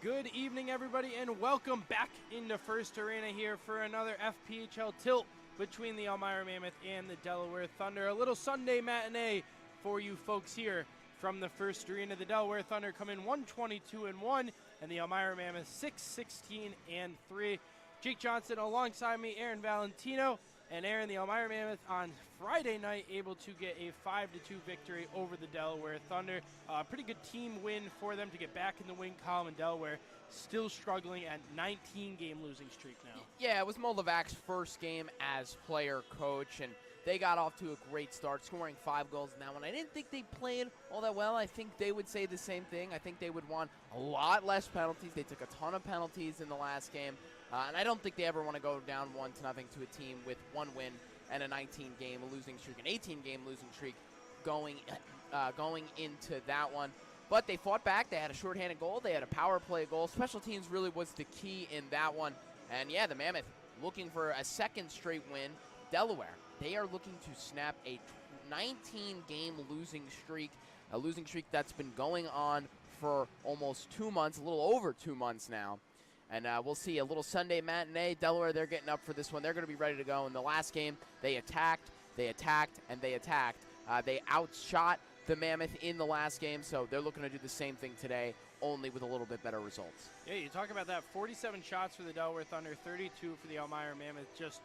Good evening, everybody, and welcome back into First Arena here for another FPHL tilt between the Elmira Mammoth and the Delaware Thunder. A little Sunday matinee for you folks here from the First Arena. The Delaware Thunder come in 122-1, and the Elmira Mammoth 6-16-3. Jake Johnson alongside me, Aaron Valentino. And Aaron, the Elmira Mammoth on Friday night able to get a 5-2 victory over the Delaware Thunder. Pretty good team win for them to get back in the win column, and Delaware still struggling at 19-game losing streak now. Yeah, it was Moldavac's first game as player coach, and they got off to a great start, scoring 5 goals in that one. I didn't think they played all that well. I think they would say the same thing. I think they would want a lot less penalties. They took a ton of penalties in the last game, and I don't think they ever want to go down 1-0 to a team with 1 win and a 19-game losing streak, an 18-game losing streak going into that one. But they fought back. They had a shorthanded goal. They had a power play goal. Special teams really was the key in that one. And, yeah, the Mammoth looking for a second straight win. Delaware, they are looking to snap a 19-game losing streak, a losing streak that's been going on for almost 2 months, a little over 2 months now. And we'll see a little Sunday matinee. Delaware, they're getting up for this one. They're going to be ready to go. In the last game, they attacked, and they attacked. They outshot the Mammoth in the last game, so they're looking to do the same thing today, only with a little bit better results. Yeah, you talk about that. 47 shots for the Delaware Thunder, 32 for the Elmira Mammoth. Just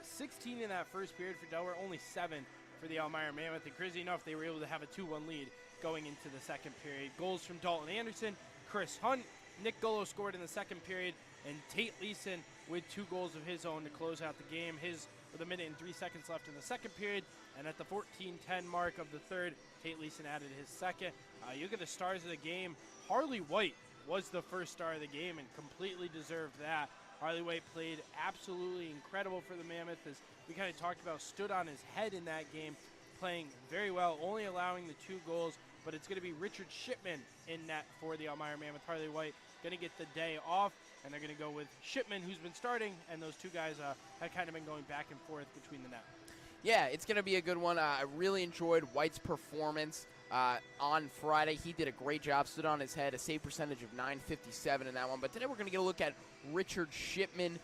16 in that first period for Delaware, only 7 for the Elmira Mammoth. And crazy enough, they were able to have a 2-1 lead going into the second period. Goals from Dalton Anderson, Chris Hunt, Nick Gullo scored in the second period, and Tate Leeson with 2 goals of his own to close out the game. His with 1 minute and 3 seconds left in the second period, and at the 14:10 mark of the third, Tate Leeson added his second. You look at the stars of the game. Harley White was the first star of the game and completely deserved that. Harley White played absolutely incredible for the Mammoth, as we kind of talked about, stood on his head in that game, playing very well, only allowing the 2 goals. But it's going to be Richard Shipman in net for the Elmira Mammoth. Harley White going to get the day off, and they're going to go with Shipman, who's been starting, and those 2 guys have kind of been going back and forth between the net. Yeah, it's going to be a good one. I really enjoyed White's performance on Friday. He did a great job, stood on his head, a save percentage of .957 in that one. But today we're going to get a look at Richard Shipman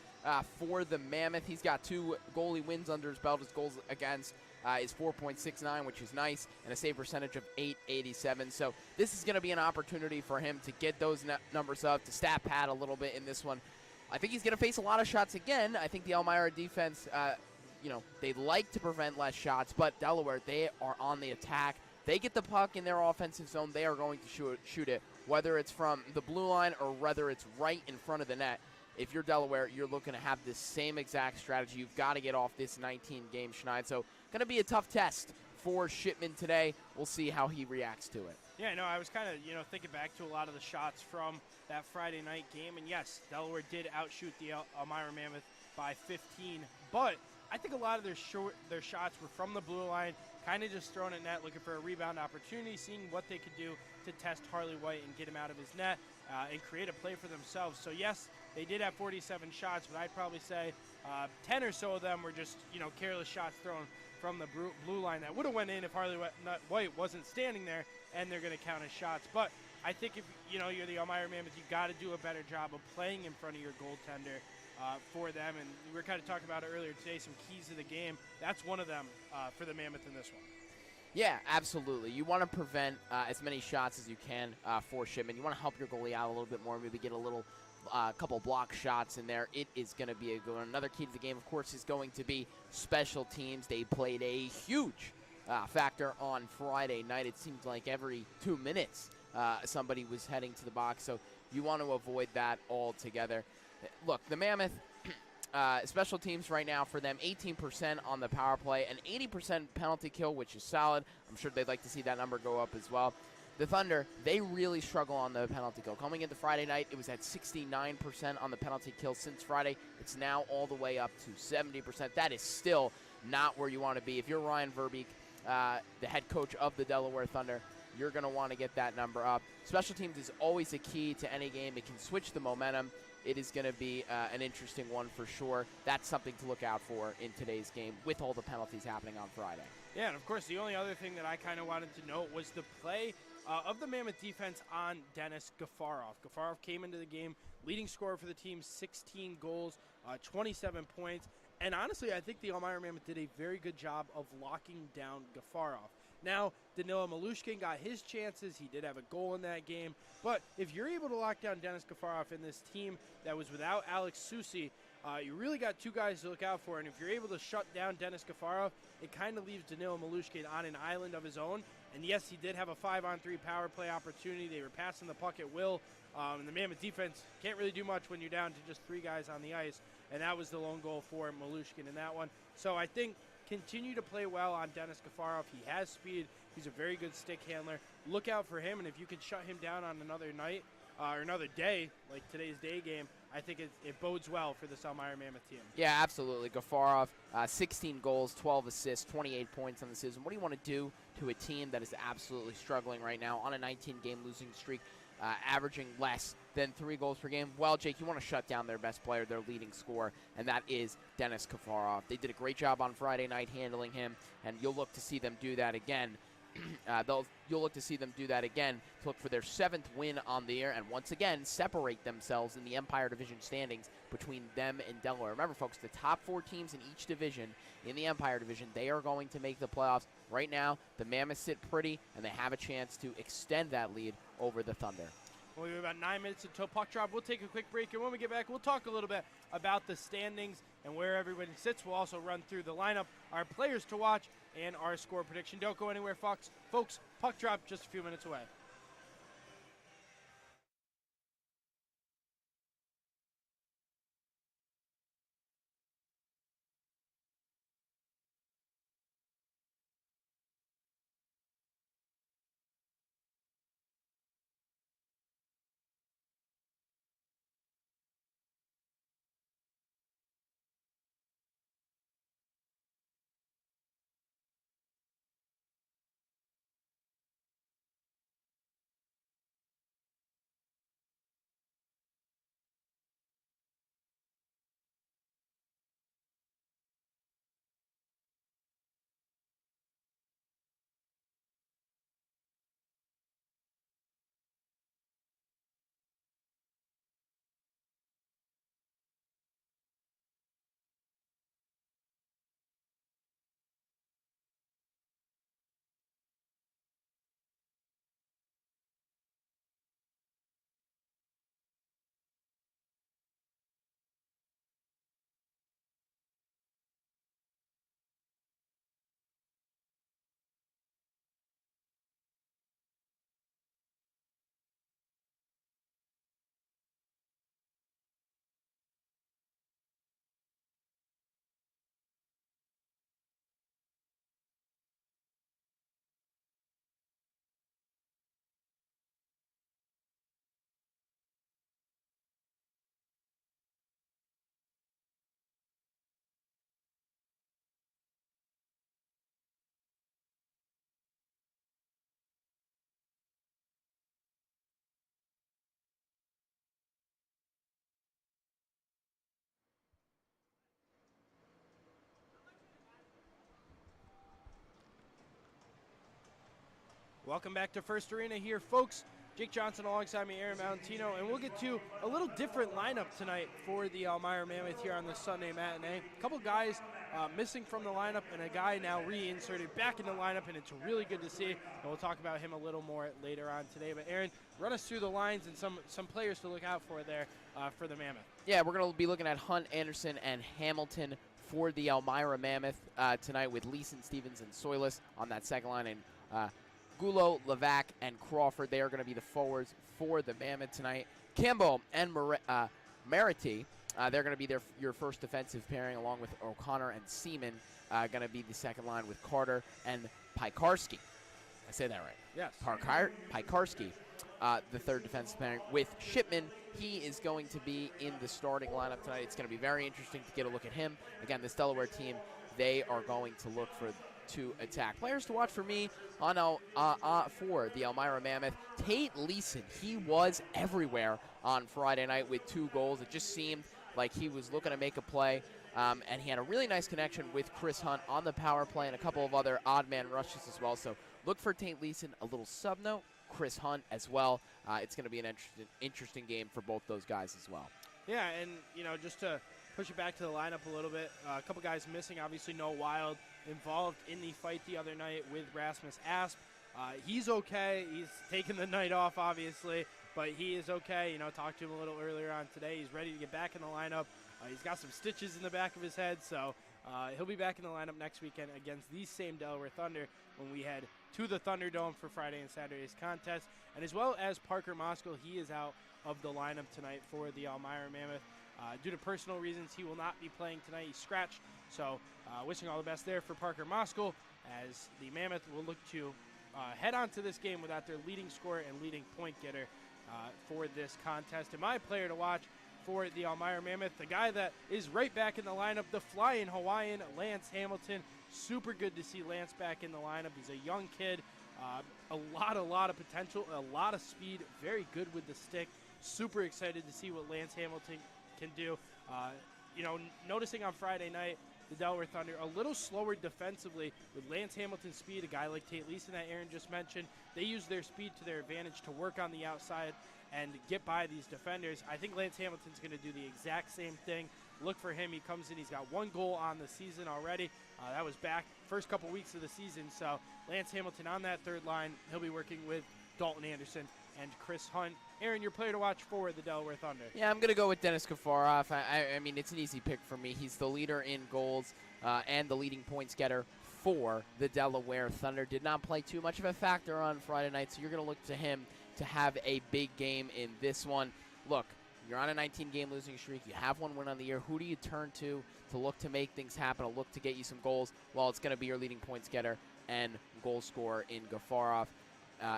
for the Mammoth. He's got 2 goalie wins under his belt. His goals against is 4.69, which is nice, and a save percentage of .887. So this is going to be an opportunity for him to get those numbers up, to stat pad a little bit in this one. I think he's going to face a lot of shots again. I think the Elmira defense, they like to prevent less shots, but Delaware, they are on the attack. They get the puck in their offensive zone, they are going to shoot it, whether it's from the blue line or whether it's right in front of the net. If you're Delaware, you're looking to have this same exact strategy. You've got to get off this 19-game schneid. So going to be a tough test for Shipman today. We'll see how he reacts to it. Yeah, no, I was kind of, thinking back to a lot of the shots from that Friday night game. And, yes, Delaware did outshoot the Elmira Mammoth by 15. But I think a lot of their shots were from the blue line, kind of just throwing at net, looking for a rebound opportunity, seeing what they could do to test Harley White and get him out of his net and create a play for themselves. So, yes, they did have 47 shots, but I'd probably say 10 or so of them were just, careless shots thrown from the blue line that would have went in if Harley White wasn't standing there, and they're going to count as shots. But I think if, you're the Elmira Mammoth, you got to do a better job of playing in front of your goaltender for them. And we were kind of talking about it earlier today, some keys to the game. That's one of them for the Mammoth in this one. Yeah, absolutely. You want to prevent as many shots as you can for Shipman. You want to help your goalie out a little bit more, maybe get a little couple block shots in there. It is going to be a good one. Another key to the game, of course, is going to be special teams. They played a huge factor on Friday night. It seemed like every 2 minutes somebody was heading to the box, so you want to avoid that altogether. Look, the Mammoth, special teams right now for them, 18% on the power play, an 80% penalty kill, which is solid. I'm sure they'd like to see that number go up as well. The Thunder, they really struggle on the penalty kill. Coming into Friday night, it was at 69% on the penalty kill since Friday. It's now all the way up to 70%. That is still not where you want to be. If you're Ryan Verbeek, the head coach of the Delaware Thunder, you're going to want to get that number up. Special teams is always a key to any game. It can switch the momentum. It is going to be an interesting one for sure. That's something to look out for in today's game with all the penalties happening on Friday. Yeah, and of course, the only other thing that I kind of wanted to note was the play of the Mammoth defense on Dennis Gafarov. Gafarov came into the game leading scorer for the team, 16 goals, 27 points. And honestly, I think the Elmira Mammoth did a very good job of locking down Gafarov. Now, Danilo Malushkin got his chances. He did have a goal in that game. But if you're able to lock down Dennis Gafarov in this team that was without Alex Susi, you really got two guys to look out for. And if you're able to shut down Dennis Gafarov, it kind of leaves Danilo Malushkin on an island of his own. And yes, he did have a 5-on-3 power play opportunity. They were passing the puck at will. And the Mammoth defense can't really do much when you're down to just 3 guys on the ice. And that was the lone goal for Malushkin in that one. So I think continue to play well on Dennis Gafarov. He has speed. He's a very good stick handler. Look out for him, and if you can shut him down on another night or another day, like today's day game, I think it bodes well for this Elmira Mammoth team. Yeah, absolutely. Gafarov, 16 goals, 12 assists, 28 points on the season. What do you want to do to a team that is absolutely struggling right now on a 19-game losing streak, averaging less than 3 goals per game? Well, Jake, you want to shut down their best player, their leading scorer, and that is Dennis Gafarov. They did a great job on Friday night handling him, and you'll look to see them do that again. You'll look to see them do that again to look for their 7th win on the year and once again separate themselves in the Empire Division standings between them and Delaware. Remember, folks, the top 4 teams in each division in the Empire Division, they are going to make the playoffs. Right now, the Mammoths sit pretty, and they have a chance to extend that lead over the Thunder. Well, we have about 9 minutes until puck drop. We'll take a quick break, and when we get back, we'll talk a little bit about the standings and where everybody sits. We'll also run through the lineup, our players to watch, and our score prediction. Don't go anywhere, folks. Puck drop just a few minutes away. Welcome back to First Arena here, folks. Jake Johnson alongside me, Aaron Valentino, and we'll get to a little different lineup tonight for the Elmira Mammoth here on this Sunday matinee. A couple guys missing from the lineup, and a guy now reinserted back in the lineup, and it's really good to see. And we'll talk about him a little more later on today. But Aaron, run us through the lines and some players to look out for there for the Mammoth. Yeah, we're going to be looking at Hunt, Anderson, and Hamilton for the Elmira Mammoth tonight, with Leeson, Stevens, and Soilis on that second line, and Gulo, Levac, and Crawford. They are going to be the forwards for the Mammoth tonight. Campbell and Marity, they're going to be your first defensive pairing, along with O'Connor and Seaman, going to be the second line with Carter and Pikarski. I say that right. Yes. Pikarski, the third defensive pairing with Shipman. He is going to be in the starting lineup tonight. It's going to be very interesting to get a look at him. Again, this Delaware team, they are going to look to attack. Players to watch for me for the Elmira Mammoth. Tate Leeson, he was everywhere on Friday night with 2 goals. It just seemed like he was looking to make a play, and he had a really nice connection with Chris Hunt on the power play and a couple of other odd man rushes as well. So look for Tate Leeson. A little sub note, Chris Hunt as well. It's going to be an interesting game for both those guys as well. Yeah, and, just to push it back to the lineup a little bit, a couple guys missing. Obviously, Noah Wild involved in the fight the other night with Rasmus Asp. He's okay. He's taking the night off, obviously, but he is okay. Talked to him a little earlier on today. He's ready to get back in the lineup. He's got some stitches in the back of his head, so he'll be back in the lineup next weekend against these same Delaware Thunder when we head to the Thunderdome for Friday and Saturday's contest. And as well as Parker Moskal, he is out of the lineup tonight for the Elmira Mammoth. Due to personal reasons, he will not be playing tonight. He's scratched, so wishing all the best there for Parker Moskal as the Mammoth will look to head on to this game without their leading scorer and leading point getter for this contest. And my player to watch for the Elmira Mammoth, the guy that is right back in the lineup, the flying Hawaiian, Lance Hamilton. Super good to see Lance back in the lineup. He's a young kid, a lot of potential, a lot of speed, very good with the stick. Super excited to see what Lance Hamilton can do. Noticing on Friday night, the Delaware Thunder a little slower defensively with Lance Hamilton's speed, a guy like Tate Leeson that Aaron just mentioned. They use their speed to their advantage to work on the outside and get by these defenders. I think Lance Hamilton's going to do the exact same thing. Look for him. He comes in. He's got 1 goal on the season already. That was back first couple weeks of the season. So Lance Hamilton on that third line. He'll be working with Dalton Anderson and Chris Hunt. Aaron, your player to watch for the Delaware Thunder. Yeah, I'm going to go with Dennis Kafarov. I mean, it's an easy pick for me. He's the leader in goals and the leading points getter for the Delaware Thunder. Did not play too much of a factor on Friday night, so you're going to look to him to have a big game in this one. Look, you're on a 19-game losing streak. You have 1 win on the year. Who do you turn to look to make things happen, to look to get you some goals? Well, it's going to be your leading points getter and goal scorer in Gafarov.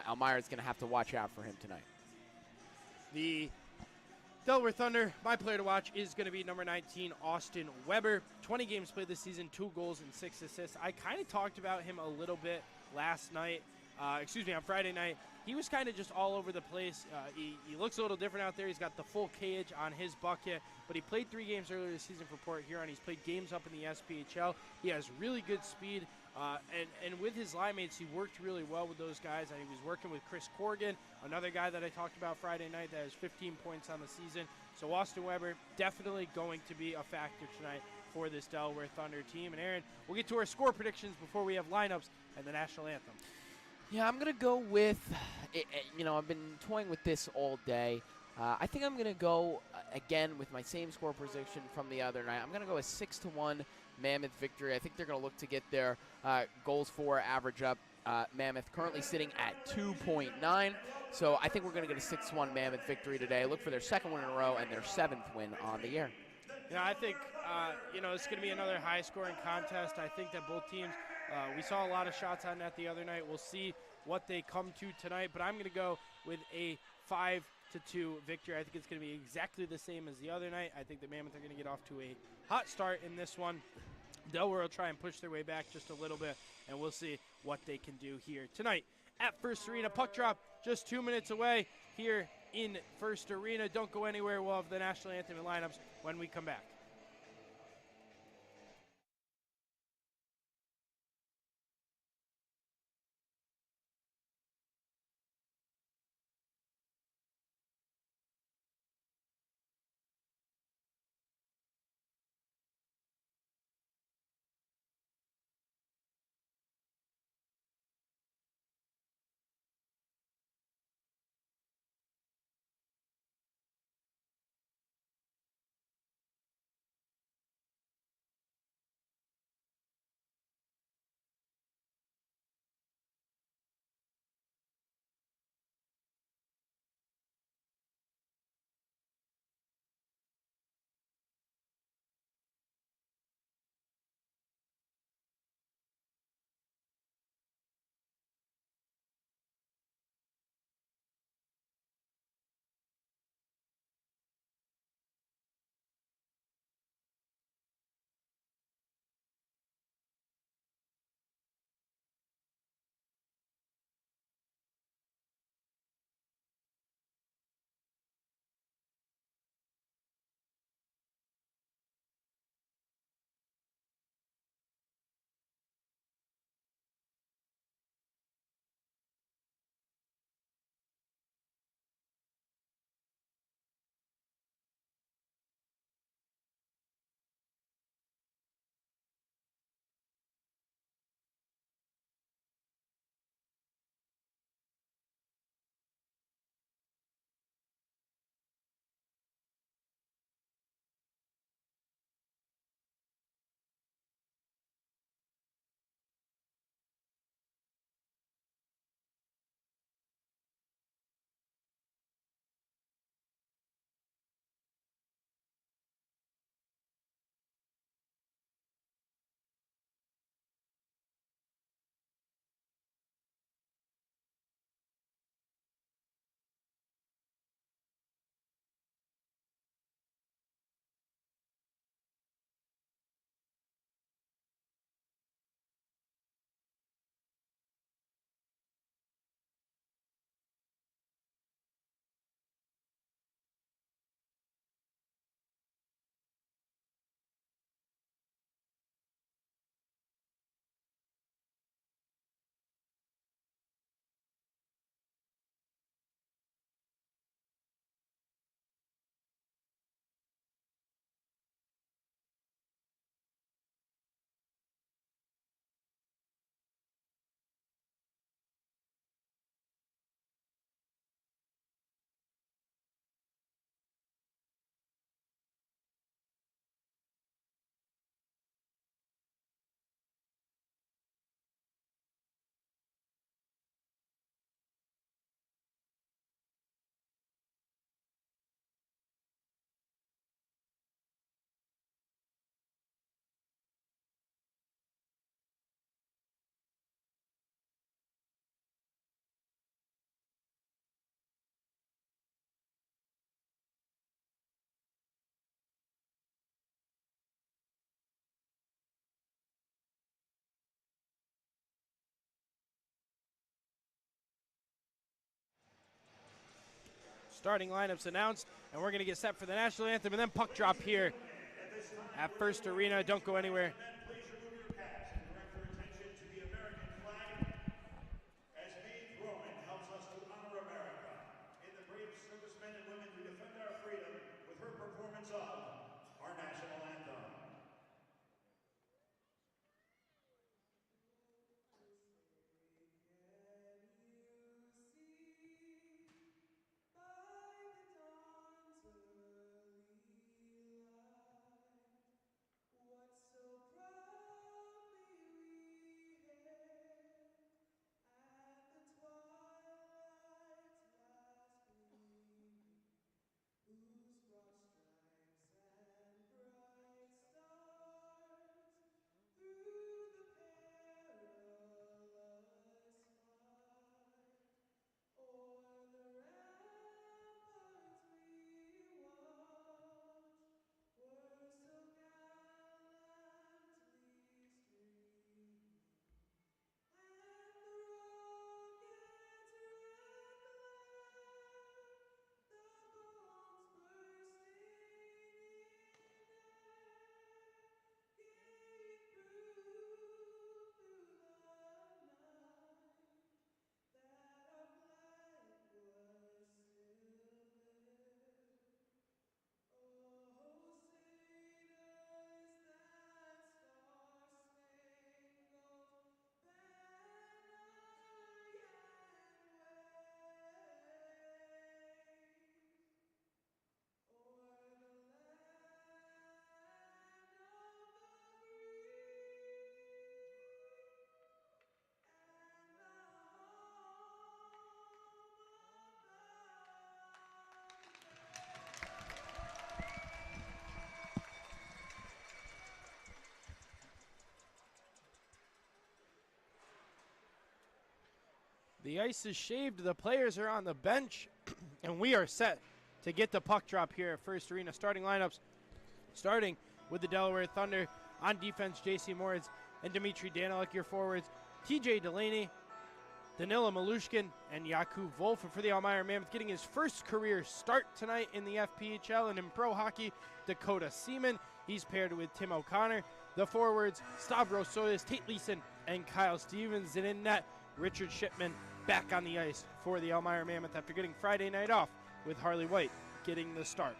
Elmira is going to have to watch out for him tonight. The Delaware Thunder, my player to watch is going to be number 19, Austin Weber. 20 games played this season, 2 goals and 6 assists. I kind of talked about him a little bit last night. On Friday night. He was kind of just all over the place. He looks a little different out there. He's got the full cage on his bucket, but he played 3 games earlier this season for Port Huron. He's played games up in the SPHL. He has really good speed, and with his line mates, he worked really well with those guys. He was working with Chris Corrigan, another guy that I talked about Friday night that has 15 points on the season. So Austin Weber definitely going to be a factor tonight for this Delaware Thunder team. And Aaron, we'll get to our score predictions before we have lineups and the national anthem. Yeah, I'm going to go with, I've been toying with this all day. I think I'm going to go, again, with my same score prediction from the other night. I'm going to go a 6-1 Mammoth victory. I think they're going to look to get their goals for average up. Mammoth currently sitting at 2.9. So I think we're going to get a 6-1 Mammoth victory today. Look for their 2nd win in a row and their 7th win on the year. I think, it's going to be another high-scoring contest. I think that both teams, we saw a lot of shots on net the other night. We'll see what they come to tonight, but I'm going to go with a 5-2 victory. I think it's going to be exactly the same as the other night. I think the Mammoth are going to get off to a hot start in this one. Delaware will try and push their way back just a little bit, and we'll see what they can do here tonight at First Arena. Puck drop just 2 minutes away here in First Arena. Don't go anywhere. We'll have the national anthem and lineups when we come back. Starting lineups announced, and we're going to get set for the national anthem and then puck drop here at First Arena. Don't go anywhere. Please remove your caps and direct your attention to the American flag as being thrown helps us to honor America in the brave servicemen and women who defend our freedom with her performance of our national anthem. The ice is shaved, the players are on the bench, and we are set to get the puck drop here at First Arena. Starting lineups, starting with the Delaware Thunder. On defense, J.C. Moritz and Dimitri Daniluk, your forwards. T.J. Delaney, Danila Malushkin, and Jakub Wolf. And for the Elmira Mammoth, getting his first career start tonight in the FPHL and in pro hockey, Dakota Seaman. He's paired with Tim O'Connor. The forwards, Stavros Soyas, Tate Leeson, and Kyle Stevens. And in net, Richard Shipman back on the ice for the Elmira Mammoth after getting Friday night off with Harley White getting the start.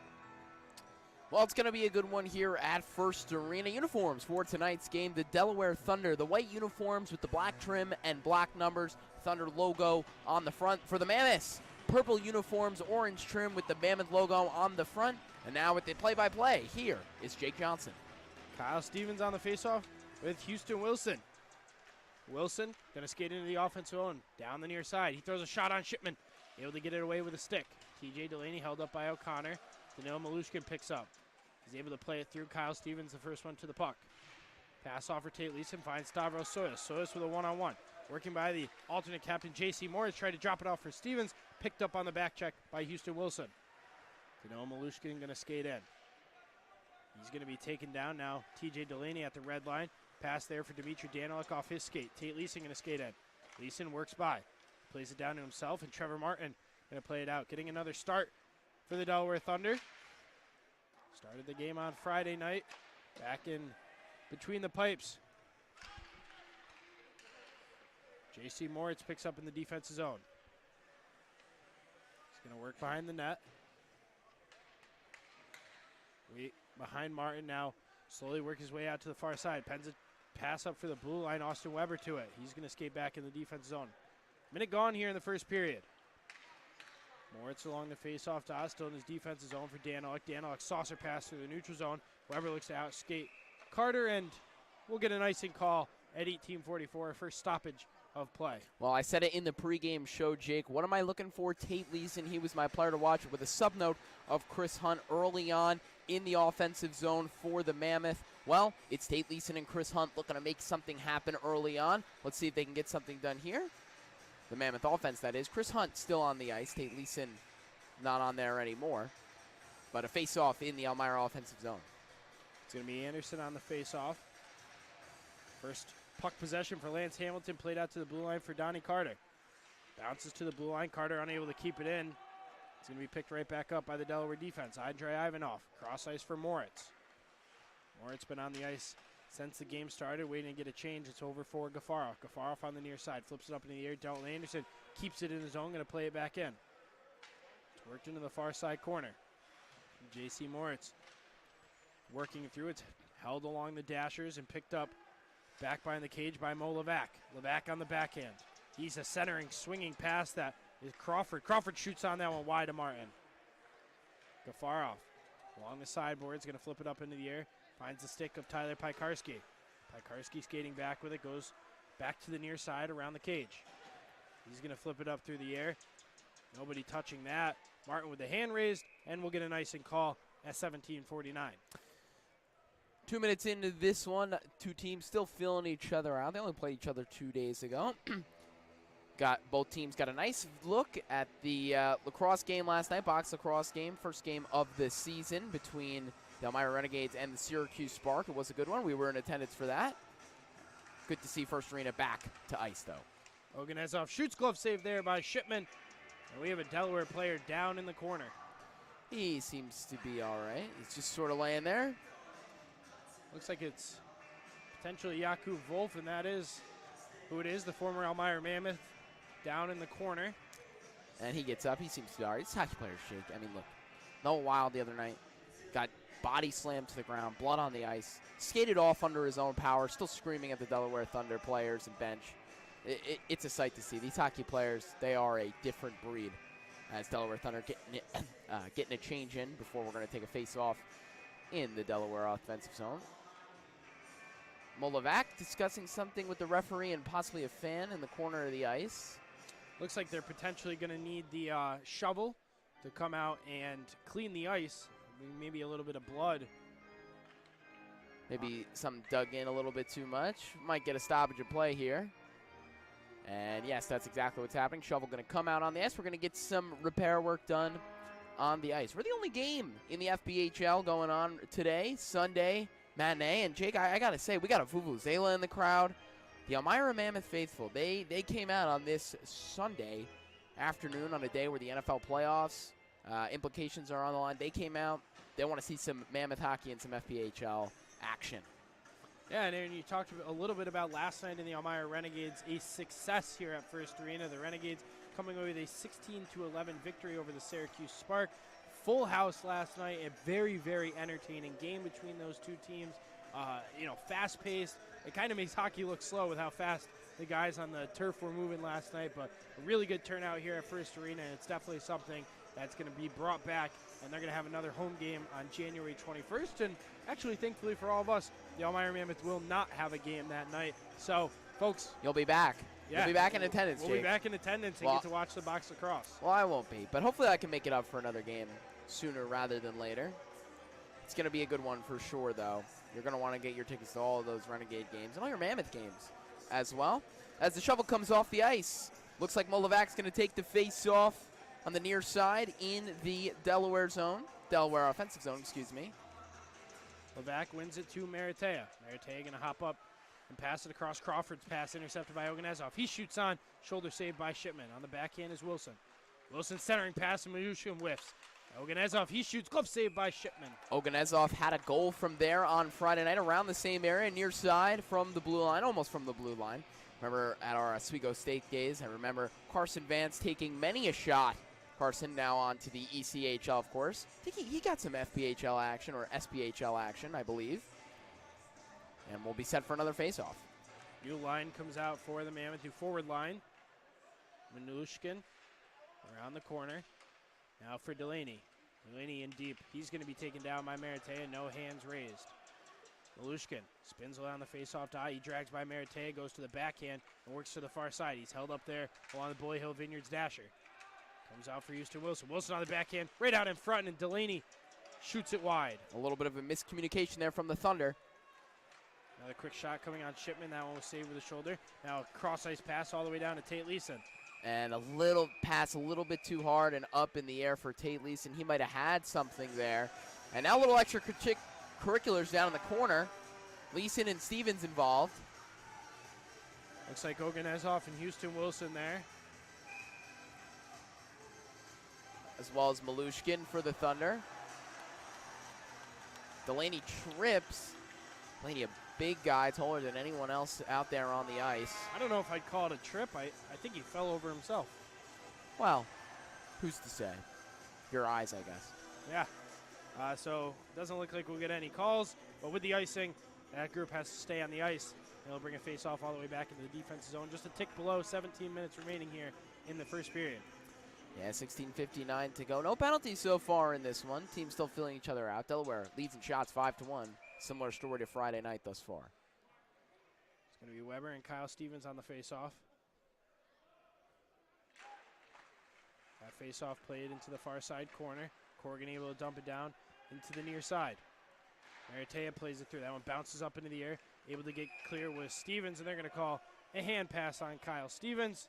Well, it's going to be a good one here at First Arena. Uniforms for tonight's game, the Delaware Thunder. The white uniforms with the black trim and black numbers, Thunder logo on the front. For the Mammoths, purple uniforms, orange trim with the Mammoth logo on the front. And now with the play-by-play, here is Jake Johnson. Kyle Stevens on the faceoff with Houston Wilson. Wilson going to skate into the offensive zone, down the near side. He throws a shot on Shipman, able to get it away with a stick. T.J. Delaney held up by O'Connor. Danilo Malushkin picks up. He's able to play it through Kyle Stevens, the first one to the puck. Pass off for Tate Leeson, finds Stavros Soyas. Soyas with a one-on-one. Working by the alternate captain, J.C. Morris, tried to drop it off for Stevens. Picked up on the back check by Houston Wilson. Danilo Malushkin going to skate in. He's going to be taken down now. T.J. Delaney at the red line. Pass there for Dimitri Daniluk off his skate. Tate Leeson going to skate in. Leeson works by. Plays it down to himself, and Trevor Martin going to play it out. Getting another start for the Delaware Thunder. Started the game on Friday night. Back in between the pipes. J.C. Moritz picks up in the defensive zone. He's going to work behind the net. Behind Martin now. Slowly work his way out to the far side. Pens a pass up for the blue line. Austin Weber to it. He's going to skate back in the defense zone. Minute gone here in the first period. Moritz along the face-off to us, still in his defensive zone for Daniluk. Daniluk saucer pass through the neutral zone. Weber looks to out-skate Carter, and we'll get an icing call at 18:44, first stoppage of play. Well, I said it in the pregame show, Jake. What am I looking for? Tate Leeson, he was my player to watch with a sub-note of Chris Hunt early on in the offensive zone for the Mammoth. Well, it's Tate Leeson and Chris Hunt looking to make something happen early on. Let's see if they can get something done here. The Mammoth offense, that is. Chris Hunt still on the ice. Tate Leeson not on there anymore. But a face-off in the Elmira offensive zone. It's going to be Anderson on the face-off. First puck possession for Lance Hamilton, played out to the blue line for Donnie Carter. Bounces to the blue line. Carter unable to keep it in. It's going to be picked right back up by the Delaware defense. Andrei Ivanov, cross ice for Moritz. Moritz been on the ice since the game started, waiting to get a change. It's over for Gafarov. Gafarov on the near side, flips it up in the air. Dalton Anderson keeps it in his zone, going to play it back in. It's worked into the far side corner. J.C. Moritz working through it, held along the dashers and picked up back behind the cage by Mo Levac. Levac on the backhand. He's a centering, swinging pass that is Crawford. Crawford shoots on that one wide to Martin. Gafarov along the sideboards, going to flip it up into the air. Finds the stick of Tyler Pikarski. Pikarski skating back with it, goes back to the near side around the cage. He's going to flip it up through the air. Nobody touching that. Martin with the hand raised, and we'll get an icing call at 17:49. 2 minutes into this one, two teams still feeling each other out. They only played each other 2 days ago. Both teams got a nice look at the lacrosse game last night, box lacrosse game, first game of the season between the Elmira Renegades and the Syracuse Spark. It was a good one. We were in attendance for that. Good to see First Arena back to ice, though. Oganezov shoots, glove save there by Shipman. And we have a Delaware player down in the corner. He seems to be all right. He's just sort of laying there. Looks like it's potentially Jakub Wolf, and that is who it is, the former Elmira Mammoth, down in the corner. And he gets up. He seems to be all right. These hockey players shake. I mean, look, Noah Wild the other night got body slammed to the ground, blood on the ice, skated off under his own power, still screaming at the Delaware Thunder players and bench. It's a sight to see. These hockey players, they are a different breed. As Delaware Thunder getting a change in before we're going to take a face-off in the Delaware offensive zone. Molovac discussing something with the referee and possibly a fan in the corner of the ice. Looks like they're potentially going to need the shovel to come out and clean the ice. Maybe a little bit of blood. Maybe something dug in a little bit too much. Might get a stoppage of play here. And yes, that's exactly what's happening. Shovel going to come out on the ice. We're going to get some repair work done on the ice. We're the only game in the FBHL going on today, Sunday, matinee. And Jake, I got to say, we got a Vuvuzela in the crowd. The Elmira Mammoth faithful, they came out on this Sunday afternoon on a day where the NFL playoffs implications are on the line. They came out. They want to see some Mammoth hockey and some FBHL action. Yeah, and Aaron, you talked a little bit about last night in the Elmira Renegades, a success here at First Arena. The Renegades coming away with a 16-11 victory over the Syracuse Spark. Full house last night, a very, very entertaining game between those two teams. Fast-paced. It kind of makes hockey look slow with how fast the guys on the turf were moving last night, but a really good turnout here at First Arena, and it's definitely something that's going to be brought back, and they're going to have another home game on January 21st. And actually, thankfully for all of us, the Elmira Mammoth will not have a game that night. So, folks. You'll be back. Yeah, you'll be back in attendance, We'll Jake. be back in attendance and get to watch the box lacrosse. Well, I won't be, but hopefully I can make it up for another game sooner rather than later. It's going to be a good one for sure, though. You're going to want to get your tickets to all of those Renegade games and all your Mammoth games as well. As the shovel comes off the ice, looks like Molovac's going to take the face-off on the near side in the Delaware offensive zone, excuse me. Levac wins it to Maratea. Maratea going to hop up and pass it across. Crawford's pass intercepted by Oganezov. He shoots on, shoulder saved by Shipman. On the backhand is Wilson. Wilson centering pass, and Malushkin whiffs. Oganezov, he shoots, glove saved by Shipman. Oganezov had a goal from there on Friday night around the same area, near side from the blue line, almost from the blue line. Remember at our Oswego State days, I remember Carson Vance taking many a shot. Carson now on to the ECHL, of course. I think he got some FBHL action, or SBHL action, I believe. And we'll be set for another face-off. New line comes out for the Mammoth, new forward line. Manushkin around the corner. Now for Delaney. Delaney in deep. He's going to be taken down by Maratea. No hands raised. Malushkin spins around the face-off die. He drags by Maratea, goes to the backhand, and works to the far side. He's held up there along the Boy Hill Vineyards dasher. Comes out for Houston Wilson. Wilson on the backhand, right out in front, and Delaney shoots it wide. A little bit of a miscommunication there from the Thunder. Another quick shot coming on Shipman. That one was saved with the shoulder. Now a cross-ice pass all the way down to Tate Leeson. And a little pass a little bit too hard and up in the air for Tate Leeson. He might have had something there. And now a little extracurriculars down in the corner. Leeson and Stevens involved. Looks like Oganezov and Houston Wilson there. as well as Malushkin for the Thunder. Delaney trips. Delaney, a big guy, taller than anyone else out there on the ice. I don't know if I'd call it a trip. I think he fell over himself. Well, who's to say? Your eyes, I guess. Yeah. So it doesn't look like we'll get any calls, but with the icing, that group has to stay on the ice. They'll bring a face-off all the way back into the defensive zone. Just a tick below, 17 minutes remaining here in the first period. Yeah, 16:59 to go. No penalties so far in this one. Teams still filling each other out. Delaware leads in shots 5-1. Similar story to Friday night thus far. It's going to be Weber and Kyle Stevens on the face-off. That face-off played into the far side corner. Corrigan able to dump it down into the near side. Maratea plays it through. That one bounces up into the air. Able to get clear with Stevens, and they're going to call a hand pass on Kyle Stevens.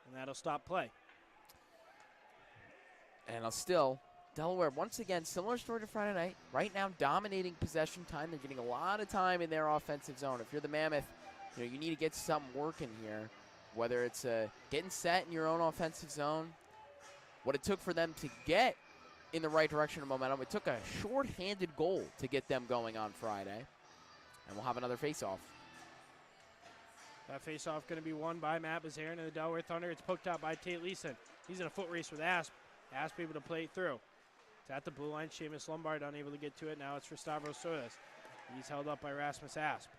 And that'll stop play. And still, Delaware, once again, similar story to Friday night. Right now, dominating possession time. They're getting a lot of time in their offensive zone. If you're the Mammoth, you need to get something working here, whether it's getting set in your own offensive zone. What it took for them to get in the right direction of momentum, it took a short-handed goal to get them going on Friday. And we'll have another face-off. That face-off going to be won by Matt Bazarin and the Delaware Thunder. It's poked out by Tate Leeson. He's in a foot race with Asp. Asp able to play it through. It's at the blue line. Seamus Lombard unable to get to it. Now it's for Stavros Solis. He's held up by Rasmus Asp.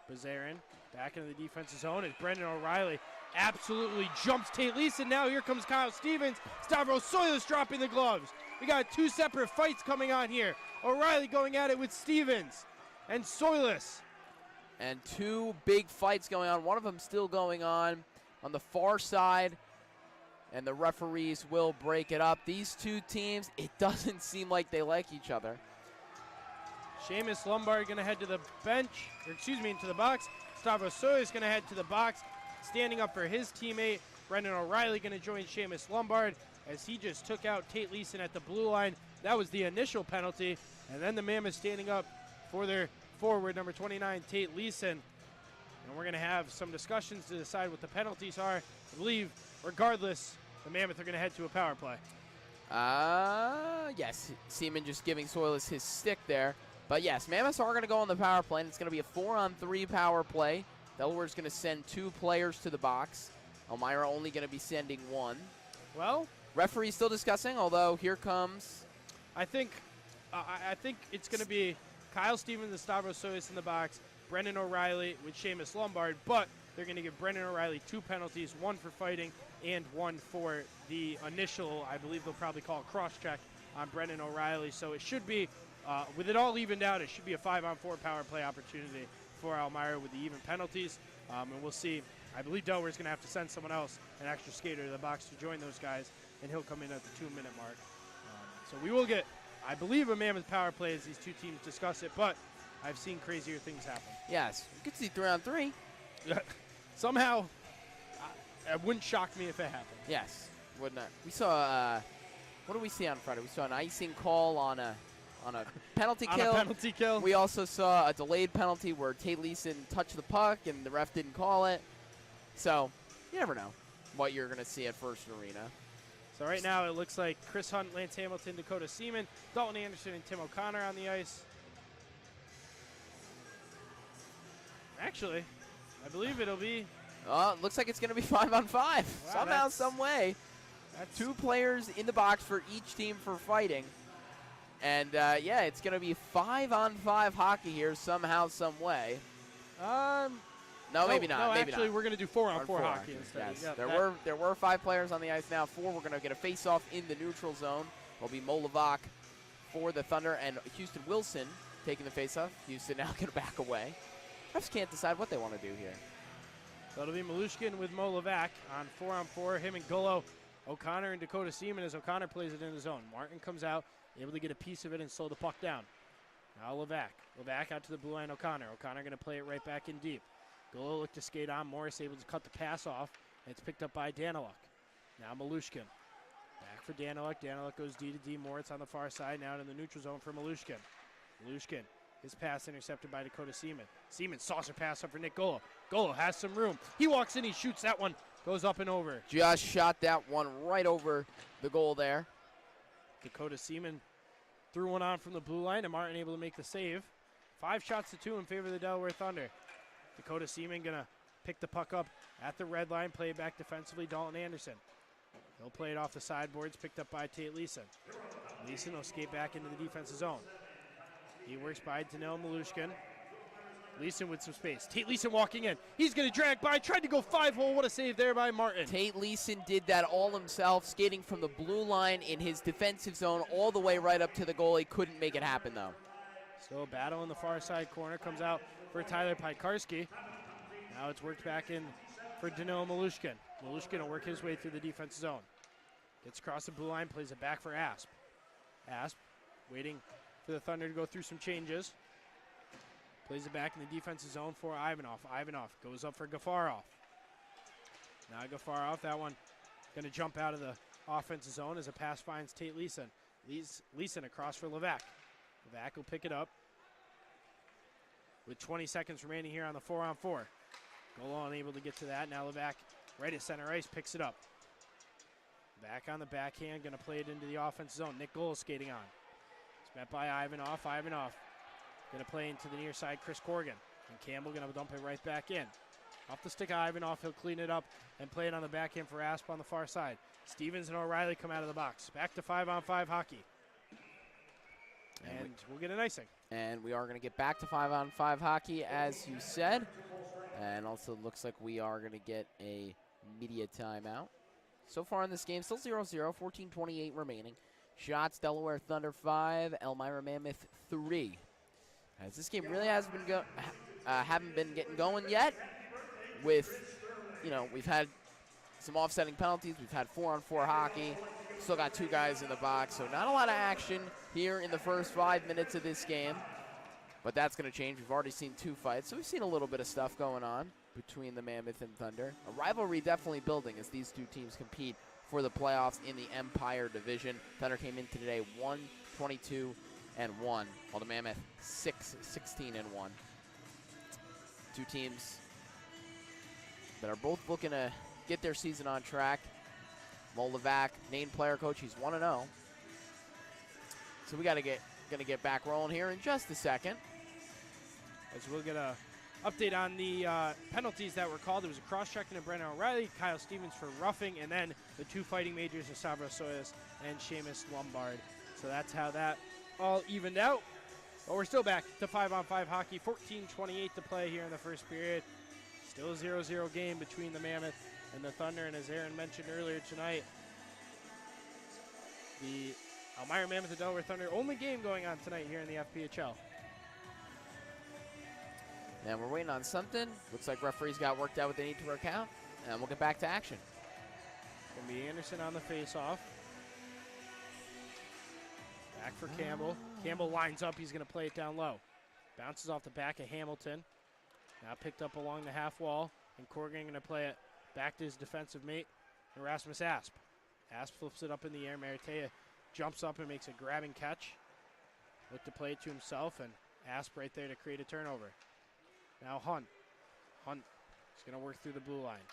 Bazarin back into the defensive zone as Brendan O'Reilly absolutely jumps Tate Leeson. Now here comes Kyle Stevens. Stavros Solis dropping the gloves. We got two separate fights coming on here. O'Reilly going at it with Stevens and Solis. And two big fights going on. One of them still going on the far side. And the referees will break it up. These two teams, it doesn't seem like they like each other. Seamus Lombard going to head to the bench, or excuse me, into the box. Stavros Solis going to head to the box, standing up for his teammate. Brendan O'Reilly going to join Seamus Lombard as he just took out Tate Leeson at the blue line. That was the initial penalty. And then the Mammoth standing up for their forward, number 29, Tate Leeson. And we're going to have some discussions to decide what the penalties are. I believe, regardless, the Mammoth are going to head to a power play. Yes, Seaman just giving Solis his stick there. But yes, Mammoths are going to go on the power play, and it's going to be a 4-on-3 power play. Delaware's going to send 2 players to the box. Elmira only going to be sending 1. Well, referee still discussing, although here comes. I think it's going to be Kyle Stevens and Stavros Solis in the box, Brendan O'Reilly with Seamus Lombard, but they're going to give Brendan O'Reilly 2 penalties, 1 for fighting and 1 for the initial, I believe they'll probably call a cross-check on Brendan O'Reilly. So it should be, with it all evened out, it should be a 5-on-4 power play opportunity for Elmira with the even penalties. And we'll see. I believe Delaware's going to have to send someone else, an extra skater, to the box to join those guys, and he'll come in at the 2-minute mark. So we will get, I believe, a Mammoth power play as these two teams discuss it, but I've seen crazier things happen. Yes, you could see 3-on-3. Somehow, it wouldn't shock me if it happened. Yes, would not. We saw, what did we see on Friday? We saw an icing call on a penalty kill. On a penalty kill. We also saw a delayed penalty where Tate Leeson touched the puck and the ref didn't call it. So, you never know what you're going to see at First Arena. So right now it looks like Chris Hunt, Lance Hamilton, Dakota Seaman, Dalton Anderson, and Tim O'Connor on the ice. Actually, I believe it'll be. Looks like it's going to be 5-on-5. Wow, somehow, some way. 2 players in the box for each team for fighting. And, yeah, it's going to be 5-on-5 hockey here somehow, some way. No, maybe not. No, maybe actually, not. we're going to do 4-on-4 hockey instead. Yes. Yep, there were 5 players on the ice now. 4. We're going to get a face-off in the neutral zone. It'll be Molavak for the Thunder and Houston Wilson taking the face-off. Houston now going to back away. Refs can't decide what they want to do here. So it'll be Malushkin with Mo Levac on 4-on-4. Him and Gullo, O'Connor and Dakota Seaman as O'Connor plays it in the zone. Martin comes out, able to get a piece of it and slow the puck down. Now Levac. Levac out to the blue line, O'Connor. O'Connor going to play it right back in deep. Gullo looked to skate on. Morris able to cut the pass off. And it's picked up by Daniluk. Now Malushkin. Back for Daniluk. Daniluk goes D to D. Moritz on the far side. Now in the neutral zone for Malushkin. Malushkin. His pass intercepted by Dakota Seaman. Seaman saucer pass up for Nick Gullo. Gullo has some room. He walks in, he shoots that one Goes up and over. Just shot that one right over the goal there. Dakota Seaman threw one on from the blue line, and Martin able to make the save. 5 shots to 2 in favor of the Delaware Thunder. Dakota Seaman going to pick the puck up at the red line, play it back defensively, Dalton Anderson. He'll play it off the sideboards, picked up by Tate Leeson. Leeson will skate back into the defensive zone. He works by Danil Malushkin. Leeson with some space. Tate Leeson walking in. He's going to drag by, tried to go 5-hole. What a save there by Martin. Tate Leeson did that all himself, skating from the blue line in his defensive zone all the way right up to the goal. He couldn't make it happen, though. Still a battle in the far side corner. Comes out for Tyler Piekarski. Now it's worked back in for Danilo Malushkin. Malushkin will work his way through the defensive zone. Gets across the blue line, plays it back for Asp. Asp waiting for the Thunder to go through some changes. Plays it back in the defensive zone for Ivanov. Ivanov goes up for Gafarov. Now Gafarov, that one going to jump out of the offensive zone as a pass finds Tate Leeson. Leeson across for Levac. Levac will pick it up with 20 seconds remaining here on the 4-on-4. Goal unable to get to that. Now Levac right at center ice picks it up. Back on the backhand, going to play it into the offensive zone. Nick Gold skating on. It's met by Ivanov. Ivanov going to play into the near side, Chris Corrigan. And Campbell going to dump it right back in. Off the stick of Ivanov, he'll clean it up and play it on the backhand for Asp on the far side. Stevens and O'Reilly come out of the box. Back to 5-on-5 hockey. And we'll get an icing. And we are going to get back to 5-on-5 hockey, as you said. And also looks like we are going to get a media timeout. So far in this game, still 0-0, 14:28 remaining. Shots, Delaware Thunder 5, Elmira Mammoth 3. As this game really hasn't been haven't been getting going yet. With, we've had some offsetting penalties. We've had 4-on-4 hockey. Still got 2 guys in the box, so not a lot of action here in the first 5 minutes of this game. But that's going to change. We've already seen 2 fights, so we've seen a little bit of stuff going on between the Mammoth and Thunder. A rivalry definitely building as these 2 teams compete for the playoffs in the Empire Division. Thunder came in today 1-22-1, while the Mammoth 16-1. 2 teams that are both looking to get their season on track. Mo Levac, named player coach, he's 1-0. So we gonna get back rolling here in just a second. As we'll get a update on the penalties that were called. There was a cross-checking of Brennan O'Reilly, Kyle Stevens for roughing, and then the 2 fighting majors of Savra Soyas and Seamus Lombard. So that's how that all evened out. But we're still back to 5-on-5 hockey. 14:28 to play here in the first period. Still a 0-0 game between the Mammoth and the Thunder. And as Aaron mentioned earlier tonight, the Elmira Mammoth and Delaware Thunder only game going on tonight here in the FPHL. And we're waiting on something. Looks like referees got worked out what they need to work out. And we'll get back to action. Going to be Anderson on the face-off. Back for Campbell. Campbell lines up. He's going to play it down low. Bounces off the back of Hamilton. Now picked up along the half wall. And Corrigan going to play it back to his defensive mate, Erasmus Asp. Asp flips it up in the air. Maratea jumps up and makes a grabbing catch. Looked to play it to himself, and Asp right there to create a turnover. Now Hunt. Hunt is going to work through the blue line.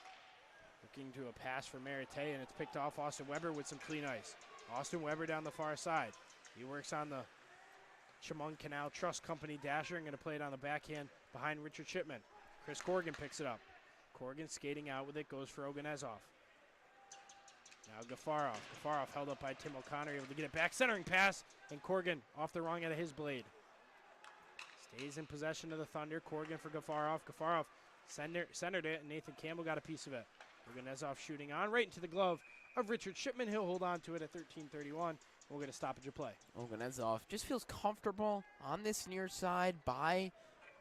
Looking to a pass for Maratea, and it's picked off Austin Weber with some clean ice. Austin Weber down the far side. He works on the Chemung Canal Trust Company dasher and going to play it on the backhand behind Richard Shipman. Chris Corrigan picks it up. Corrigan skating out with it, goes for Oganezov. Now Gafarov. Gafarov held up by Tim O'Connor, able to get it back. Centering pass, and Corrigan off the wrong end of his blade. Stays in possession of the Thunder. Corrigan for Gafarov. Gafarov centered it, and Nathan Campbell got a piece of it. Oganezov shooting on right into the glove of Richard Shipman. He'll hold on to it at 13:31. We'll get a stoppage of play. Oganezov just feels comfortable on this near side by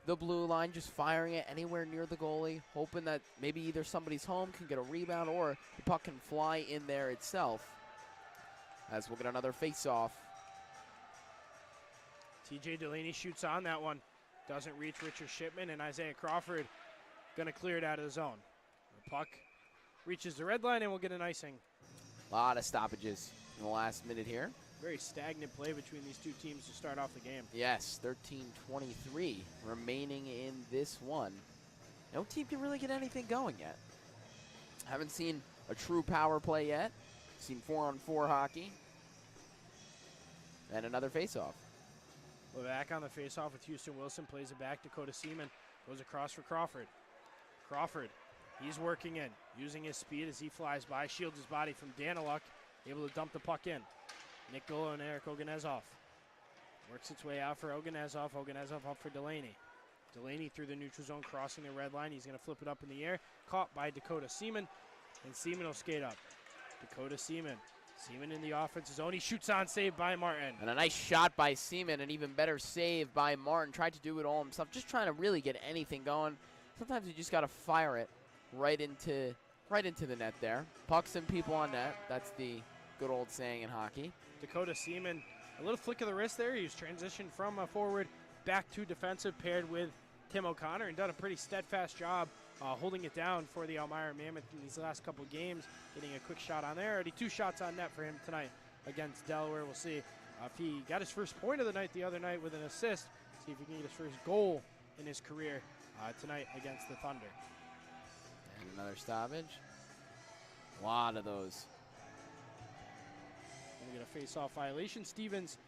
the blue line, just firing it anywhere near the goalie, hoping that maybe either somebody's home can get a rebound or the puck can fly in there itself. As we'll get another face-off. TJ Delaney shoots on that one. Doesn't reach Richard Shipman, and Isaiah Crawford going to clear it out of the zone. The puck reaches the red line, and we'll get an icing. A lot of stoppages in the last minute here. Very stagnant play between these 2 teams to start off the game. Yes, 13:23 remaining in this one. No team can really get anything going yet. Haven't seen a true power play yet. Seen 4-on-4 hockey. And another face-off. We're back on the face-off with Houston Wilson. Plays it back. Dakota Seaman goes across for Crawford. Crawford, he's working in, using his speed as he flies by. Shields his body from Daniluk. Able to dump the puck in. Nick Golo and Eric Oganezov. Works its way out for Oganezov. Oganezov up for Delaney. Delaney through the neutral zone, crossing the red line. He's going to flip it up in the air. Caught by Dakota Seaman. And Seaman will skate up. Dakota Seaman. Seaman in the offensive zone. He shoots on, saved by Martin. And a nice shot by Seaman, an even better save by Martin. Tried to do it all himself, just trying to really get anything going. Sometimes you just got to fire it right into the net there. Pucks and people on net. That's the good old saying in hockey. Dakota Seaman, a little flick of the wrist there. He's transitioned from a forward back to defensive, paired with Tim O'Connor, and done a pretty steadfast job holding it down for the Elmira Mammoth in these last couple games. Getting a quick shot on there. Already 2 shots on net for him tonight against Delaware. We'll see if he got his first point of the night the other night with an assist. See if he can get his first goal in his career tonight against the Thunder. And another stoppage. A lot of those. Gonna get a face-off violation. Stevens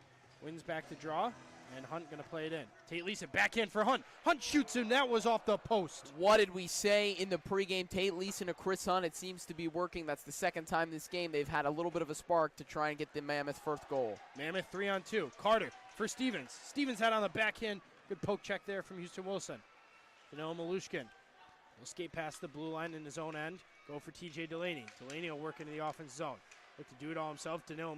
wins back the draw, and Hunt gonna play it in. Tate Leeson backhand for Hunt. Hunt shoots him. That was off the post. What did we say in the pregame? Tate Leeson to Chris Hunt. It seems to be working. That's the second time this game they've had a little bit of a spark to try and get the Mammoth first goal. Mammoth 3-on-2. Carter for Stevens. Stevens had on the backhand. Good poke check there from Houston Wilson. Danilo Malushkin will skate past the blue line in his own end. Go for TJ Delaney. Delaney will work into the offense zone. Look to do it all himself. Danilo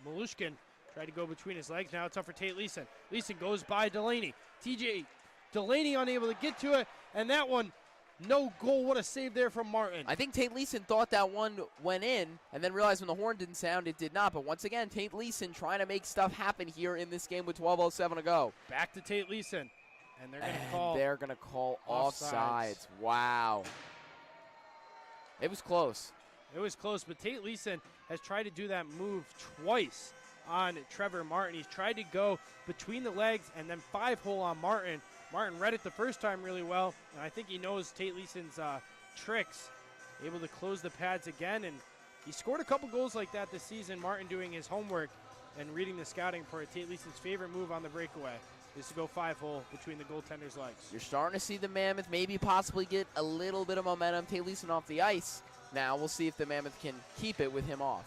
Malushkin tried to go between his legs. Now it's up for Tate Leeson. Leeson goes by Delaney. TJ Delaney unable to get to it. And that one, no goal. What a save there from Martin. I think Tate Leeson thought that one went in and then realized when the horn didn't sound, it did not. But once again, Tate Leeson trying to make stuff happen here in this game with 12:07 to go. Back to Tate Leeson. And they're going to call offsides. Wow. It was close. It was close, but Tate Leeson has tried to do that move twice on Trevor Martin. He's tried to go between the legs and then 5-hole on Martin. Martin read it the first time really well, and I think he knows Tate Leeson's tricks. Able to close the pads again, and he scored a couple goals like that this season. Martin doing his homework and reading the scouting report. Tate Leeson's favorite move on the breakaway is to go 5-hole between the goaltender's legs. You're starting to see the Mammoth maybe possibly get a little bit of momentum. Tate Leeson off the ice. Now we'll see if the Mammoth can keep it with him off.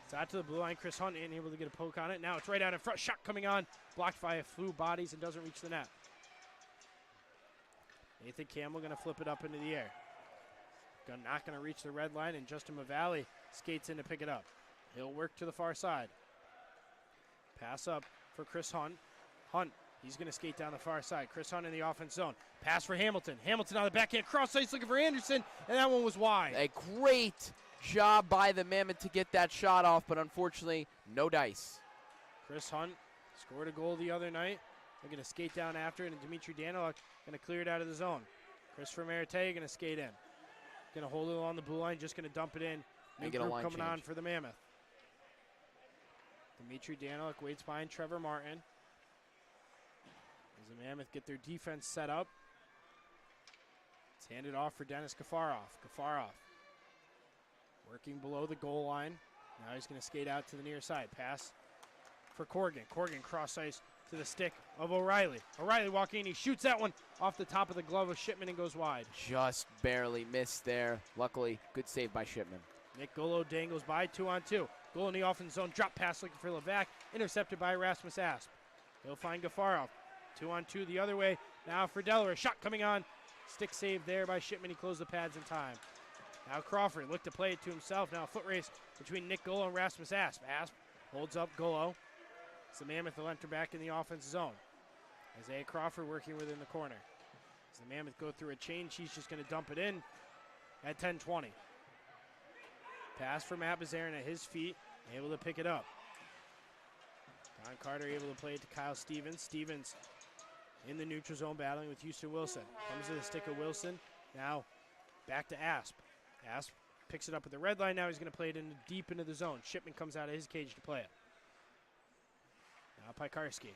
It's out to the blue line. Chris Hunt ain't able to get a poke on it. Now it's right out in front. Shot coming on. Blocked by a few bodies and doesn't reach the net. Nathan Campbell going to flip it up into the air. Not going to reach the red line, and Justin Mavali skates in to pick it up. He'll work to the far side. Pass up for Chris Hunt. Hunt, he's going to skate down the far side. Chris Hunt in the offense zone. Pass for Hamilton. Hamilton on the backhand. Cross ice looking for Anderson, and that one was wide. A great job by the Mammoth to get that shot off, but unfortunately, no dice. Chris Hunt scored a goal the other night. They're going to skate down after it, and Dimitri Daniluk going to clear it out of the zone. Christopher Merite going to skate in. Going to hold it along the blue line, just going to dump it in. New group coming on for the Mammoth. Dimitri Daniluk waits behind Trevor Martin. As the Mammoth get their defense set up. It's handed off for Dennis Gafarov. Gafarov working below the goal line. Now he's going to skate out to the near side. Pass for Corrigan. Corrigan cross ice to the stick of O'Reilly. O'Reilly walking in. He shoots that one off the top of the glove of Shipman and goes wide. Just barely missed there. Luckily, good save by Shipman. Nick Golo dangles by 2-on-2. Golo in the offense zone. Drop pass looking for Levac. Intercepted by Rasmus Asp. He'll find Gafarov. 2-on-2 the other way. Now for Delaware. Shot coming on. Stick save there by Shipman. He closed the pads in time. Now Crawford looked to play it to himself. Now a foot race between Nick Golo and Rasmus Asp. Asp holds up Golo. So Mammoth will enter back in the offense zone. Isaiah Crawford working within the corner. As the Mammoth go through a change, he's just going to dump it in at 10-20. Pass for Matt Bazarin at his feet, able to pick it up. Don Carter able to play it to Kyle Stevens. Stevens in the neutral zone battling with Houston Wilson. Comes to the stick of Wilson. Now back to Asp. Asp picks it up at the red line. Now he's going to play it deep into the zone. Shipman comes out of his cage to play it. Now Pikarski.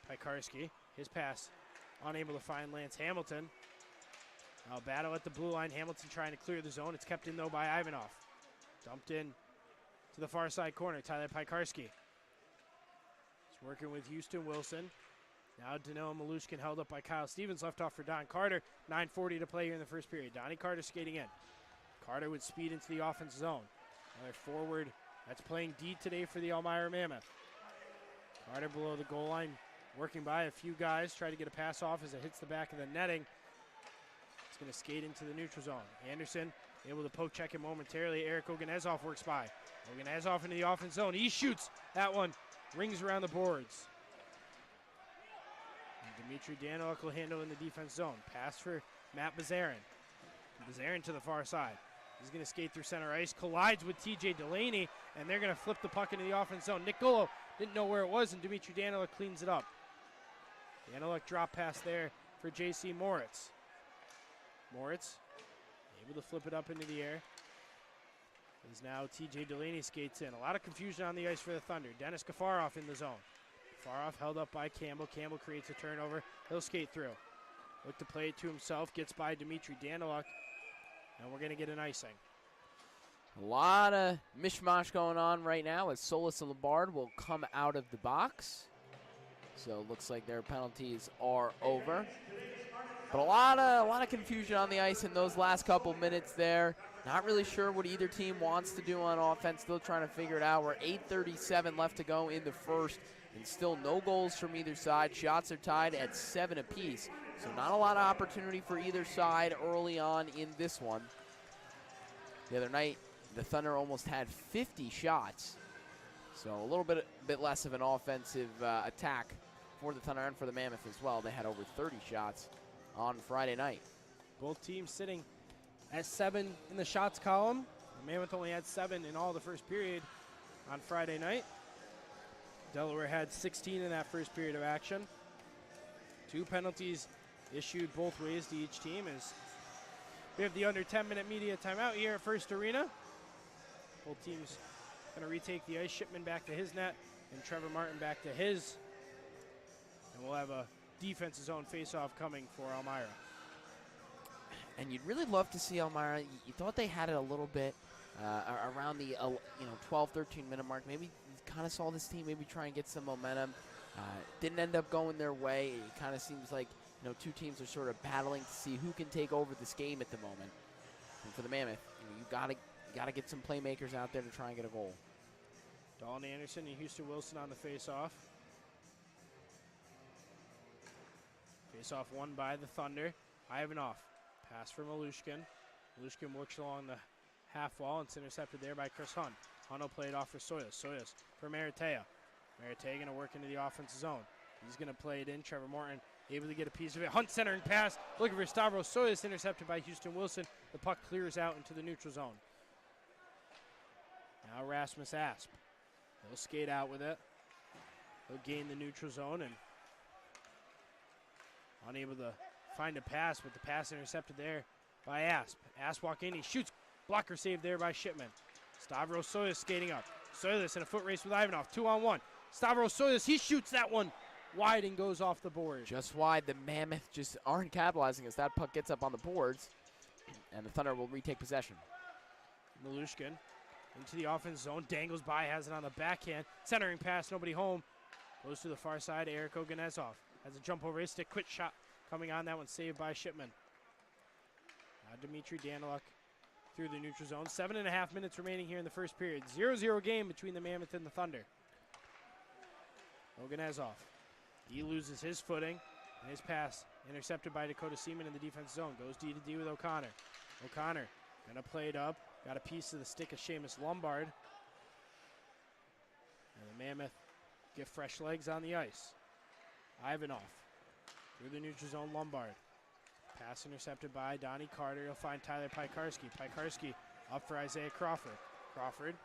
Pikarski, his pass, unable to find Lance Hamilton. Now battle at the blue line. Hamilton trying to clear the zone. It's kept in, though, by Ivanov. Dumped in to the far side corner. Tyler Pikarski. He's working with Houston Wilson. Now Danilo Malushkin held up by Kyle Stevens. Left off for Don Carter. 9:40 to play here in the first period. Donnie Carter skating in. Carter with speed into the offense zone. Another forward that's playing D today for the Elmira Mammoth. Carter below the goal line. Working by a few guys. Try to get a pass off as it hits the back of the netting. It's going to skate into the neutral zone. Anderson able to poke check it momentarily. Eric Oganezov works by. Oganezov into the offense zone. He shoots. That one rings around the boards. And Dimitri Daniluk will handle in the defense zone. Pass for Matt Bazarin. Bazarin to the far side. He's going to skate through center ice. Collides with TJ Delaney. And they're going to flip the puck into the offense zone. Nick Gullo didn't know where it was, and Dimitri Daniluk cleans it up. Daniluk drop pass there for J.C. Moritz. Moritz able to flip it up into the air. As now TJ Delaney skates in. A lot of confusion on the ice for the Thunder. Dennis Gafarov in the zone. Gafarov held up by Campbell. Campbell creates a turnover. He'll skate through. Look to play it to himself. Gets by Dimitri Daniluk. And we're going to get an icing. A lot of mishmash going on right now as Solis and Labard will come out of the box. So it looks like their penalties are over. But a lot of confusion on the ice in those last couple minutes there. Not really sure what either team wants to do on offense. Still trying to figure it out. We're 8:37 left to go in the first. And still no goals from either side. Shots are tied at 7 apiece. So not a lot of opportunity for either side early on in this one. The other night, the Thunder almost had 50 shots. So a little bit less of an offensive attack for the Thunder and for the Mammoth as well. They had over 30 shots on Friday night. Both teams sitting at 7 in the shots column. The Mammoth only had 7 in all the first period on Friday night. Delaware had 16 in that first period of action. 2 penalties issued both ways to each team as we have the under 10-minute media timeout here at First Arena. Both teams going to retake the ice. Shipman back to his net and Trevor Martin back to his. And we'll have a defensive zone face-off coming for Elmira. And you'd really love to see Elmira. You thought they had it a little bit around the 12, 13-minute mark. Maybe you kind of saw this team maybe try and get some momentum. Didn't end up going their way. It kind of seems like two teams are sort of battling to see who can take over this game at the moment. And for the Mammoth, you gotta get some playmakers out there to try and get a goal. Dalton Anderson and Houston Wilson on the face-off. Face-off won by the Thunder. Ivanov. Pass for Malushkin. Malushkin works along the half wall. It's intercepted there by Chris Hunt. Hunt will play it off for Soyos. Soyos for Maratea. Maratea going to work into the offensive zone. He's going to play it in. Trevor Morton able to get a piece of it. Hunt centering pass. Looking for Stavros Soyos. Intercepted by Houston Wilson. The puck clears out into the neutral zone. Now Rasmus Asp. He'll skate out with it. He'll gain the neutral zone and unable to find a pass, but the pass intercepted there by Asp. Asp walk in, he shoots. Blocker save there by Shipman. Stavros Soyos skating up. Soyos in a foot race with Ivanov. 2-on-1. Stavros Soyos, he shoots that one wide and goes off the board. Just wide. The Mammoth just aren't capitalizing as that puck gets up on the boards, and the Thunder will retake possession. Malushkin into the offense zone, dangles by, has it on the backhand. Centering pass, nobody home. Goes to the far side, Eric Oganezov. Has a jump over his stick, quick shot coming on, that one saved by Shipman. Now Dimitri Daniluk through the neutral zone. 7.5 minutes remaining here in the first period. 0-0 game between the Mammoth and the Thunder. Oganezov. He loses his footing, and his pass intercepted by Dakota Seaman in the defense zone. Goes D to D with O'Connor. O'Connor gonna play it up. Got a piece of the stick of Seamus Lombard. And the Mammoth get fresh legs on the ice. Ivanov through the neutral zone, Lombard. Pass intercepted by Donnie Carter. He'll find Tyler Pikarski. Pikarski up for Isaiah Crawford. Crawford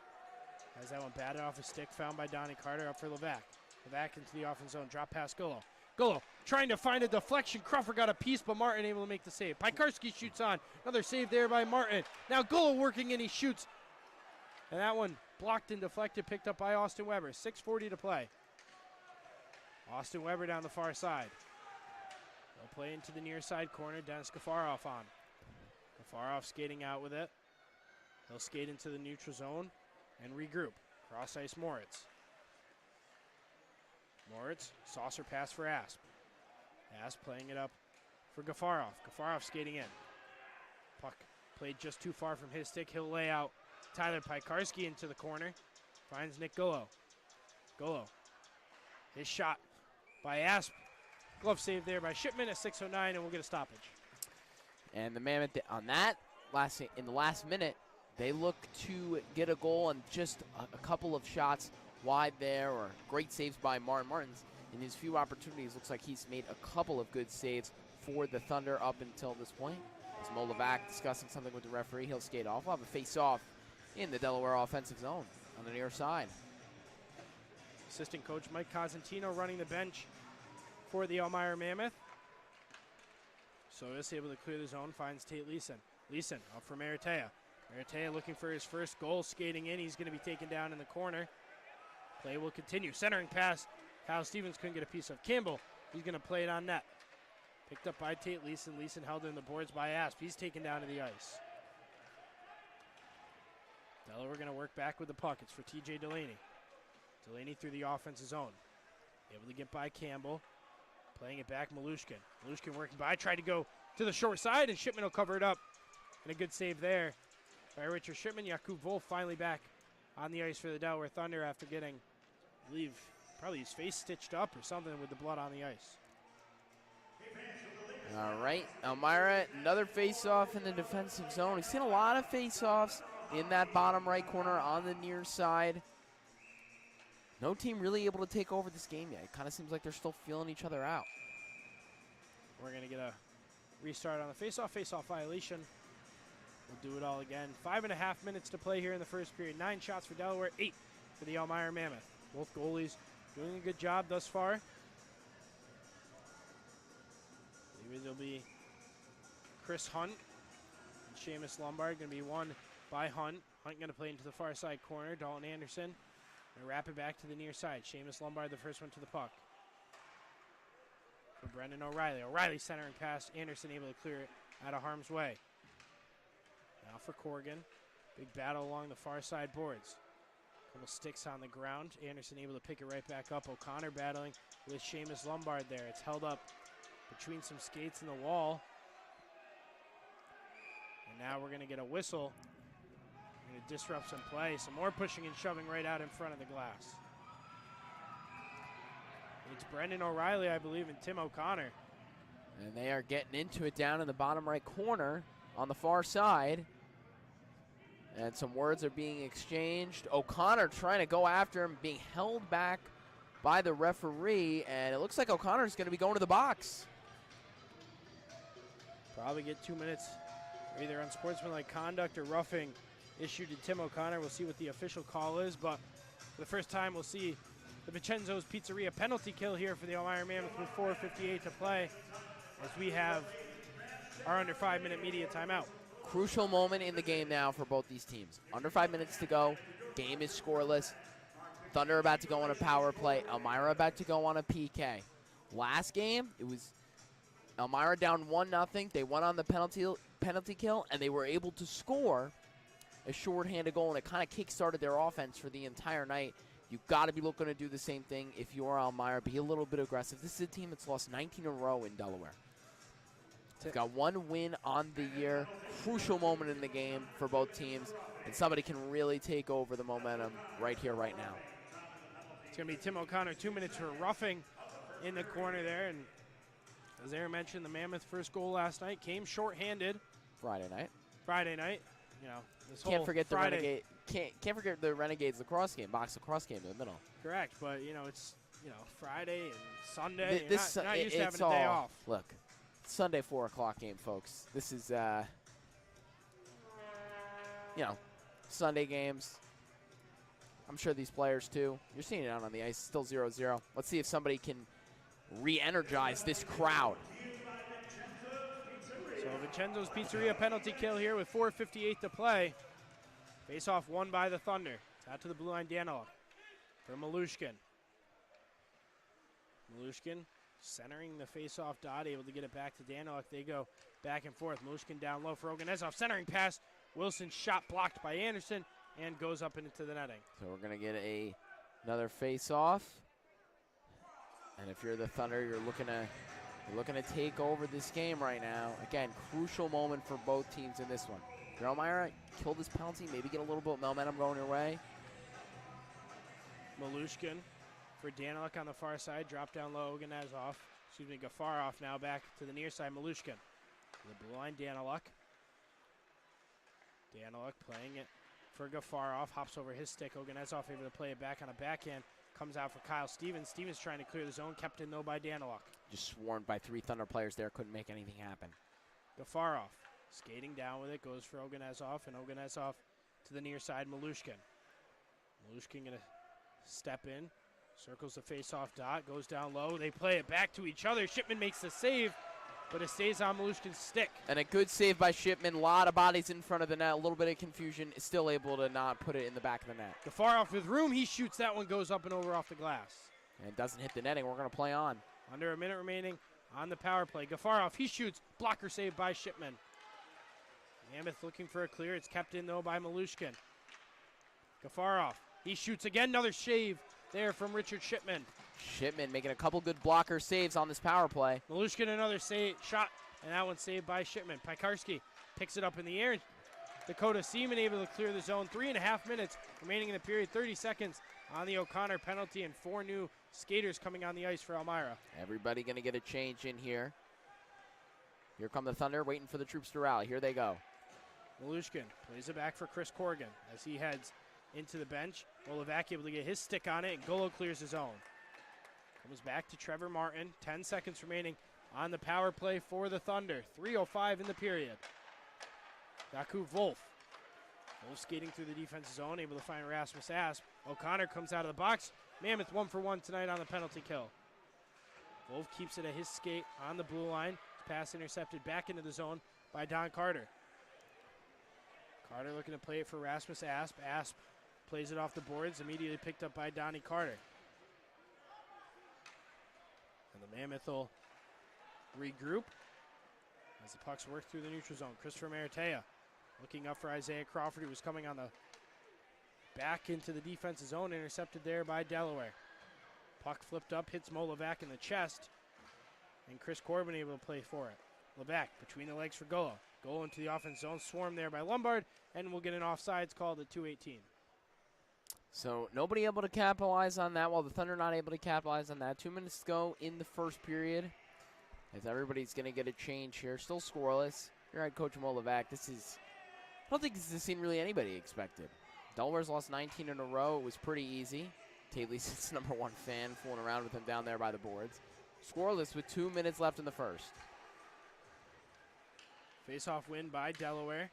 has that one batted off his stick, found by Donnie Carter, up for Levac. Levac into the offense zone, drop pass Gullo. Gullo trying to find a deflection. Crawford got a piece, but Martin able to make the save. Pikarski shoots on. Another save there by Martin. Now Gullo working in, he shoots. And that one blocked and deflected, picked up by Austin Weber. 6:40 to play. Austin Weber down the far side. They'll play into the near side corner. Dennis Gafarov on. Gafarov skating out with it. He'll skate into the neutral zone and regroup. Cross ice Moritz. Moritz, saucer pass for Asp. Asp playing it up for Gafarov. Gafarov skating in. Puck played just too far from his stick. He'll lay out Tyler Pikarski into the corner. Finds Nick Gullo. Gullo. His shot by Asp. Glove save there by Shipman at 6:09, and we'll get a stoppage. And the Mammoth on that in the last minute, they look to get a goal and just a couple of shots wide there, or great saves by Martin Martins. In his few opportunities, looks like he's made a couple of good saves for the Thunder up until this point. As Moldovac discussing something with the referee, he'll skate off. We'll have a face-off in the Delaware offensive zone on the near side. Assistant coach Mike Cosentino running the bench for the Elmira Mammoth. So is able to clear the zone, finds Tate Leeson. Leeson up for Maratea. Maratea looking for his first goal, skating in. He's going to be taken down in the corner. Play will continue. Centering pass. Kyle Stevens couldn't get a piece of. Campbell, he's going to play it on net. Picked up by Tate Leeson. Leeson held in the boards by Asp. He's taken down to the ice. Delaware going to work back with the puck. It's for TJ Delaney. Delaney through the offensive zone. Able to get by Campbell. Playing it back, Malushkin. Malushkin working by. Tried to go to the short side, and Shipman will cover it up. And a good save there by Richard Shipman. Jakub Wolf finally back on the ice for the Delaware Thunder after getting, I believe, probably his face stitched up or something with the blood on the ice. All right, Elmira, another face-off in the defensive zone. We've seen a lot of face-offs in that bottom right corner on the near side. No team really able to take over this game yet. It kind of seems like they're still feeling each other out. We're going to get a restart on the face-off violation. We'll do it all again. 5.5 minutes to play here in the first period. 9 shots for Delaware, 8 for the Elmira Mammoth. Both goalies doing a good job thus far. Maybe there'll be Chris Hunt and Seamus Lombard. Going to be one by Hunt. Hunt going to play into the far side corner. Dalton Anderson going to wrap it back to the near side. Seamus Lombard, the first one to the puck. For Brendan O'Reilly. O'Reilly centering pass. Anderson able to clear it out of harm's way. Now for Corrigan. Big battle along the far side boards. Couple sticks on the ground. Anderson able to pick it right back up. O'Connor battling with Seamus Lombard there. It's held up between some skates and the wall. And now we're going to get a whistle. Going to disrupt some play. Some more pushing and shoving right out in front of the glass. It's Brendan O'Reilly, I believe, and Tim O'Connor. And they are getting into it down in the bottom right corner on the far side. And some words are being exchanged. O'Connor trying to go after him, being held back by the referee. And it looks like O'Connor's going to be going to the box. Probably get 2 minutes for either unsportsmanlike conduct or roughing issued to Tim O'Connor. We'll see what the official call is. But for the first time, we'll see the Vincenzo's Pizzeria penalty kill here for the Elmira Mammoth with 4:58 to play as we have our under 5-minute media timeout. Crucial moment in the game now for both these teams. Under 5 minutes to go. Game is scoreless. Thunder about to go on a power play. Elmira about to go on a PK. Last game, it was Elmira down 1-0. They went on the penalty kill, and they were able to score a shorthanded goal, and it kind of kick-started their offense for the entire night. You've got to be looking to do the same thing if you're Elmira. Be a little bit aggressive. This is a team that's lost 19 in a row in Delaware. They've got one win on the year. Crucial moment in the game for both teams, and somebody can really take over the momentum right here, right now. It's going to be Tim O'Connor, 2 minutes for roughing in the corner there. And as Aaron mentioned, the Mammoth first goal last night came shorthanded. Friday night. You know, this can't whole forget Friday. the Renegade. Can't forget the Renegades lacrosse game, box lacrosse game in the middle. Correct, but you know it's Friday and Sunday. You're This not used to it's having a day all- off. Look, Sunday 4 o'clock game, folks. This is Sunday games. I'm sure these players too. You're seeing it out on the ice. Still 0-0. Let's see if somebody can re-energize this crowd. So Vincenzo's Pizzeria penalty kill here with 4:58 to play. Face-off won by the Thunder. It's out to the blue line, Daniluk for Malushkin. Malushkin Centering the face-off dot, able to get it back to Daniluk. They go back and forth. Malushkin down low for Oganezov. Centering pass. Wilson's shot blocked by Anderson and goes up into the netting. So we're going to get another face-off. And if you're the Thunder, you're looking to take over this game right now. Again, crucial moment for both teams in this one. Elmira, kill this penalty, maybe get a little bit of momentum going your way. Malushkin for Daniluk on the far side. Drop down low, Oganezov. Excuse me, Gafarov now back to the near side. Malushkin. The blue line, Daniluk. Daniluk playing it for Gafarov. Hops over his stick. Oganezov able to play it back on a backhand. Comes out for Kyle Stevens. Stevens trying to clear the zone. Kept in, though, by Daniluk. Just swarmed by 3 Thunder players there. Couldn't make anything happen. Gafarov skating down with it. Goes for Oganezov. And Oganezov to the near side, Malushkin. Malushkin going to step in. Circles the face-off dot. Goes down low. They play it back to each other. Shipman makes the save, but it stays on Malushkin's stick. And a good save by Shipman. A lot of bodies in front of the net. A little bit of confusion. Is still able to not put it in the back of the net. Gafarov with room. He shoots that one. Goes up and over off the glass. And it doesn't hit the netting. We're going to play on. Under a minute remaining on the power play. Gafarov, he shoots. Blocker save by Shipman. Mammoth looking for a clear. It's kept in, though, by Malushkin. Gafarov, he shoots again. Another save there from Richard Shipman. Shipman making a couple good blocker saves on this power play. Malushkin another shot, and that one saved by Shipman. Pikarski picks it up in the air. Dakota Seaman able to clear the zone. 3.5 minutes remaining in the period. 30 seconds on the O'Connor penalty, and 4 new skaters coming on the ice for Elmira. Everybody going to get a change in here. Here come the Thunder, waiting for the troops to rally. Here they go. Malushkin plays it back for Chris Corrigan as he heads into the bench. Molevac able to get his stick on it, and Golo clears his own. Comes back to Trevor Martin. 10 seconds remaining on the power play for the Thunder. 3:05 in the period. Daku Wolf. Wolf skating through the defensive zone, able to find Rasmus Asp. O'Connor comes out of the box. Mammoth 1 for 1 tonight on the penalty kill. Wolf keeps it at his skate on the blue line. Pass intercepted back into the zone by Don Carter. Carter looking to play it for Rasmus Asp. Asp plays it off the boards, immediately picked up by Donnie Carter. And the Mammoth will regroup as the pucks work through the neutral zone. Christopher Maratea looking up for Isaiah Crawford, who was coming on the back into the defensive zone, intercepted there by Delaware. Puck flipped up, hits Molevac in the chest, and Chris Corbin able to play for it. Levac between the legs for Golo. Golo into the offense zone, swarmed there by Lombard, and we'll get an offsides called at 2:18. So nobody able to capitalize on that, while the Thunder not able to capitalize on that. 2 minutes to go in the first period, as everybody's going to get a change here. Still scoreless. Your head coach Molevac, I don't think this is the scene really anybody expected. Delaware's lost 19 in a row. It was pretty easy. Tate Leeson's #1 fan fooling around with him down there by the boards. Scoreless with 2 minutes left in the first. Face-off win by Delaware.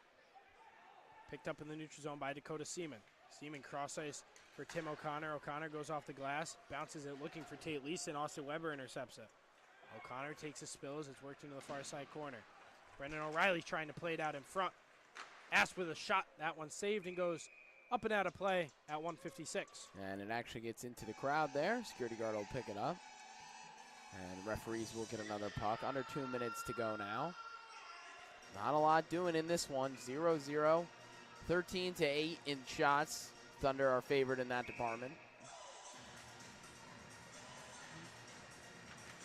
Picked up in the neutral zone by Dakota Seaman. Seaman cross ice for Tim O'Connor. O'Connor goes off the glass, bounces it looking for Tate Leeson. Austin Weber intercepts it. O'Connor takes a spill as it's worked into the far side corner. Brendan O'Reilly trying to play it out in front. Asp with a shot. That one saved and goes up and out of play at 1:56. And it actually gets into the crowd there. Security guard will pick it up. And referees will get another puck. Under 2 minutes to go now. Not a lot doing in this one. 0-0. 13-8 in shots. Thunder are favored in that department.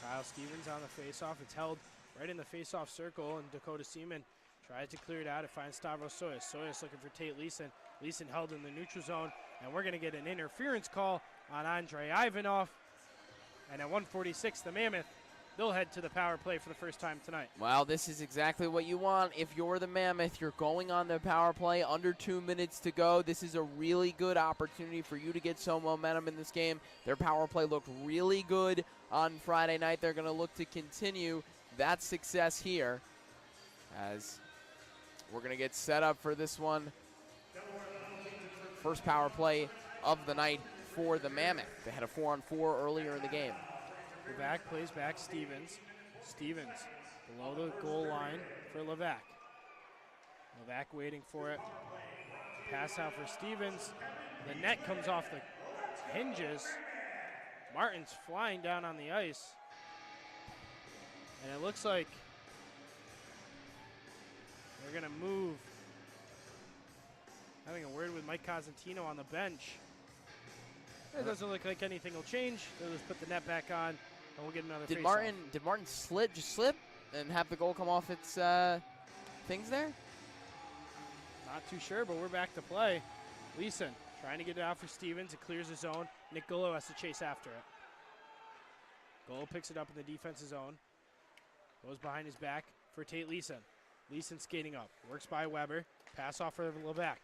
Kyle Stevens on the faceoff. It's held right in the faceoff circle, and Dakota Seaman tries to clear it out. It finds Stavros Soyas. Soyas looking for Tate Leeson. Leeson held in the neutral zone, and we're going to get an interference call on Andrei Ivanov. And at 1:46, the Mammoth, they'll head to the power play for the first time tonight. Well, this is exactly what you want. If you're the Mammoth, you're going on the power play, under 2 minutes to go. This is a really good opportunity for you to get some momentum in this game. Their power play looked really good on Friday night. They're going to look to continue that success here, as we're going to get set up for this one. First power play of the night for the Mammoth. They had a 4-on-4 earlier in the game. Levac plays back Stevens. Stevens below the goal line for Levac. Levac waiting for it. Pass out for Stevens. The net comes off the hinges. Martin's flying down on the ice. And it looks like they're going to move. Having a word with Mike Cosentino on the bench. It doesn't look like anything will change. They'll just put the net back on, and we'll get another Did face-off. Martin just slip and have the goal come off its things there? Not too sure, but we're back to play. Leeson trying to get it out for Stevens. It clears the zone. Nick Gullo has to chase after it. Gullo picks it up in the defensive zone. Goes behind his back for Tate Leeson. Leeson skating up. Works by Weber. Pass off for Levac.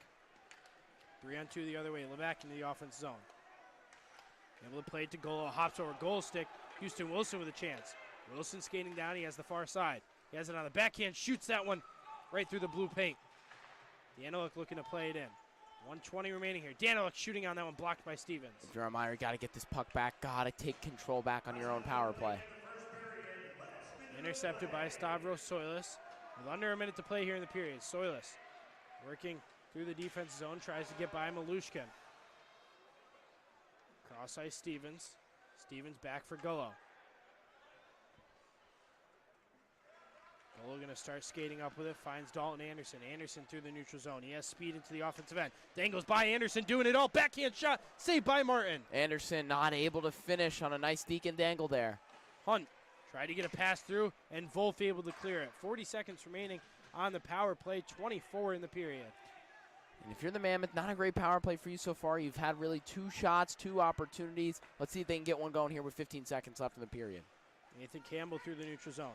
3-on-2 the other way. Levac into the offense zone. Able to play it to Gullo. Hops over goal stick. Houston Wilson with a chance. Wilson skating down. He has the far side. He has it on the backhand. Shoots that one right through the blue paint. Daniluk looking to play it in. 1:20 remaining here. Daniluk shooting on that one, blocked by Stevens. Jeremiah, got to get this puck back. Got to take control back on your own power play. Intercepted by Stavros Soilis. With under a minute to play here in the period. Soilis working through the defense zone. Tries to get by Malushkin. Cross ice Stevens. Stevens back for Gullo. Gullo going to start skating up with it. Finds Dalton Anderson. Anderson through the neutral zone. He has speed into the offensive end. Dangles by Anderson, doing it all. Backhand shot. Saved by Martin. Anderson not able to finish on a nice deke and dangle there. Hunt tried to get a pass through, and Wolf able to clear it. 40 seconds remaining on the power play. 24 in the period. And if you're the Mammoth, not a great power play for you so far. You've had really 2 shots, 2 opportunities. Let's see if they can get one going here with 15 seconds left in the period. Nathan Campbell through the neutral zone.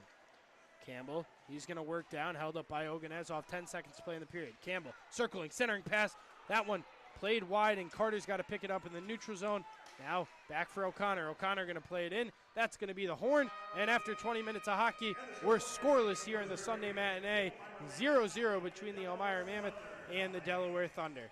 Campbell, he's going to work down, held up by Oganez off 10 seconds to play in the period. Campbell circling, centering pass. That one played wide, and Carter's got to pick it up in the neutral zone. Now back for O'Connor. O'Connor going to play it in. That's going to be the horn. And after 20 minutes of hockey, we're scoreless here in the Sunday matinee. 0-0 between the Elmira Mammoth and the Delaware Thunder.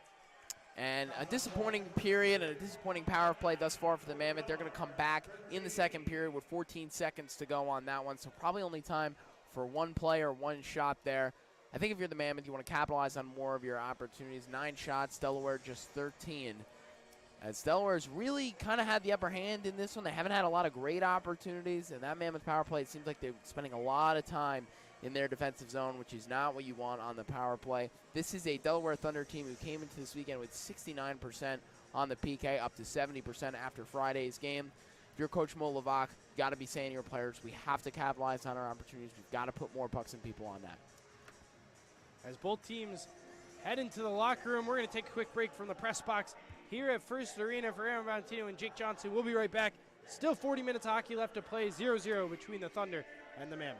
And a disappointing period and a disappointing power play thus far for the Mammoth. They're going to come back in the second period with 14 seconds to go on that one. So probably only time for one play or one shot there. I think if you're the Mammoth, you want to capitalize on more of your opportunities. 9 shots, Delaware just 13. As Delaware's really kind of had the upper hand in this one. They haven't had a lot of great opportunities. And that Mammoth power play, it seems like they're spending a lot of time in their defensive zone, which is not what you want on the power play. This is a Delaware Thunder team who came into this weekend with 69% on the PK, up to 70% after Friday's game. If you're Coach Mo Levac, you got to be saying to your players, we have to capitalize on our opportunities. We've got to put more pucks in people on that. As both teams head into the locker room, we're going to take a quick break from the press box here at First Arena for Aaron Valentino and Jake Johnson. We'll be right back. Still 40 minutes of hockey left to play, 0-0 between the Thunder and the Mammoth.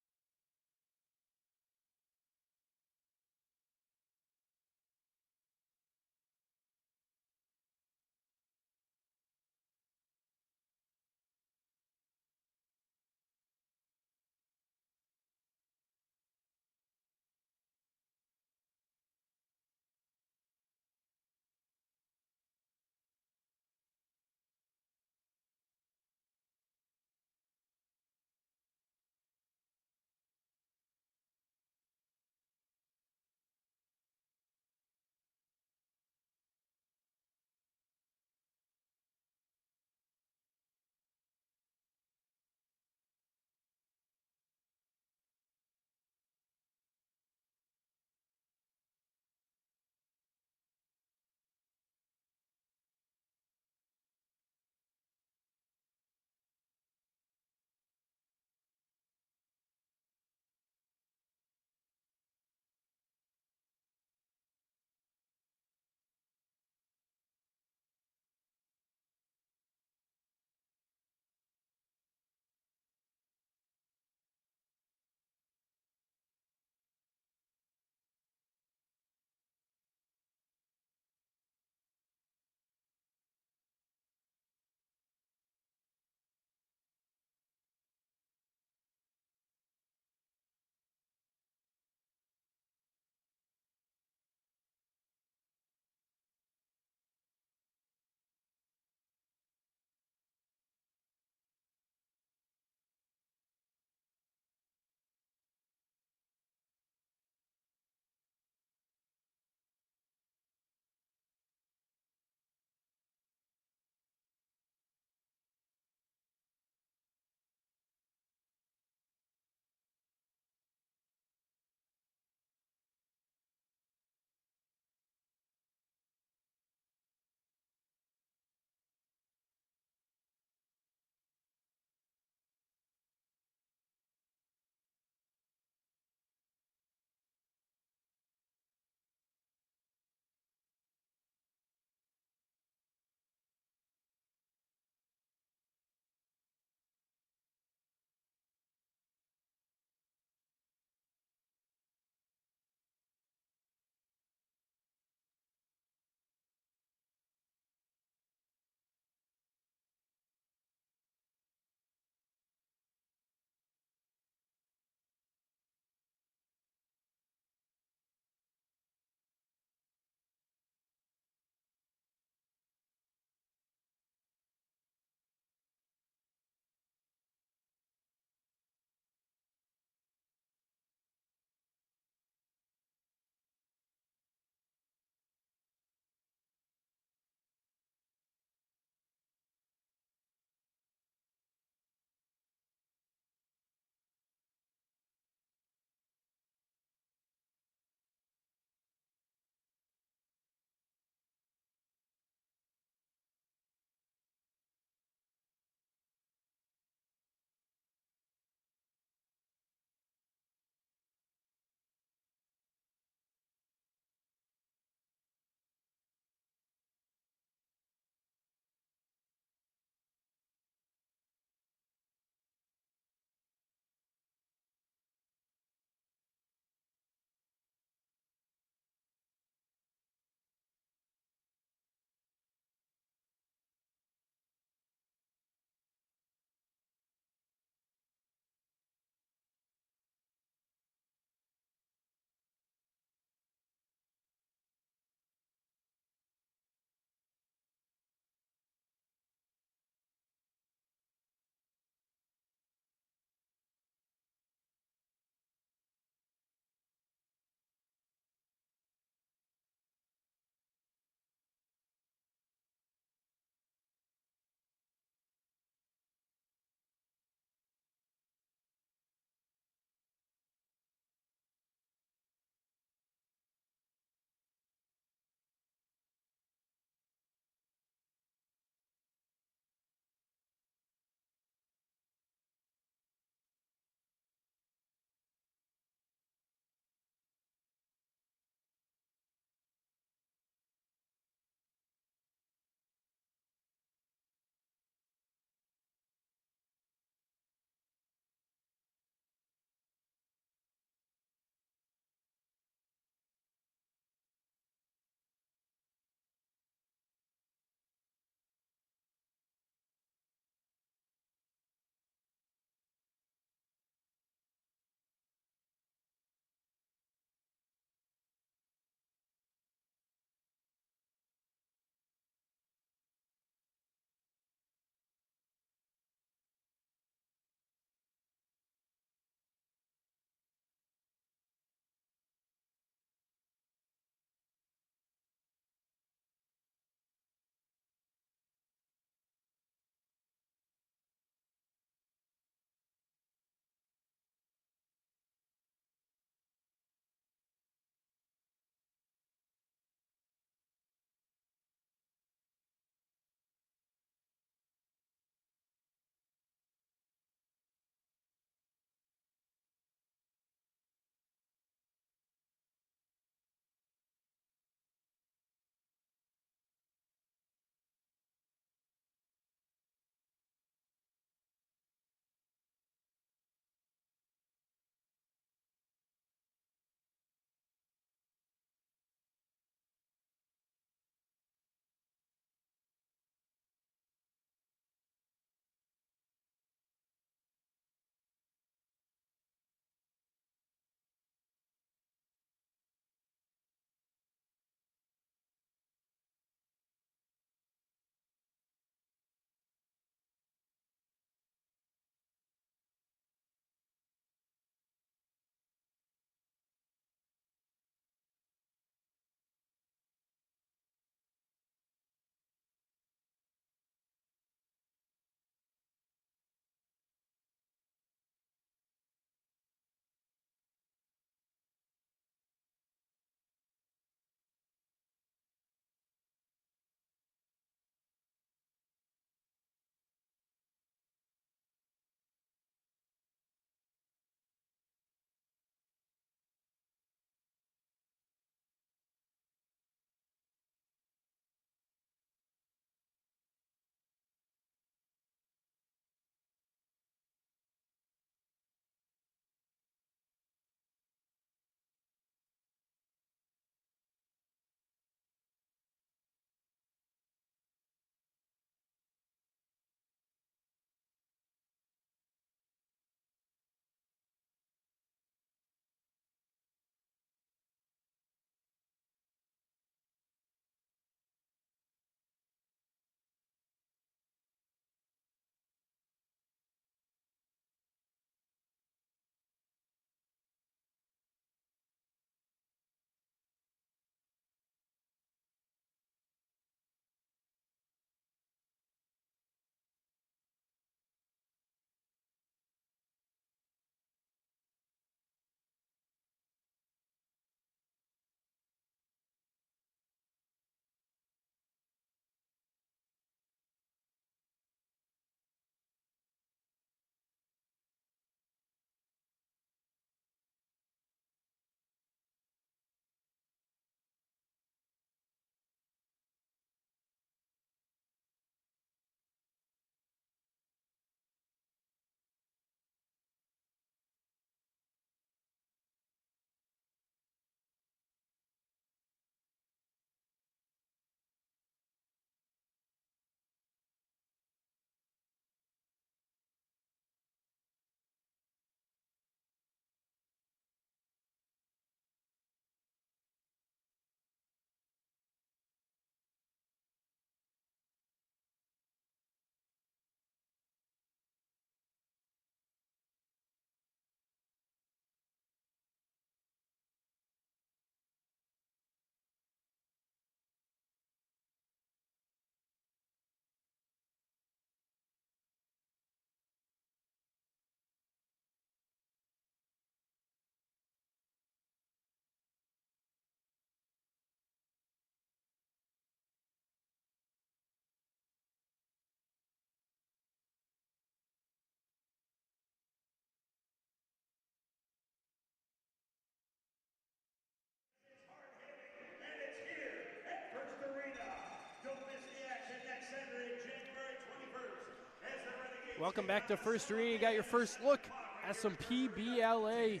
Welcome back to First Arena. You got your first look at some PBLA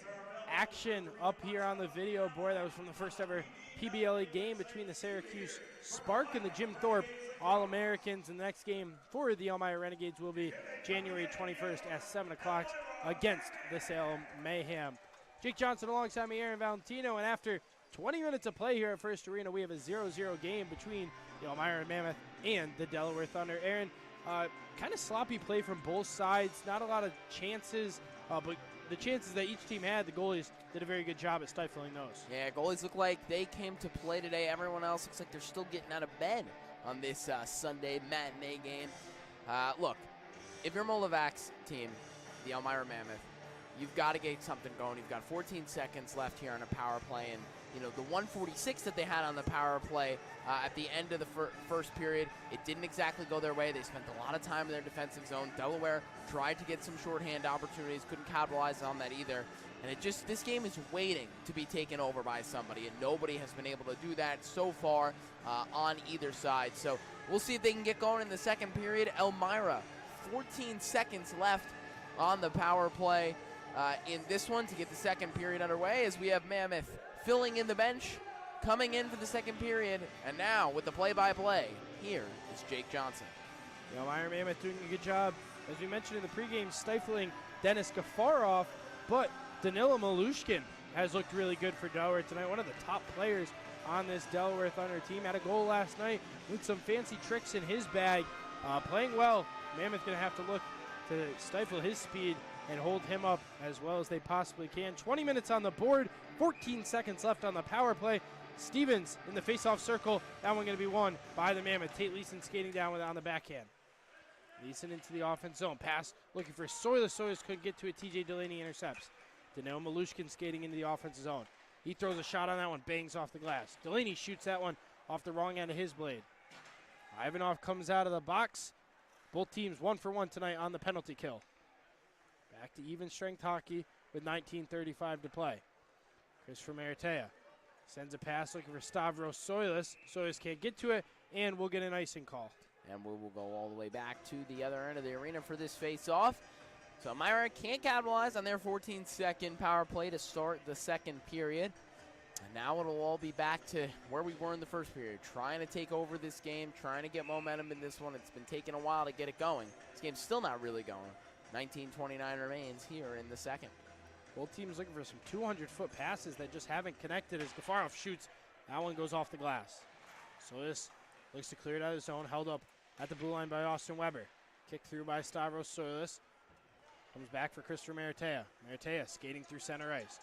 action up here on the video board. That was from the first ever PBLA game between the Syracuse Spark and the Jim Thorpe All-Americans. And the next game for the Elmira Renegades will be January 21st at 7 o'clock against the Salem Mayhem. Jake Johnson alongside me, Aaron Valentino, and after 20 minutes of play here at First Arena, we have a 0-0 game between the Elmira Mammoth and the Delaware Thunder. Aaron, kind of sloppy play from both sides, not a lot of chances, but the chances that each team had, the goalies did a very good job at stifling those. Yeah, goalies look like they came to play today. Everyone else looks like they're still getting out of bed on this Sunday matinee game. Look, if you're Molovac's team, the Elmira Mammoth, you've got to get something going. You've got 14 seconds left here on a power play, and the 146 that they had on the power play at the end of the first period, it didn't exactly go their way. They spent a lot of time in their defensive zone. Delaware tried to get some shorthand opportunities, couldn't capitalize on that either. And this game is waiting to be taken over by somebody, and nobody has been able to do that so far on either side. So we'll see if they can get going in the second period. Elmira, 14 seconds left on the power play in this one to get the second period underway, as we have Mammoth filling in the bench, coming in for the second period. And now with the play-by-play, here is Jake Johnson. The Elmira Mammoth doing a good job, as we mentioned in the pregame, stifling Dennis Gafaroff, but Danila Malushkin has looked really good for Delaware tonight. One of the top players on this Delaware Thunder team. Had a goal last night with some fancy tricks in his bag. Playing well. Mammoth going to have to look to stifle his speed and hold him up as well as they possibly can. 20 minutes on the board, 14 seconds left on the power play. Stevens in the face-off circle. That one going to be won by the Mammoth. Tate Leeson skating down with it on the backhand. Leeson into the offense zone. Pass looking for Soilers. Soilers couldn't get to it. TJ Delaney intercepts. Danilo Malushkin skating into the offensive zone. He throws a shot on that one. Bangs off the glass. Delaney shoots that one off the wrong end of his blade. Ivanov comes out of the box. Both teams 1 for 1 tonight on the penalty kill. Back to even strength hockey with 19:35 to play. Christopher Maratea sends a pass looking for Stavros Soilis. Soilis can't get to it, and we'll get an icing call. And we will go all the way back to the other end of the arena for this face-off. So Elmira can't capitalize on their 14-second power play to start the second period. And now it'll all be back to where we were in the first period, trying to take over this game, trying to get momentum in this one. It's been taking a while to get it going. This game's still not really going. 19:29 remains here in the second. Both teams looking for some 200-foot passes that just haven't connected as Gafarov shoots. That one goes off the glass. So this looks to clear it out of the zone, held up at the blue line by Austin Weber. Kicked through by Stavros Soilis. Comes back for Christopher Maratea. Maratea skating through center ice.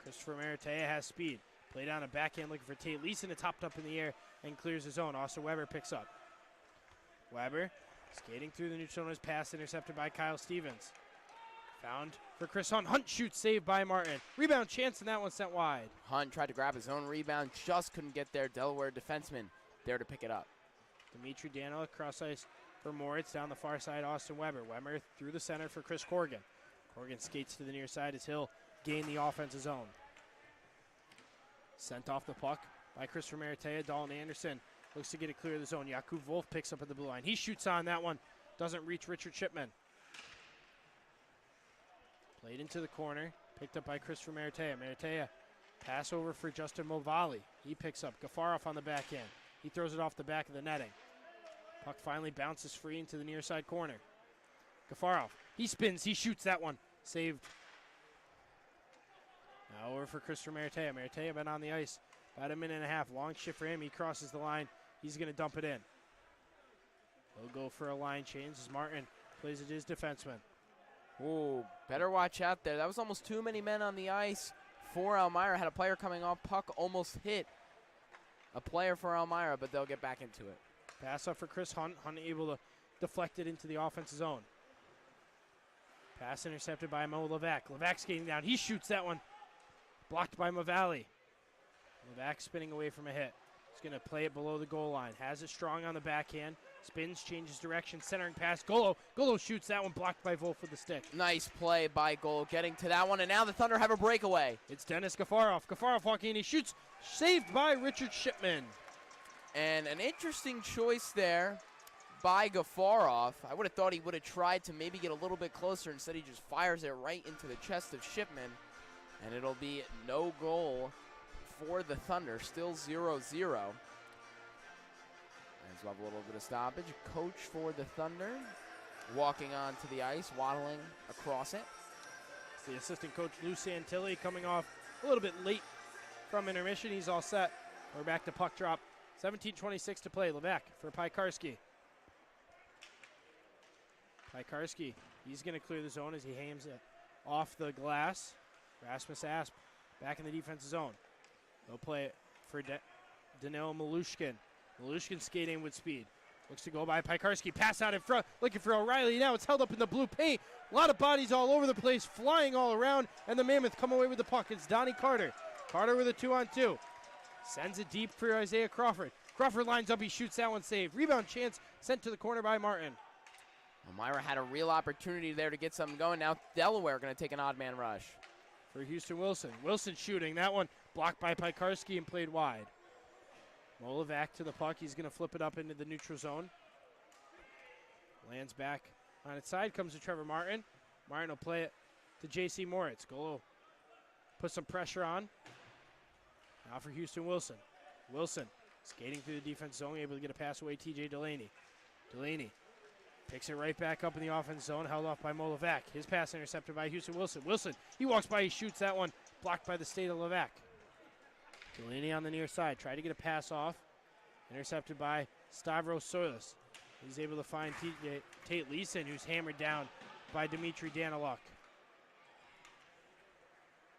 Christopher Maratea has speed. Play down a backhand looking for Tate Leeson. It topped up in the air and clears the zone. Austin Weber picks up. Weber skating through the neutral zone. His pass intercepted by Kyle Stevens. Found for Chris Hunt. Hunt shoots, saved by Martin. Rebound chance, and that one sent wide. Hunt tried to grab his own rebound, just couldn't get there. Delaware defenseman there to pick it up. Dimitri Danila cross ice for Moritz down the far side. Austin Weber. Weber through the center for Chris Corrigan. Corrigan skates to the near side as he'll gain the offensive zone. Sent off the puck by Christopher Maratea. Dalton Anderson looks to get it clear of the zone. Jakub Wolf picks up at the blue line. He shoots on that one. Doesn't reach Richard Shipman. Played into the corner. Picked up by Christopher Maratea. Maratea pass over for Justin Movali. He picks up. Gafarov on the back end. He throws it off the back of the netting. Puck finally bounces free into the near side corner. Gafarov. He spins. He shoots that one. Saved. Now over for Christopher Maratea. Maratea been on the ice about a minute and a half. Long shift for him. He crosses the line. He's going to dump it in. He'll go for a line change as Martin plays it his defenseman. Ooh, better watch out there. That was almost too many men on the ice for Elmira. Had a player coming off. Puck almost hit a player for Elmira, but they'll get back into it. Pass up for Chris Hunt. Hunt able to deflect it into the offensive zone. Pass intercepted by Mo Levac. Levac skating down. He shoots that one. Blocked by Mavali. Levac spinning away from a hit. He's going to play it below the goal line. Has it strong on the backhand. Spins, changes direction, centering pass. Golo. Golo shoots that one, blocked by Wolf with the stick. Nice play by Golo, getting to that one, and now the Thunder have a breakaway. It's Dennis Gafarov. Gafarov walking in, he shoots. Saved by Richard Shipman. And an interesting choice there by Gafarov. I would have thought he would have tried to maybe get a little bit closer. Instead, he just fires it right into the chest of Shipman. And it'll be no goal for the Thunder. Still 0-0. As we'll have a little bit of stoppage. Coach for the Thunder walking onto the ice, waddling across it. It's the assistant coach, Lou Santilli, coming off a little bit late from intermission. He's all set. We're back to puck drop. 17:26 to play. Levesque for Piekarski. Piekarski, he's going to clear the zone as he hams it off the glass. Rasmus Asp back in the defensive zone. They'll play it for Danil Malushkin. Malushkin skating with speed. Looks to go by Piekarski. Pass out in front, looking for O'Reilly. Now it's held up in the blue paint. A lot of bodies all over the place, flying all around, and the Mammoth come away with the puck. It's Donnie Carter. Carter with a 2-on-2. Sends it deep for Isaiah Crawford. Crawford lines up, he shoots that one, saved. Rebound chance sent to the corner by Martin. Elmira had a real opportunity there to get something going. Now Delaware going to take an odd man rush. For Houston Wilson. Wilson shooting. That one blocked by Piekarski and played wide. Molovac to the puck. He's going to flip it up into the neutral zone. Lands back on its side. Comes to Trevor Martin. Martin will play it to J.C. Moritz. Golo put some pressure on. Now for Houston Wilson. Wilson skating through the defense zone. Able to get a pass away. T.J. Delaney. Delaney picks it right back up in the offense zone. Held off by Molovac. His pass intercepted by Houston Wilson. Wilson, he walks by. He shoots that one. Blocked by the state of Levac. Delaney on the near side. Tried to get a pass off. Intercepted by Stavros Soilis. He's able to find Tate Leeson, who's hammered down by Dmitry Daniluk.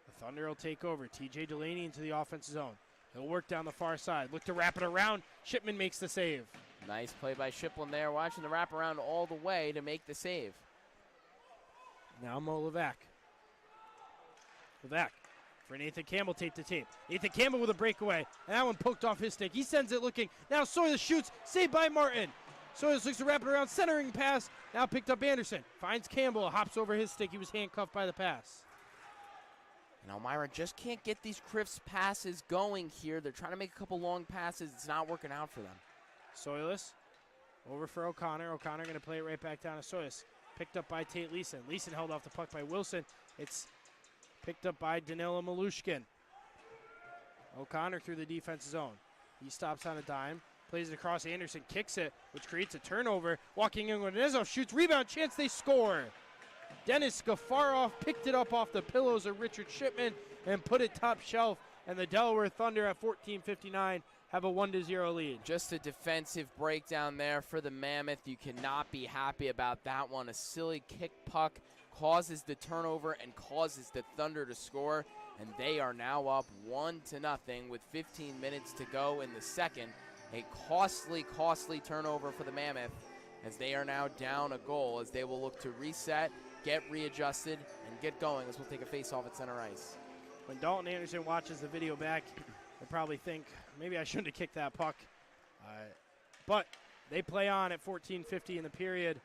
The Thunder will take over. TJ Delaney into the offensive zone. He'll work down the far side. Look to wrap it around. Shipman makes the save. Nice play by Shiplin there, watching the wraparound all the way to make the save. Now Mo Levac. Levac for Nathan Campbell, tape to tape. Nathan Campbell with a breakaway, and that one poked off his stick. He sends it looking. Now Soilis shoots, saved by Martin. Soilis looks to wrap it around, centering pass. Now picked up Anderson. Finds Campbell, hops over his stick. He was handcuffed by the pass. And Elmira just can't get these crisp passes going here. They're trying to make a couple long passes. It's not working out for them. Soilis over for O'Connor. O'Connor going to play it right back down to Soilis. Picked up by Tate Leeson. Leeson held off the puck by Wilson. It's picked up by Danilo Malushkin. O'Connor through the defensive zone. He stops on a dime. Plays it across. Anderson kicks it, which creates a turnover. Walking in with Nezov shoots. Rebound chance. They score. Dennis Gafarov picked it up off the pillows of Richard Shipman and put it top shelf. And the Delaware Thunder at 14:59 have a 1-0 lead. Just a defensive breakdown there for the Mammoth. You cannot be happy about that one. A silly kick puck causes the turnover and causes the Thunder to score. And they are now up 1-0 with 15 minutes to go in the second. A costly, costly turnover for the Mammoth as they are now down a goal as they will look to reset, get readjusted, and get going as we'll take a face-off at center ice. When Dalton Anderson watches the video back, he'll probably think, maybe I shouldn't have kicked that puck. But they play on at 14:50 in the period,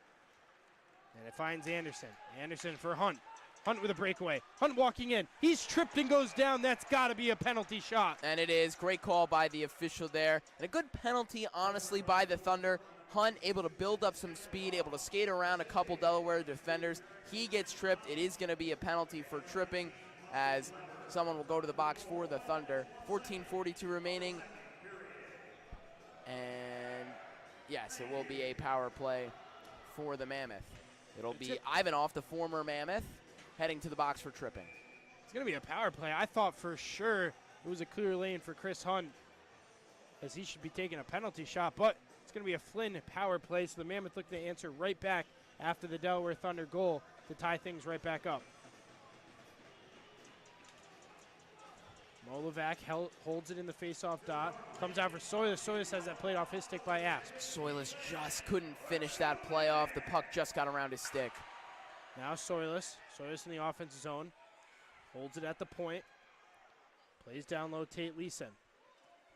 and it finds Anderson. Anderson for Hunt. Hunt with a breakaway. Hunt walking in. He's tripped and goes down. That's got to be a penalty shot. And it is. Great call by the official there. And a good penalty, honestly, by the Thunder. Hunt able to build up some speed, able to skate around a couple Delaware defenders. He gets tripped. It is going to be a penalty for tripping as someone will go to the box for the Thunder. 14:42 remaining. And, yes, it will be a power play for the Mammoth. It'll be Ivanov, the former Mammoth, heading to the box for tripping. It's going to be a power play. I thought for sure it was a clear lane for Chris Hunt as he should be taking a penalty shot, but it's going to be a Flynn power play, so the Mammoth looking to answer right back after the Delaware Thunder goal to tie things right back up. Molovac holds it in the face-off dot. Comes out for Soilis. Soilis has that played off his stick by Asp. Soilis just couldn't finish that play off. The puck just got around his stick. Now Soilis. Soilis in the offensive zone. Holds it at the point. Plays down low Tate Leeson.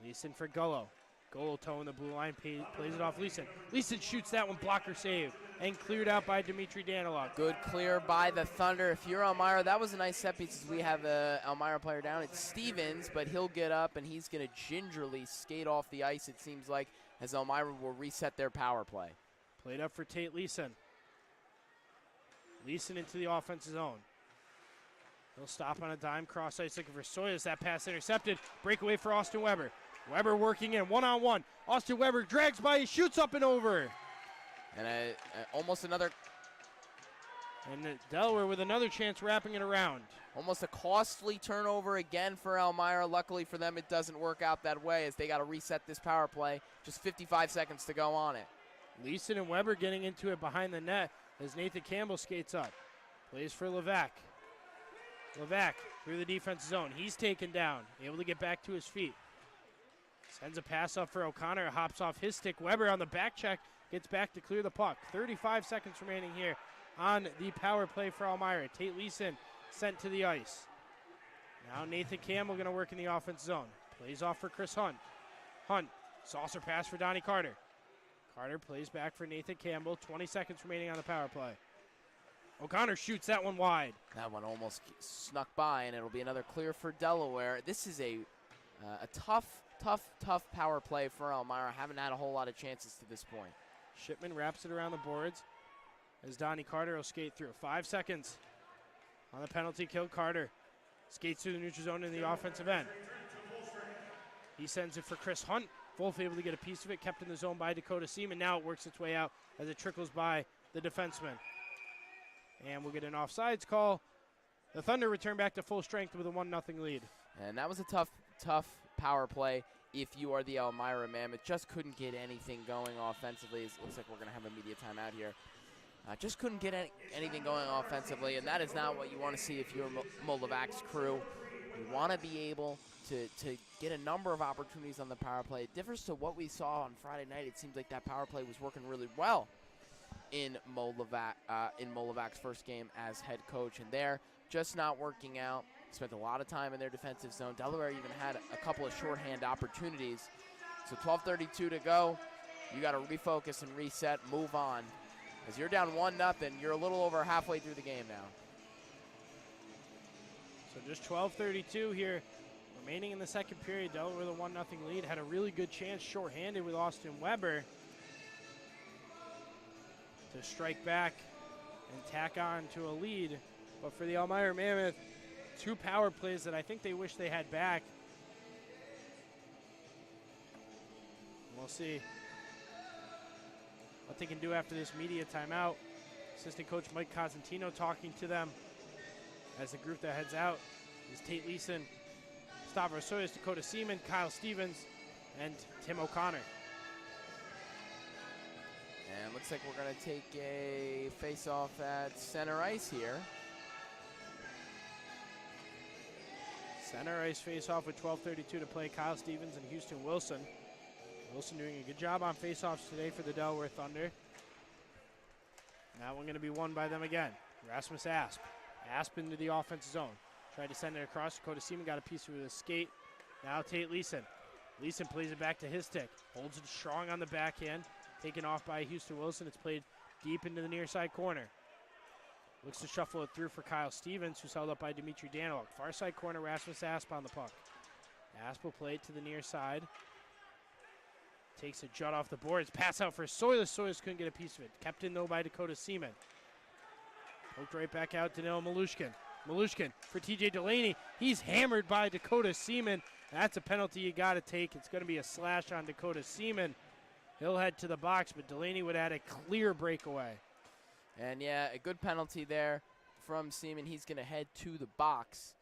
Leeson for Gullo. Gullo towing the blue line. Plays it off Leeson. Leeson shoots that one. Blocker save. And cleared out by Dmitry Daniluk. Good clear by the Thunder. If you're Elmira, that was a nice set piece. We have a Elmira player down. It's Stevens, but he'll get up and he's going to gingerly skate off the ice, it seems like, as Elmira will reset their power play. Played up for Tate Leeson. Leeson into the offensive zone. He'll stop on a dime, cross ice looking for Soyas. That pass intercepted. Breakaway for Austin Weber. Weber working in one-on-one. Austin Weber drags by, he shoots up and over. And almost another. And Delaware with another chance wrapping it around. Almost a costly turnover again for Elmira. Luckily for them, it doesn't work out that way as they got to reset this power play. Just 55 seconds to go on it. Leeson and Weber getting into it behind the net as Nathan Campbell skates up. Plays for Levac. Levac through the defense zone. He's taken down, able to get back to his feet. Sends a pass up for O'Connor, hops off his stick. Weber on the back check, gets back to clear the puck. 35 seconds remaining here on the power play for Elmira. Tate Leeson sent to the ice. Now Nathan Campbell going to work in the offense zone. Plays off for Chris Hunt. Hunt, saucer pass for Donnie Carter. Carter plays back for Nathan Campbell. 20 seconds remaining on the power play. O'Connor shoots that one wide. That one almost snuck by, and it'll be another clear for Delaware. This is a tough power play for Elmira. Haven't had a whole lot of chances to this point. Shipman wraps it around the boards as Donnie Carter will skate through. 5 seconds on the penalty kill. Carter skates through the neutral zone in the offensive end. He sends it for Chris Hunt. Wolf able to get a piece of it, kept in the zone by Dakota Seaman. Now it works its way out as it trickles by the defenseman. And we'll get an offsides call. The Thunder return back to full strength with a 1-0 lead. And that was a tough power play if you are the Elmira Mammoth. Just couldn't get anything going offensively. It looks like we're going to have a media timeout here. Just couldn't get anything going offensively, and that is not what you want to see if you're Moldavac's crew. You want to be able to get a number of opportunities on the power play. It differs to what we saw on Friday night. It seems like that power play was working really well in Moldavac's first game as head coach, and they're just not working out. Spent a lot of time in their defensive zone. Delaware even had a couple of shorthand opportunities. So 12:32 to go. You got to refocus and reset, move on. As you're down 1-0, you're a little over halfway through the game now. So just 12:32 here remaining in the second period. Delaware with a 1-0 lead. Had a really good chance shorthanded with Austin Weber to strike back and tack on to a lead. But for the Elmira Mammoth, 2 power plays that I think they wish they had back. We'll see what they can do after this media timeout. Assistant coach Mike Cosentino talking to them as the group that heads out is Tate Leeson, Stavros Soyas, Dakota Seaman, Kyle Stevens, and Tim O'Connor. And looks like we're going to take a face-off at center ice here. Center ice face-off with 12:32 to play. Kyle Stevens and Houston Wilson. Wilson doing a good job on face-offs today for the Delaware Thunder. That one going to be won by them again. Rasmus Asp. Asp into the offensive zone. Tried to send it across. Dakota Seaman got a piece of it with a skate. Now Tate Leeson. Leeson plays it back to his stick. Holds it strong on the backhand. Taken off by Houston Wilson. It's played deep into the near side corner. Looks to shuffle it through for Kyle Stevens, who's held up by Dimitri Daniluk. Far side corner, Rasmus Asp on the puck. Asp will play it to the near side. Takes a jut off the boards. Pass out for Soyas. Soyas couldn't get a piece of it. Kept in, though, by Dakota Seaman. Poked right back out to Danilo Malushkin. Malushkin for TJ Delaney. He's hammered by Dakota Seaman. That's a penalty you got to take. It's going to be a slash on Dakota Seaman. He'll head to the box, but Delaney would add a clear breakaway. And yeah, a good penalty there from Seaman. He's going to head to the box.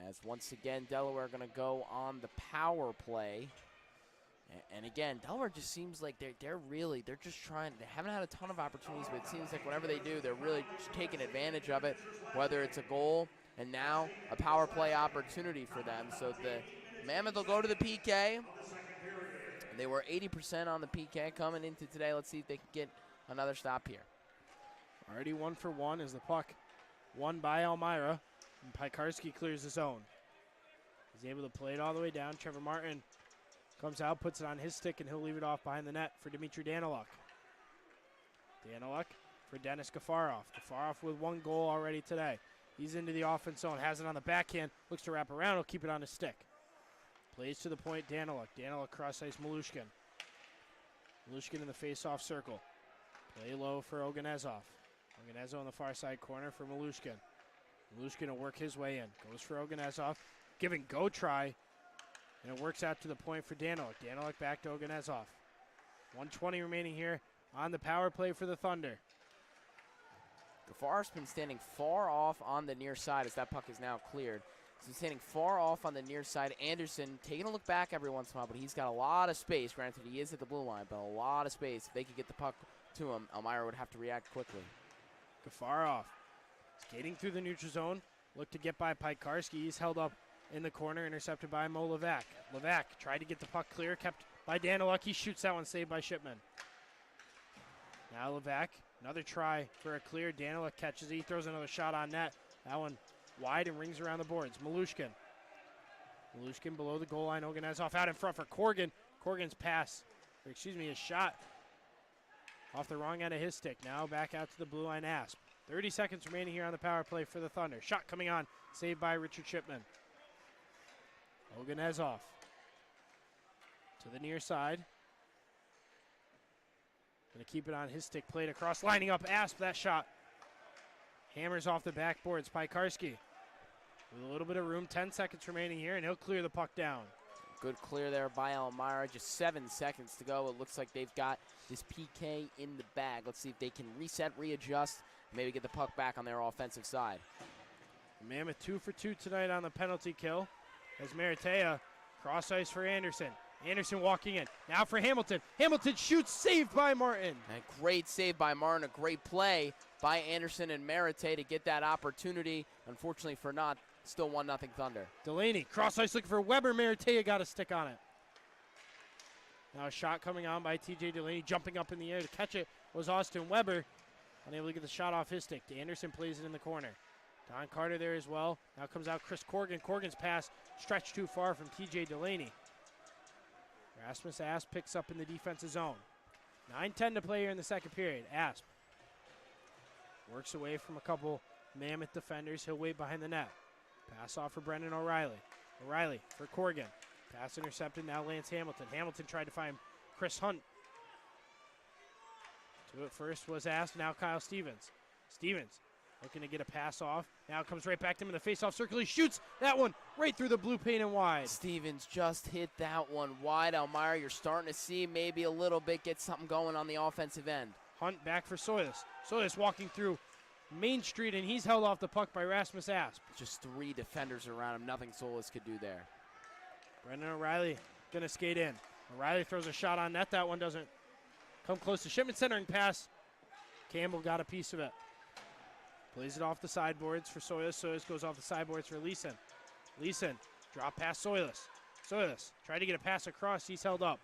As once again, Delaware going to go on the power play. And again, Delaware just seems like they're just trying. They haven't had a ton of opportunities, but it seems like whenever they do, they're really just taking advantage of it, whether it's a goal and now a power play opportunity for them. So the Mammoth will go to the PK. They were 80% on the PK coming into today. Let's see if they can get another stop here. Already 1 for 1 is the puck won by Elmira. And Pikarski clears the zone. He's able to play it all the way down. Trevor Martin comes out, puts it on his stick, and he'll leave it off behind the net for Dimitri Daniluk. Daniluk for Dennis Gafarov. Gafarov with 1 goal already today. He's into the offense zone, has it on the backhand, looks to wrap around, he'll keep it on his stick. Plays to the point, Daniluk. Daniluk cross ice, Malushkin. Malushkin in the face-off circle. Play low for Oganezov. Oganezov on the far side corner for Malushkin. Malushkin will work his way in. Goes for Oganezov. Give and go try. And it works out to the point for Daniluk. Daniluk back to Oganezov. 1:20 remaining here on the power play for the Thunder. Gafar's been standing far off on the near side as that puck is now cleared. He's standing far off on the near side. Anderson taking a look back every once in a while, but he's got a lot of space. Granted, he is at the blue line, but a lot of space. If they could get the puck to him, Elmira would have to react quickly. Gafarov skating through the neutral zone. Look to get by Pikarski. He's held up in the corner, intercepted by Mo Levac. Levac tried to get the puck clear, kept by Daniluk. He shoots that one, saved by Shipman. Now Levac, another try for a clear. Daniluk catches it. He throws another shot on net. That one wide and rings around the boards. Malushkin. Malushkin below the goal line. Oganezov out in front for Corgan. Corgan's pass, or excuse me, his shot off the wrong end of his stick. Now back out to the blue line. Asp. 30 seconds remaining here on the power play for the Thunder. Shot coming on, saved by Richard Shipman. Oganezov to the near side. Going to keep it on his stick, played across, lining up Asp. That shot hammers off the backboards. Pikarski with a little bit of room. 10 seconds remaining here, and he'll clear the puck down. Good clear there by Elmira. Just 7 seconds to go. It looks like they've got this PK in the bag. Let's see if they can reset, readjust, maybe get the puck back on their offensive side. Mammoth 2 for 2 tonight on the penalty kill. As Maratea cross ice for Anderson. Anderson walking in. Now for Hamilton. Hamilton shoots, saved by Martin. And a great save by Martin. A great play by Anderson and Maratea to get that opportunity. Unfortunately for not, still 1-0 Thunder. Delaney, cross ice looking for Weber. Maratea got a stick on it. Now a shot coming on by TJ Delaney. Jumping up in the air to catch it was Austin Weber. Unable to get the shot off his stick. Anderson plays it in the corner. Don Carter there as well. Now comes out Chris Corgan. Corgan's pass stretched too far from TJ Delaney. Rasmus Asp picks up in the defensive zone. 9:10 to play here in the second period. Asp works away from a couple Mammoth defenders. He'll wait behind the net. Pass off for Brendan O'Reilly. O'Reilly for Corgan. Pass intercepted. Now Lance Hamilton. Hamilton tried to find Chris Hunt. To it first was Asp. Now Kyle Stevens. Stevens looking to get a pass off. Now it comes right back to him in the face-off circle. He shoots that one right through the blue paint and wide. Stevens just hit that one wide. Elmira, you're starting to see maybe a little bit get something going on the offensive end. Hunt back for Soilis. Soilis walking through Main Street, and he's held off the puck by Rasmus Asp. Just 3 defenders around him. Nothing Solis could do there. Brendan O'Reilly going to skate in. O'Reilly throws a shot on net. That one doesn't come close to Shipman. Centering pass. Campbell got a piece of it. Plays it off the sideboards for Soilis. Soilis goes off the sideboards for Leeson. Leeson, drop past Soilis. Soilis tried to get a pass across. He's held up.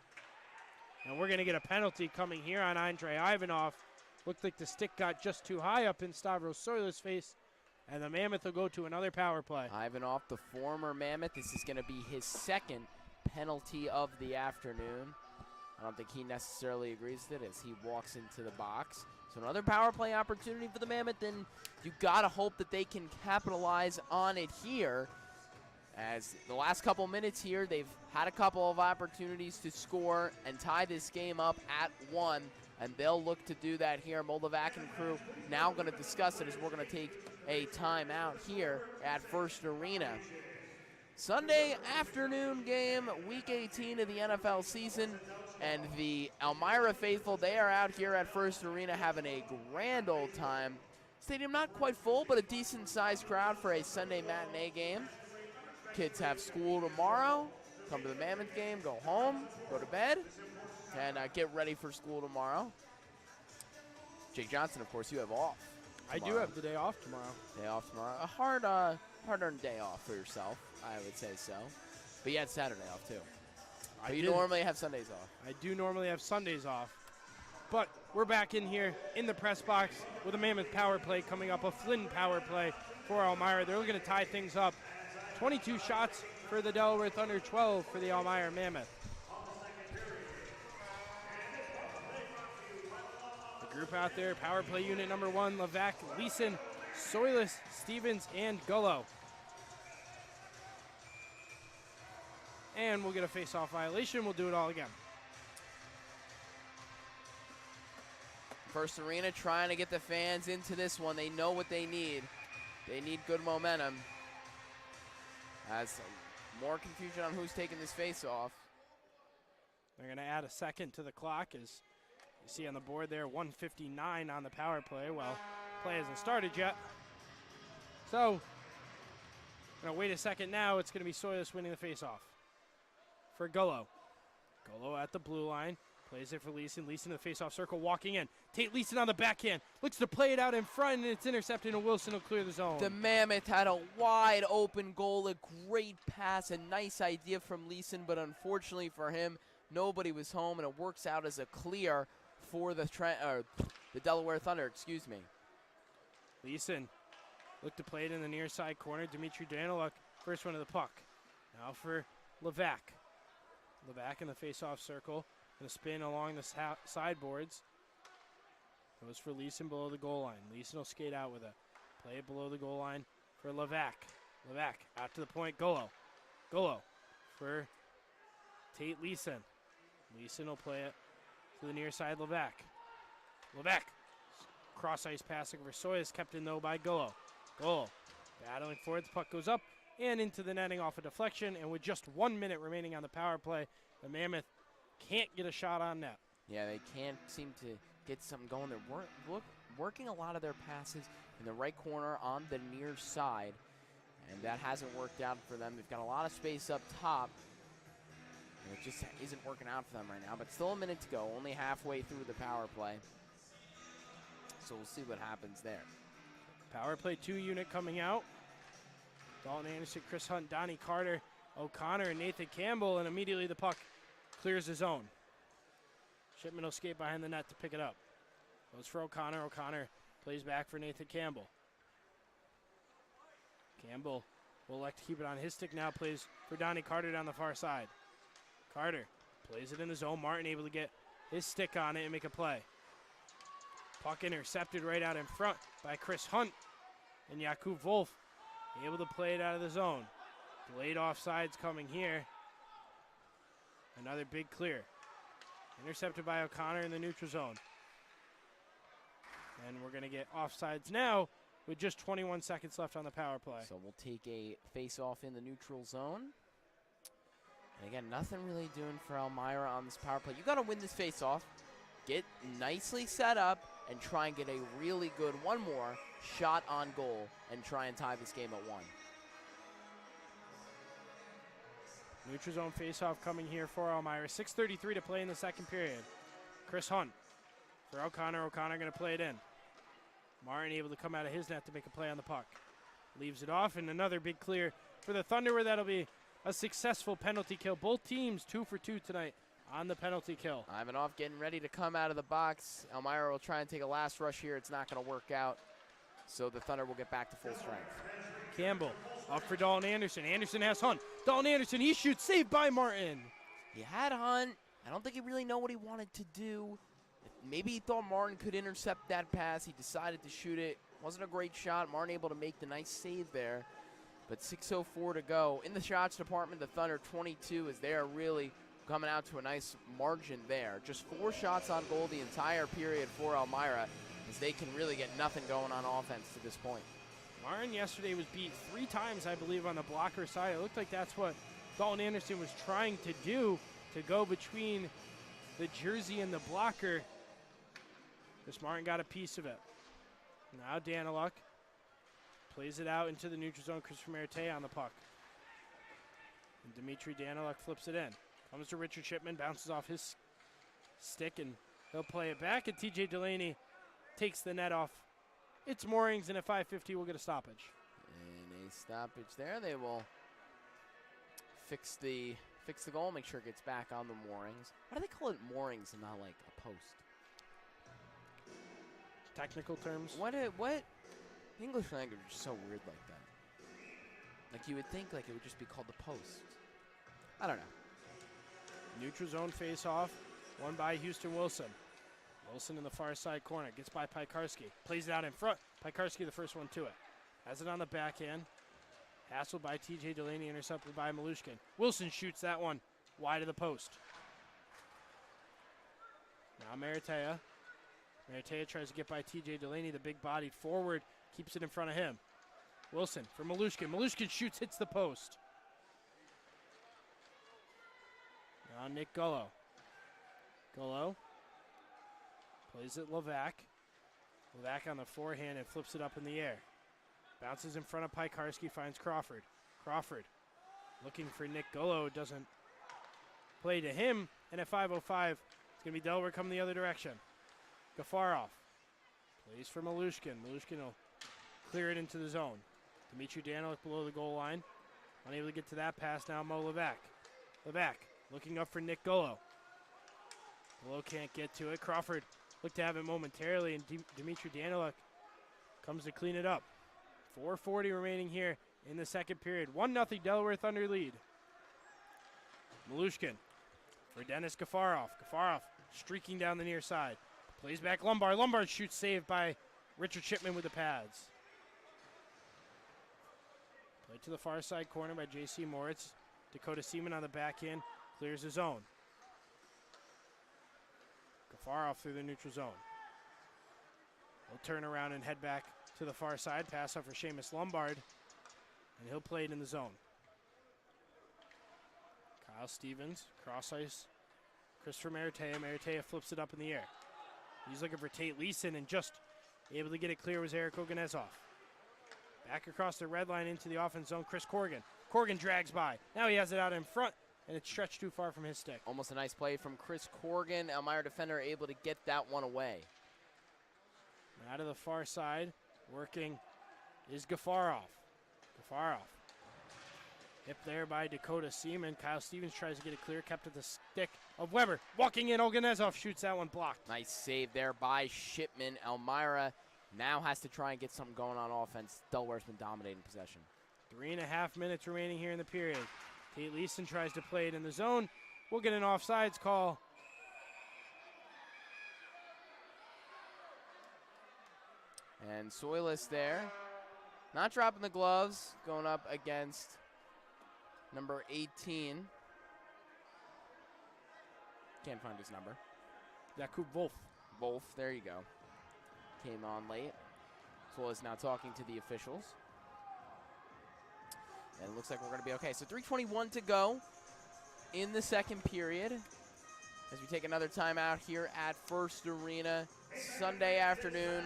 And we're going to get a penalty coming here on Andrei Ivanov. Looked like the stick got just too high up in Stavros Soilis' face. And the Mammoth will go to another power play. Ivanov, the former Mammoth. This is going to be his second penalty of the afternoon. I don't think he necessarily agrees with it as he walks into the box. So another power play opportunity for the Mammoth, and you got to hope that they can capitalize on it here. As the last couple minutes here, they've had a couple of opportunities to score and tie this game up at 1, and they'll look to do that here. Moldovac and crew now going to discuss it as we're going to take a timeout here at First Arena. Sunday afternoon game, Week 18 of the NFL season. And the Elmira faithful, they are out here at First Arena having a grand old time. Stadium not quite full, but a decent-sized crowd for a Sunday matinee game. Kids have school tomorrow. Come to the Mammoth game, go home, go to bed, and get ready for school tomorrow. Jake Johnson, of course, you have off tomorrow. I do have the day off tomorrow. Day off tomorrow. A hard-earned day off for yourself, I would say so. But you had Saturday off, too. You normally have Sundays off. I do normally have Sundays off. But we're back in here in the press box with a Mammoth power play coming up, a Flynn power play for Elmira. They're looking to tie things up. 22 shots for the Delaware Thunder, 12 for the Elmira Mammoth. The group out there, power play unit number 1, Levac, Leeson, Soilis, Stevens, and Gullo. And we'll get a face-off violation. We'll do it all again. First Arena trying to get the fans into this one. They know what they need. They need good momentum. As more confusion on who's taking this face-off. They're going to add a second to the clock, as you see on the board there, 1:59 on the power play. Well, play hasn't started yet. So, going to wait a second now. It's going to be Soyas winning the face-off for Gullo. Gullo at the blue line. Plays it for Leeson. Leeson to the face-off circle, walking in. Tate Leeson on the backhand. Looks to play it out in front, and it's intercepted, and Wilson will clear the zone. The Mammoth had a wide open goal, a great pass, a nice idea from Leeson, but unfortunately for him, nobody was home, and it works out as a clear for the Delaware Thunder, excuse me. Leeson looked to play it in the near side corner. Dimitri Daniluk, first one to the puck. Now for Levac. Levac in the face-off circle. Going to spin along the sideboards. Goes for Leeson below the goal line. Leeson will skate out with it. Play it below the goal line for Levac. Levac out to the point. Gullo. Gullo for Tate Leeson. Leeson will play it to the near side. Levac. Levac. Cross ice passing for Soyas. Kept in though by Gullo. Gullo battling for it. The puck goes up and into the netting off a deflection. And with just 1 minute remaining on the power play, the Mammoth can't get a shot on net. Yeah, they can't seem to get something going. They're working a lot of their passes in the right corner on the near side, and that hasn't worked out for them. They've got a lot of space up top, and it just isn't working out for them right now. But still a minute to go, only halfway through the power play. So we'll see what happens there. Power play 2 unit coming out. Dalton Anderson, Chris Hunt, Donnie Carter, O'Connor, and Nathan Campbell, and immediately the puck clears the zone. Shipman will skate behind the net to pick it up. Goes for O'Connor. O'Connor plays back for Nathan Campbell. Campbell will elect to keep it on his stick now. Plays for Donnie Carter down the far side. Carter plays it in the zone. Martin able to get his stick on it and make a play. Puck intercepted right out in front by Chris Hunt. And Jakub Wolf able to play it out of the zone. Delayed offsides coming here. Another big clear. Intercepted by O'Connor in the neutral zone. And we're going to get offsides now with just 21 seconds left on the power play. So we'll take a face-off in the neutral zone. And again, nothing really doing for Elmira on this power play. You got to win this face-off, get nicely set up, and try and get a really good one more shot on goal and try and tie this game at 1. Neutral zone face-off coming here for Elmira. 6:33 to play in the second period. Chris Hunt for O'Connor. O'Connor going to play it in. Martin able to come out of his net to make a play on the puck. Leaves it off, and another big clear for the Thunder, where that'll be a successful penalty kill. Both teams 2 for 2 tonight on the penalty kill. Ivanov getting ready to come out of the box. Elmira will try and take a last rush here. It's not going to work out, so the Thunder will get back to full strength. Campbell up for Dalton Anderson. Anderson has Hunt. Dalton Anderson, he shoots, saved by Martin. He had Hunt. I don't think he really knew what he wanted to do. Maybe he thought Martin could intercept that pass. He decided to shoot it. Wasn't a great shot. Martin able to make the nice save there. But 6:04 to go. In the shots department, the Thunder 22 as they are really coming out to a nice margin there. Just 4 shots on goal the entire period for Elmira, as they can really get nothing going on offense to this point. Martin yesterday was beat 3 times, I believe, on the blocker side. It looked like that's what Dalton Anderson was trying to do, to go between the jersey and the blocker. This Martin got a piece of it. Now Daniluk plays it out into the neutral zone. Christopher Merte on the puck. And Dimitri Daniluk flips it in. Comes to Richard Shipman, bounces off his stick, and he'll play it back. And TJ Delaney takes the net off its moorings, and at 5:50 we'll get a stoppage. And a stoppage there. They will fix the goal, make sure it gets back on the moorings. Why do they call it moorings and not like a post? Technical terms. What English language is so weird like that. Like you would think like it would just be called the post. I don't know. Neutral zone face-off, won by Houston Wilson. Wilson in the far side corner, gets by Pikarski. Plays it out in front. Pikarski the first one to it. Has it on the backhand. Hassled by TJ Delaney, intercepted by Malushkin. Wilson shoots that one wide of the post. Now Meritea Maratea tries to get by TJ Delaney, the big-bodied forward, keeps it in front of him. Wilson for Malushkin. Malushkin shoots, hits the post. Now Nick Gullo. Gullo plays it Levac. Levac on the forehand and flips it up in the air. Bounces in front of Piekarski, finds Crawford. Crawford looking for Nick Gullo, doesn't play to him. And at 5:05, it's going to be Delaware coming the other direction. Gafarov plays for Malushkin. Malushkin will clear it into the zone. Dimitri Danilik below the goal line. Unable to get to that pass now, Mo Levac. Levac looking up for Nick Gullo. Gullo can't get to it. Crawford looked to have it momentarily, and Dimitri Danilik comes to clean it up. 4:40 remaining here in the second period. 1-0 Delaware Thunder lead. Malushkin for Dennis Gafarov. Gafarov streaking down the near side. Plays back Lombard. Lombard shoots, saved by Richard Shipman with the pads. Play to the far side corner by J.C. Moritz. Dakota Seaman on the backhand clears the zone. Gafarov through the neutral zone. He'll turn around and head back to the far side. Pass up for Seamus Lombard, and he'll play it in the zone. Kyle Stevens, cross ice. Christopher Maratea. Maratea flips it up in the air. He's looking for Tate Leeson, and just able to get it clear was Eric Oganezov. Back across the red line into the offense zone, Chris Corrigan. Corrigan drags by. Now he has it out in front, and it's stretched too far from his stick. Almost a nice play from Chris Corrigan. Elmira defender able to get that one away. Out of the far side, working is Gafarov. Gafarov. Hit there by Dakota Seaman. Kyle Stevens tries to get it clear, kept at the stick of Weber. Walking in, Oganezov shoots that one blocked. Nice save there by Shipman. Elmira now has to try and get something going on offense. Delaware's been dominating possession. 3.5 minutes remaining here in the period. Tate Leeson tries to play it in the zone. We'll get an offsides call. And Soilis there, not dropping the gloves, going up against number 18. Can't find his number. Jakub Wolf. Wolf, there you go. Came on late. Soilis now talking to the officials. And it looks like we're going to be okay. So 3:21 to go in the second period as we take another timeout here at First Arena. Sunday afternoon.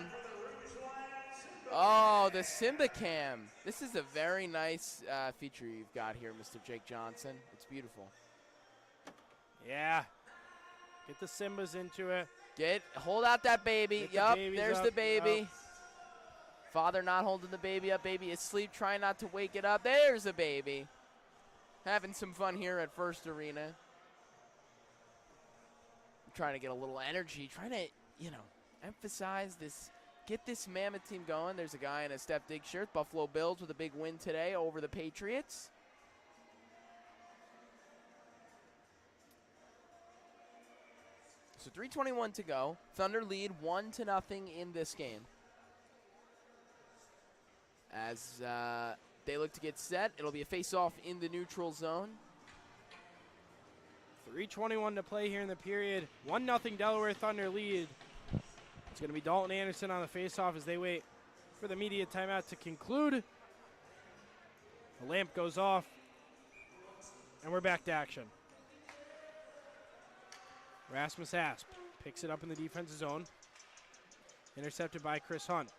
Oh, the Simba Cam. This is a very nice feature you've got here, Mr. Jake Johnson. It's beautiful. Yeah. Get the Simbas into it. Hold out that baby. Yup, there's the baby. Yep. Father not holding the baby up. Baby is asleep, trying not to wake it up. There's a baby. Having some fun here at First Arena. I'm trying to get a little energy. Trying to, emphasize this. Get this Mammoth team going. There's a guy in a Steph Diggs shirt. Buffalo Bills with a big win today over the Patriots. So 3:21 to go. Thunder lead 1-0 in this game. As they look to get set, it'll be a face-off in the neutral zone. 3:21 to play here in the period. 1-0 Delaware Thunder lead. It's going to be Dalton Anderson on the face-off as they wait for the media timeout to conclude. The lamp goes off, and we're back to action. Rasmus Asp picks it up in the defensive zone. Intercepted by Chris Hunt.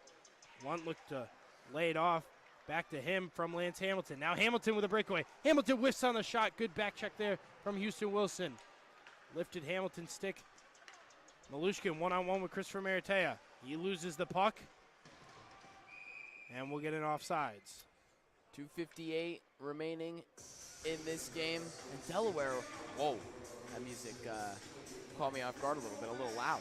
Hunt looked to lay it off. Back to him from Lance Hamilton. Now Hamilton with a breakaway. Hamilton whiffs on the shot. Good back check there from Houston Wilson. Lifted Hamilton's stick. Malushkin one-on-one with Christopher Maratea. He loses the puck. And we'll get an offsides. 2:58 remaining in this game. And Delaware, whoa, that music caught me off guard a little loud.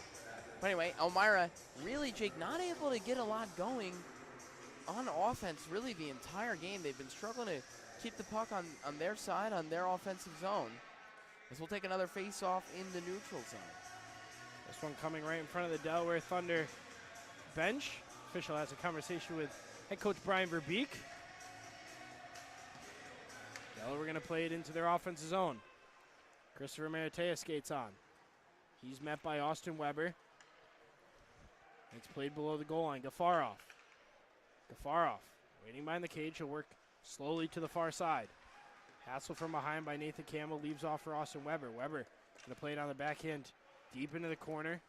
But anyway, Elmira really, Jake, not able to get a lot going on offense really the entire game. They've been struggling to keep the puck on their side, on their offensive zone. As we'll take another face-off in the neutral zone. This one coming right in front of the Delaware Thunder bench. Official has a conversation with head coach Brian Verbeek. Delaware going to play it into their offensive zone. Christopher Maratea skates on. He's met by Austin Weber. It's played below the goal line. Gafarov. Gafarov waiting behind the cage. He'll work slowly to the far side. Hassle from behind by Nathan Campbell. Leaves off for Austin Weber. Weber going to play it on the backhand deep into the corner.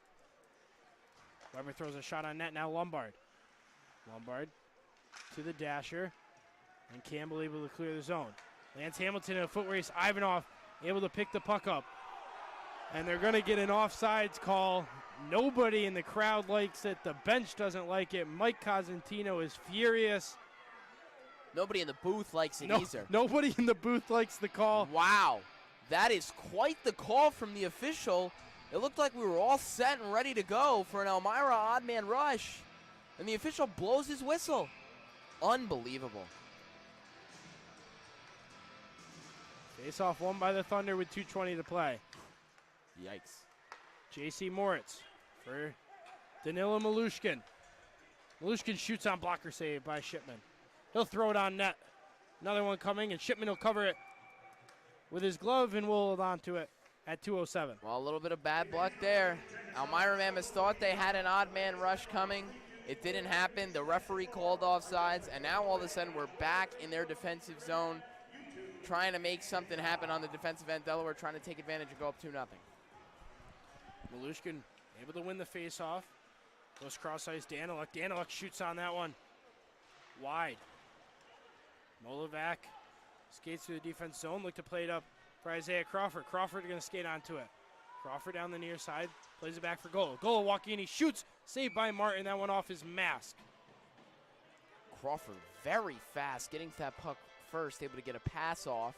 Weber throws a shot on net. Now Lombard. Lombard to the dasher. And Campbell able to clear the zone. Lance Hamilton in a foot race. Ivanov able to pick the puck up. And they're going to get an offsides call. Nobody in the crowd likes it. The bench doesn't like it. Mike Cosentino is furious. Nobody in the booth likes it either. Nobody in the booth likes the call. Wow. That is quite the call from the official. It looked like we were all set and ready to go for an Elmira odd man rush. And the official blows his whistle. Unbelievable. Face-off won by the Thunder with 2:20 to play. Yikes. J.C. Moritz for Danila Malushkin. Malushkin shoots on blocker save by Shipman. He'll throw it on net. Another one coming, and Shipman will cover it with his glove, and we'll hold on to it at 2:07. Well, a little bit of bad luck there. Elmira Mammoth thought they had an odd man rush coming. It didn't happen. The referee called offsides, and now all of a sudden we're back in their defensive zone, trying to make something happen on the defensive end. Delaware trying to take advantage and go up 2-0. Malushkin able to win the face-off. Goes cross-ice, Daniluk. Daniluk shoots on that one. Wide. Molovac skates through the defense zone. Look to play it up for Isaiah Crawford. Crawford going to skate onto it. Crawford down the near side. Plays it back for Golo. Golo walking in. He shoots. Saved by Martin. That one off his mask. Crawford very fast, getting to that puck first, able to get a pass off.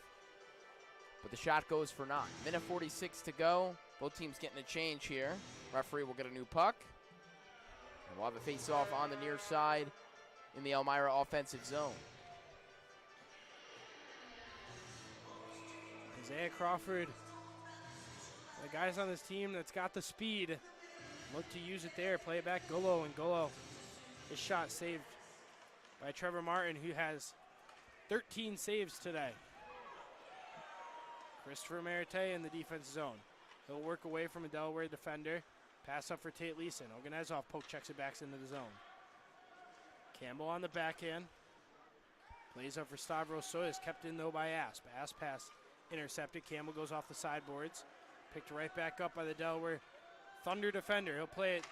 But the shot goes for naught. Minute 46 to go. Both teams getting a change here. Referee will get a new puck. And we'll have a face-off on the near side in the Elmira offensive zone. Isaiah Crawford, the guys on this team that's got the speed, look to use it there. Play it back, Golo, and Golo. His shot saved by Trevor Martin, who has 13 saves today. Christopher Merite in the defense zone. He'll work away from a Delaware defender. Pass up for Tate Leeson. Oganezov poke checks it back into the zone. Campbell on the backhand. Plays up for Stavros Soyuz. Kept in though by Asp. Asp pass intercepted. Campbell goes off the sideboards. Picked right back up by the Delaware Thunder defender. He'll play it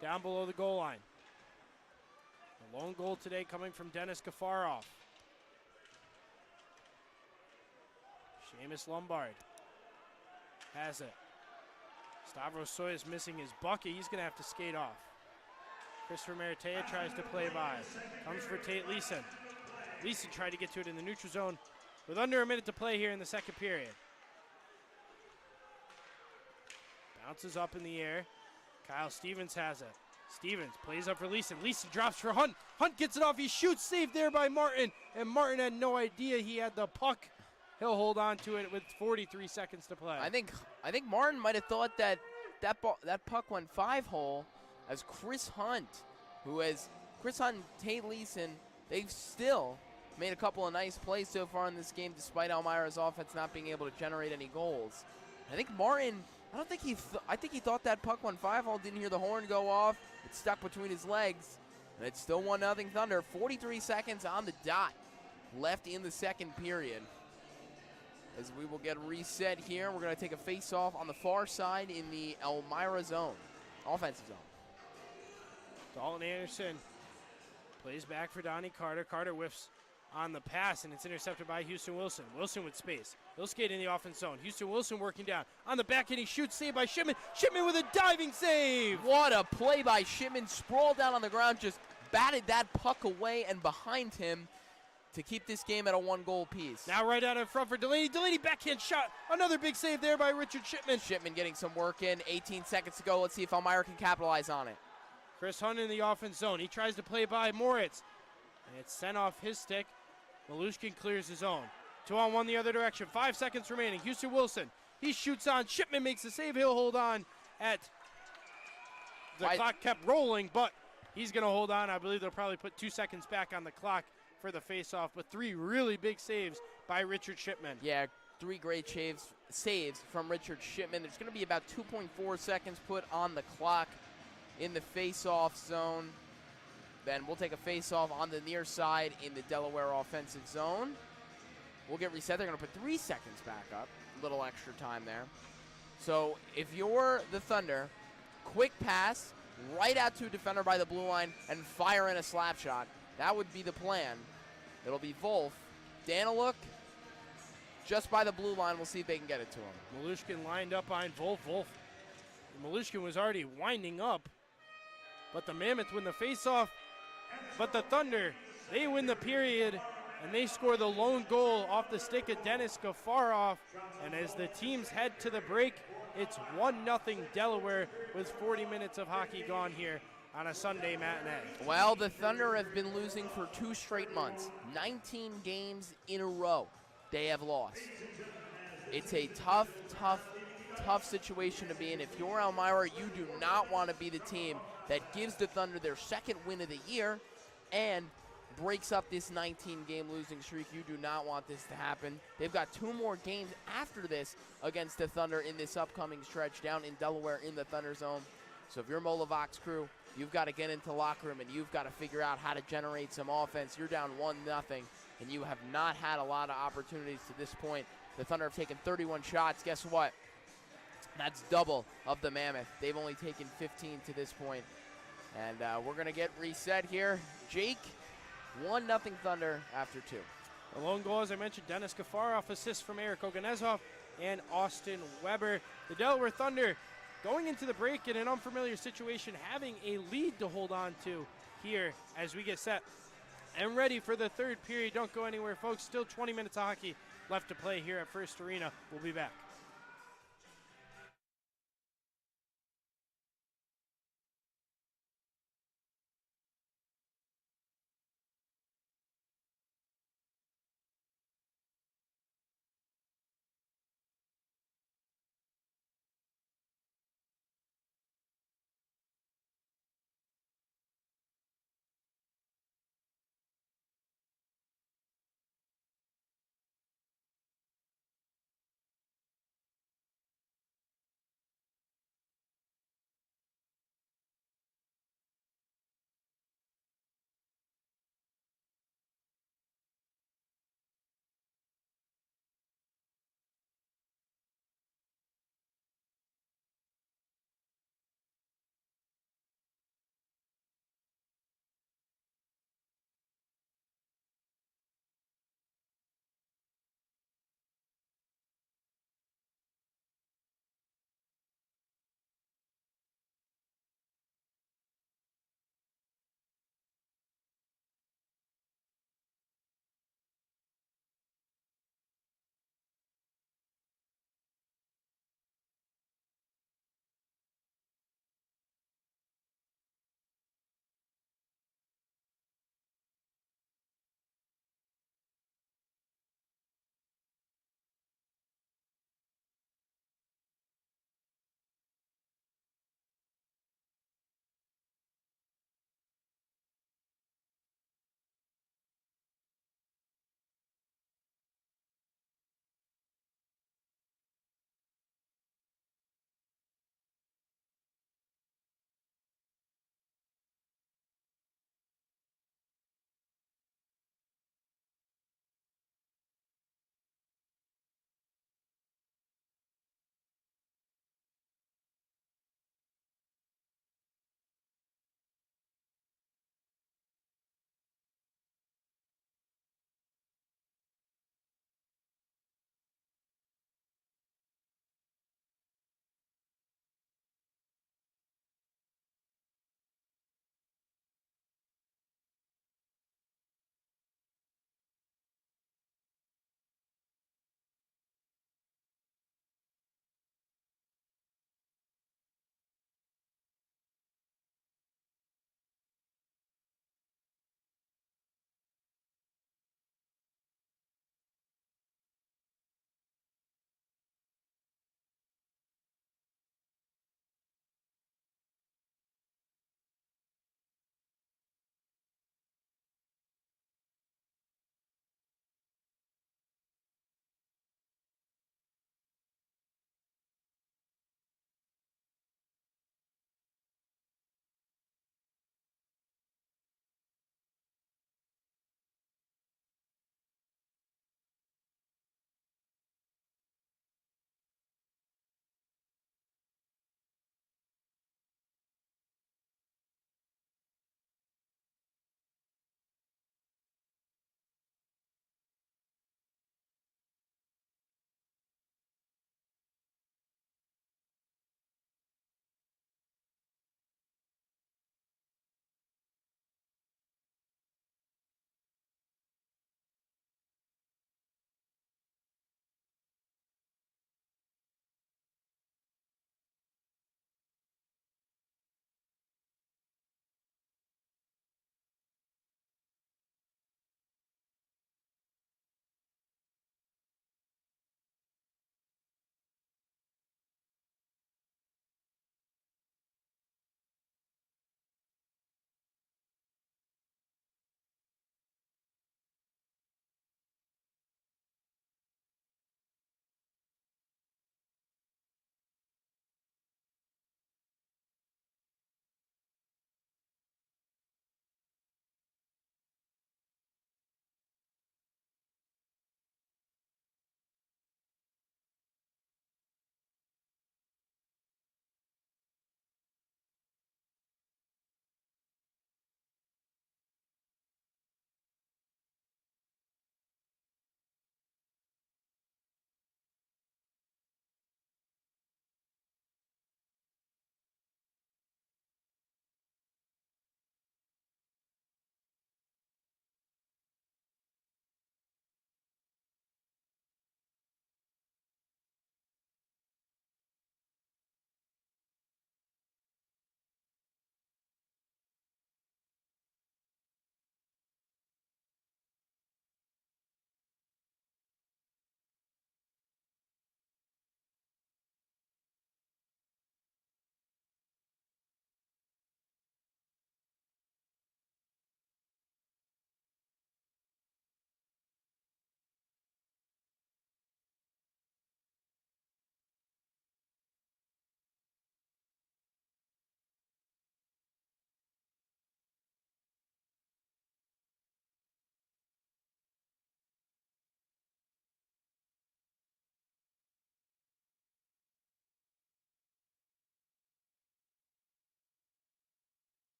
down below the goal line. The lone goal today coming from Dennis Gafarov. Seamus Lombard has it. Stavros Soyuz missing his bucket. He's going to have to skate off. Christopher Meritea tries to play by. Comes for Tate Leeson. Leeson tried to get to it in the neutral zone with under a minute to play here in the second period. Bounces up in the air. Kyle Stevens has it. Stevens plays up for Leeson. Leeson drops for Hunt. Hunt gets it off. He shoots. Saved there by Martin. And Martin had no idea he had the puck. He'll hold on to it with 43 seconds to play. I think Martin might have thought that puck went 5-hole as Chris Hunt, Chris Hunt and Tate Leeson, they've still made a couple of nice plays so far in this game despite Elmira's offense not being able to generate any goals. I think Martin, I think he thought that puck went 5-hole, didn't hear the horn go off. It stuck between his legs, and it's still 1-0 Thunder. 43 seconds on the dot left in the second period. As we will get reset here, we're going to take a face-off on the far side in the Elmira zone, offensive zone. Dalton Anderson plays back for Donnie Carter. Carter whiffs on the pass, and it's intercepted by Houston Wilson. Wilson with space. He'll skate in the offense zone. Houston Wilson working down. On the back end, he shoots, saved by Shipman. Shipman with a diving save. What a play by Shipman. Sprawled down on the ground, just batted that puck away and behind him to keep this game at a 1-goal piece. Now right out in front for Delaney. Delaney backhand shot. Another big save there by Richard Shipman. Shipman getting some work in. 18 seconds to go. Let's see if Elmira can capitalize on it. Chris Hunt in the offense zone. He tries to play by Moritz. And it's sent off his stick. Malushkin clears his own. 2-on-1 the other direction. 5 seconds remaining. Houston Wilson. He shoots on. Shipman makes the save. He'll hold on at the clock kept rolling, but he's going to hold on. I believe they'll probably put 2 seconds back on the clock for the face-off, but 3 really big saves by Richard Shipman. Yeah, 3 great saves from Richard Shipman. There's going to be about 2.4 seconds put on the clock. in the face-off zone. Then we'll take a face-off on the near side in the Delaware offensive zone. We'll get reset. They're going to put 3 seconds back up. A little extra time there. So if you're the Thunder, quick pass right out to a defender by the blue line and fire in a slap shot. That would be the plan. It'll be Wolf. Daniluk just by the blue line. We'll see if they can get it to him. Malushkin lined up behind Wolf. Malushkin was already winding up, but the Mammoth win the faceoff. But the Thunder, they win the period, and they score the lone goal off the stick of Dennis Gafarov. And as the teams head to the break, it's 1-0 Delaware with 40 minutes of hockey gone here on a Sunday matinee. Well, the Thunder have been losing for 2 straight months. 19 games in a row they have lost. It's a tough situation to be in. If you're Elmira, you do not want to be the team that gives the Thunder their 2nd win of the year and breaks up this 19-game losing streak. You do not want this to happen. They've got 2 more games after this against the Thunder in this upcoming stretch down in Delaware in the Thunder zone. So if you're Molavox crew, you've got to get into the locker room and you've got to figure out how to generate some offense. You're down 1-0, and you have not had a lot of opportunities to this point. The Thunder have taken 31 shots. Guess what? That's double of the Mammoth. They've only taken 15 to this point. And we're going to get reset here. Jake, 1-0 Thunder after 2. The lone goal, as I mentioned, Dennis Gafarov, assist from Eric Oganezov and Austin Weber. The Delaware Thunder going into the break in an unfamiliar situation, having a lead to hold on to here as we get set and ready for the 3rd period. Don't go anywhere, folks. Still 20 minutes of hockey left to play here at First Arena. We'll be back.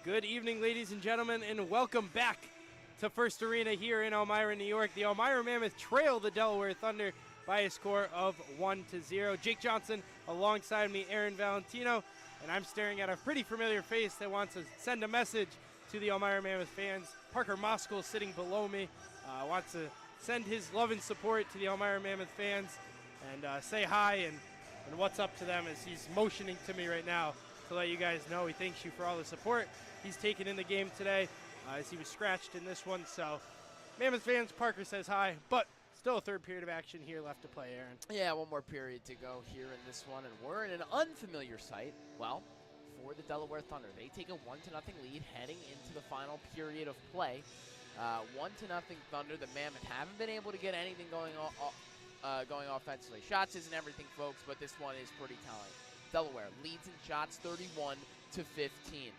Good evening, ladies and gentlemen, and welcome back to First Arena here in Elmira, New York. The Elmira Mammoth trail the Delaware Thunder by a score of 1-0. Jake Johnson alongside me, Aaron Valentino, and I'm staring at a pretty familiar face that wants to send a message to the Elmira Mammoth fans. Parker Moskal sitting below me wants to send his love and support to the Elmira Mammoth fans and say hi and what's up to them as he's motioning to me right now to let you guys know he thanks you for all the support he's taken in the game today as he was scratched in this one. So Mammoth fans, Parker says hi, but still a third period of action here left to play, Aaron. Yeah, one more period to go here in this one, and we're in an unfamiliar sight. Well, for the Delaware Thunder, they take a 1-0 lead heading into the final period of play. 1-0 Thunder. The Mammoth haven't been able to get anything going offensively. Shots isn't everything, folks, but this one is pretty telling. Delaware leads in shots 31-15.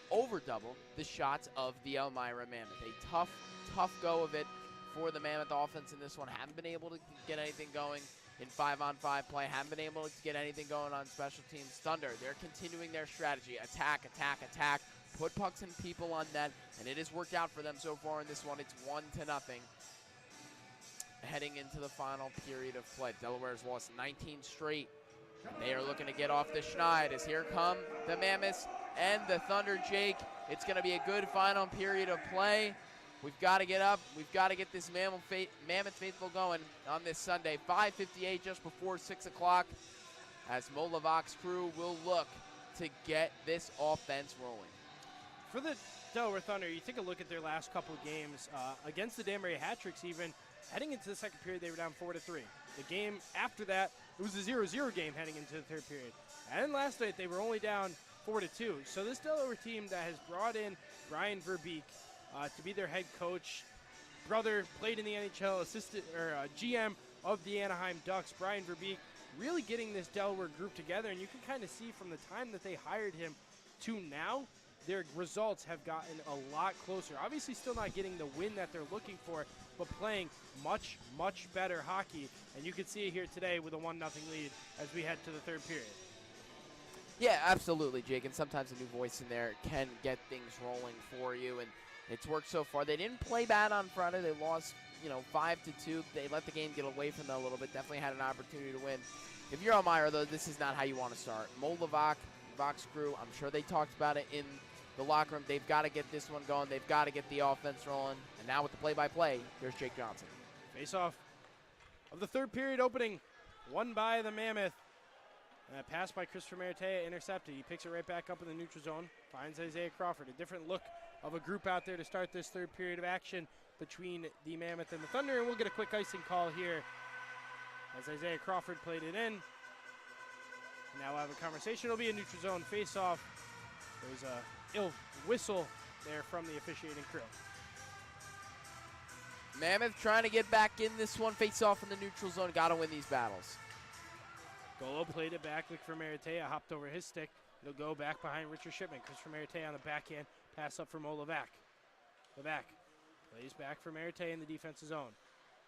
Over double the shots of the Elmira Mammoth. A tough go of it for the Mammoth offense in this one. Haven't been able to get anything going in 5-on-5 play. Haven't been able to get anything going on special teams. Thunder, they're continuing their strategy. Attack. Put pucks and people on net, and it has worked out for them so far in this one. It's 1-0. Heading into the final period of play. Delaware's lost 19 straight. They are looking to get off the schneid as here come the Mammoths and the Thunder. Jake, it's going to be a good final period of play. We've got to get up. We've got to get this Mammoth faithful going on this Sunday. 5:58 just before 6 o'clock as Molavac's crew will look to get this offense rolling. For the Delaware Thunder, you take a look at their last couple of games against the Danbury Hat-Tricks even. Heading into the second period, they were down 4-3. The game after that, it was a 0-0 game heading into the third period. And last night, they were only down 4-2. So this Delaware team that has brought in Brian Verbeek to be their head coach, brother played in the NHL, GM of the Anaheim Ducks, Brian Verbeek, really getting this Delaware group together. And you can kind of see from the time that they hired him to now, their results have gotten a lot closer. Obviously still not getting the win that they're looking for, but playing much, much better hockey. And you can see it here today with a 1-0 lead as we head to the third period. Yeah, absolutely, Jake. And sometimes a new voice in there can get things rolling for you. And it's worked so far. They didn't play bad on Friday. They lost, 5-2. They let the game get away from them a little bit. Definitely had an opportunity to win. If you're Elmira, though, this is not how you want to start. Vox crew, I'm sure they talked about it in the locker room. They've got to get this one going. They've got to get the offense rolling. And now with the play-by-play, here's Jake Johnson. Face-off of the third period opening, won by the Mammoth. And a pass by Christopher Maratea intercepted. He picks it right back up in the neutral zone, finds Isaiah Crawford. A different look of a group out there to start this third period of action between the Mammoth and the Thunder. And we'll get a quick icing call here as Isaiah Crawford played it in. Now we'll have a conversation. It'll be a neutral zone face-off. There's a ill whistle there from the officiating crew. Mammoth trying to get back in this one. Face off in the neutral zone. Got to win these battles. Golo played it back. Look for Maratea. Hopped over his stick. It'll go back behind Richard Shipman. Christopher Maratea on the backhand. Pass up for Mo Levac. Levac plays back for Maratea in the defensive zone.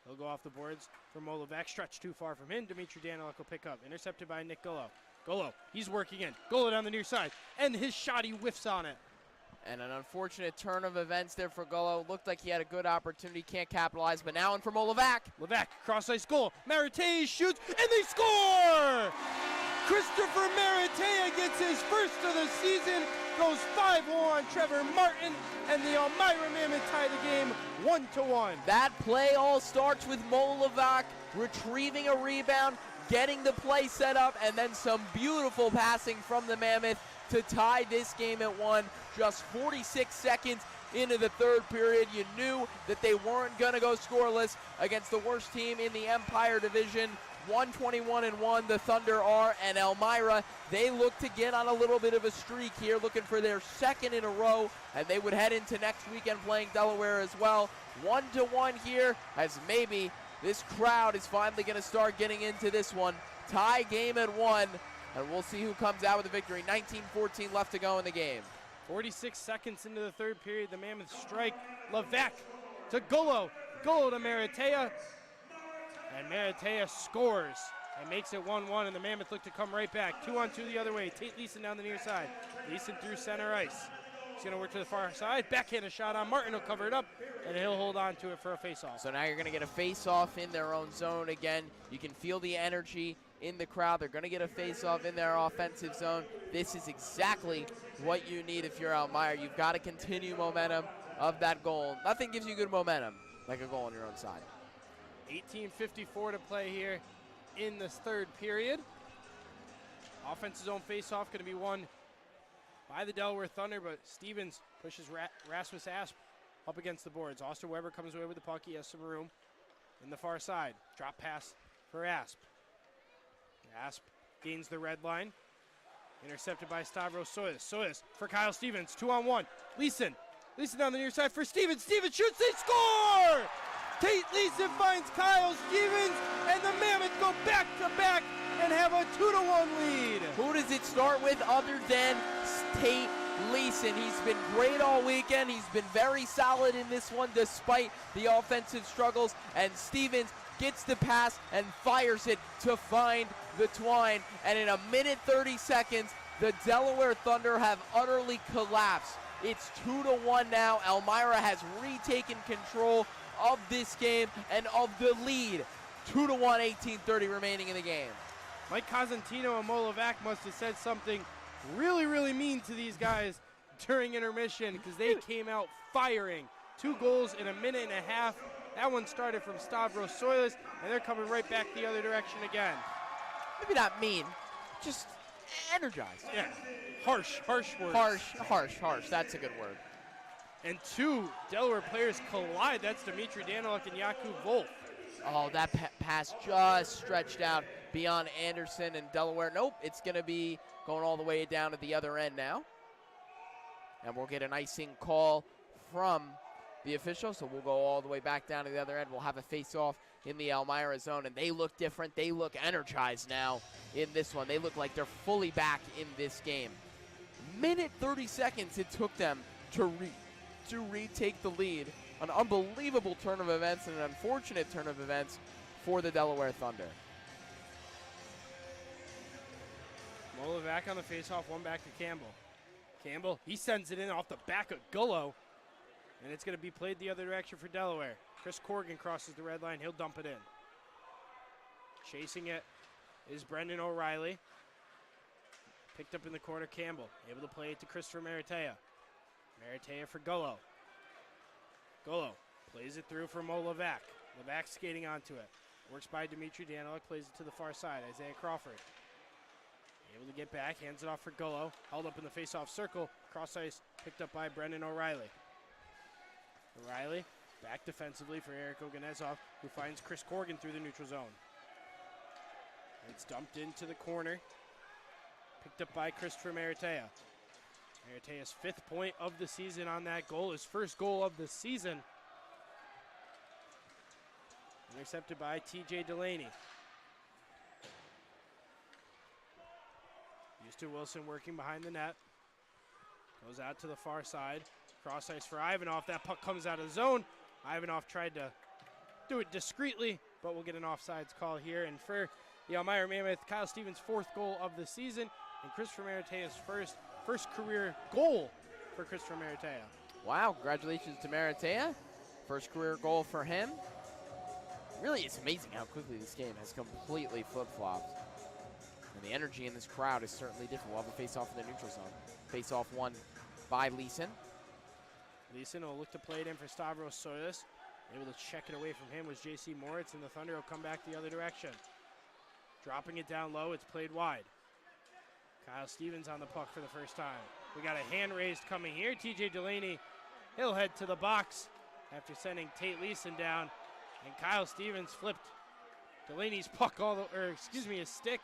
He'll go off the boards for Mo Levac. Stretch too far from him. Dimitri Daniluk will pick up. Intercepted by Nick Golo. Golo, he's working in. Golo down the near side. And his shot, he whiffs on it. And an unfortunate turn of events there for Golo. Looked like he had a good opportunity, can't capitalize, but now in for Mo Levac. Levac, cross-ice goal. Maratea shoots, and they score! Christopher Maratea gets his first of the season, goes 5-0 on Trevor Martin, and the Elmira Mammoth tie the game 1-1. That play all starts with Mo Levac retrieving a rebound, getting the play set up, and then some beautiful passing from the Mammoth to tie this game at 1. Just 46 seconds into the third period. You knew that they weren't going to go scoreless against the worst team in the Empire Division. 121-1 the Thunder are, and Elmira, they look to get on a little bit of a streak here, looking for their second in a row, and they would head into next weekend playing Delaware as well. 1-1 here, as maybe this crowd is finally going to start getting into this one. Tie game at 1, and we'll see who comes out with the victory. 19-14 left to go in the game. 46 seconds into the third period, the Mammoth strike. Levac to Golo. Golo to Maratea. And Maratea scores and makes it 1-1, and the Mammoth look to come right back. 2-on-2 the other way. Tate Leeson down the near side. Leeson through center ice. He's going to work to the far side. Backhand a shot on Martin. He'll cover it up, and he'll hold on to it for a face-off. So now you're going to get a face-off in their own zone again. You can feel the energy in the crowd. They're going to get a face-off in their offensive zone. This is exactly what you need if you're Elmira. You've got to continue momentum of that goal. Nothing gives you good momentum like a goal on your own side. 18:54 to play here in this third period. Offensive zone face-off going to be won by the Delaware Thunder, but Stevens pushes Rasmus Asp up against the boards. Austin Weber comes away with the puck. He has some room in the far side. Drop pass for Asp. Asp gains the red line. Intercepted by Stavros Soyas. Soyas for Kyle Stevens. 2-on-1. Leeson on the near side for Stevens. Stevens shoots. They score! Tate Leeson finds Kyle Stevens, and the Mammoths go back-to-back and have a 2-1 lead. Who does it start with other than Tate Leeson? He's been great all weekend. He's been very solid in this one despite the offensive struggles. And Stevens gets the pass and fires it to find the twine. And in 1:30 seconds, the Delaware Thunder have utterly collapsed. It's 2-1 now. Elmira has retaken control of this game and of the lead. 2-1, 18:30 remaining in the game. Mike Cosentino and Molovac must have said something really, really mean to these guys during intermission because they came out firing. 2 goals in 1.5 minutes. That one started from Stavros Soyas, and they're coming right back the other direction again. Maybe not mean, just energized. Yeah, harsh words. Harsh. That's a good word. And 2 Delaware players collide. That's Dimitri Daniluk and Jakub Wolf. Oh, that pass just stretched out beyond Anderson and Delaware. Nope, it's going to be going all the way down to the other end now. And we'll get an icing call from the official, so we'll go all the way back down to the other end. We'll have a face-off in the Elmira zone, and they look different. They look energized now in this one. They look like they're fully back in this game. 1:30 seconds it took them to retake the lead. An unbelievable turn of events and an unfortunate turn of events for the Delaware Thunder. Molovac on the faceoff, one back to Campbell. Campbell, he sends it in off the back of Gullo, and it's going to be played the other direction for Delaware. Chris Corrigan crosses the red line. He'll dump it in. Chasing it is Brendan O'Reilly. Picked up in the corner, Campbell. Able to play it to Christopher Maratea. Maratea for Gullo. Gullo plays it through for Molovac. Levac skating onto it. Works by Dimitri Daniluk, plays it to the far side. Isaiah Crawford. Able to get back, hands it off for Gullo. Held up in the face-off circle. Cross ice picked up by Brendan O'Reilly. O'Reilly back defensively for Eric Oganezov, who finds Chris Corrigan through the neutral zone. It's dumped into the corner. Picked up by Christopher Maratea. Maratea's 5th point of the season on that goal, his first goal of the season. Intercepted by TJ Delaney. Houston Wilson working behind the net. Goes out to the far side. Cross ice for Ivanov. That puck comes out of the zone. Ivanov tried to do it discreetly, but we'll get an offsides call here. And for the Elmira Mammoth, Kyle Stevens' 4th goal of the season, and Christopher Maratea's first career goal for Christopher Maratea. Wow, congratulations to Maratea. First career goal for him. Really, it's amazing how quickly this game has completely flip-flopped. And the energy in this crowd is certainly different. We'll have a face-off in the neutral zone. Face-off won by Leeson. Leeson will look to play it in for Stavros Soyas. Able to check it away from him was J.C. Moritz, and the Thunder will come back the other direction. Dropping it down low, it's played wide. Kyle Stevens on the puck for the first time. We got a hand raised coming here. TJ Delaney, he'll head to the box after sending Tate Leeson down. And Kyle Stevens flipped Delaney's puck his stick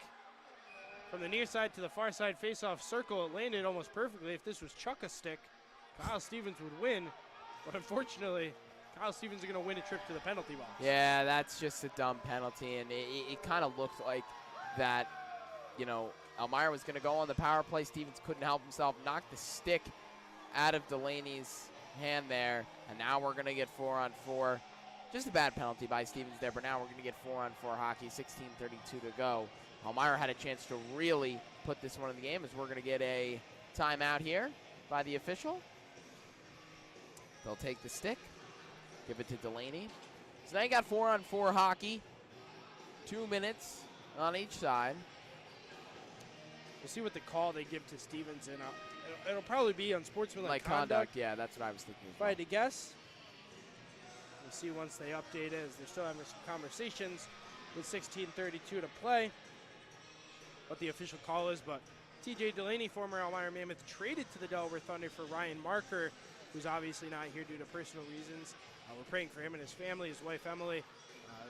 from the near side to the far side face-off circle. It landed almost perfectly. If this was Chucka's stick, Kyle Stevens would win. But unfortunately, Kyle Stevens is going to win a trip to the penalty box. Yeah, that's just a dumb penalty. And it kind of looked like that, Elmira was going to go on the power play. Stevens couldn't help himself. Knocked the stick out of Delaney's hand there. And now we're going to get 4-on-4. Just a bad penalty by Stevens there, but now we're going to get 4-on-4 hockey. 16:32 to go. Elmira had a chance to really put this one in the game as we're going to get a timeout here by the official. They'll take the stick, give it to Delaney. So now you got 4-on-4 hockey. 2 minutes on each side. We'll see what the call they give to Stevenson. It'll probably be unsportsmanlike conduct. Yeah, that's what I was thinking. If I had to guess, we'll see once they update it, as they're still having some conversations with 16:32 to play. What the official call is, but TJ Delaney, former Elmira Mammoth, traded to the Delaware Thunder for Ryan Marker, who's obviously not here due to personal reasons. We're praying for him and his family, his wife Emily,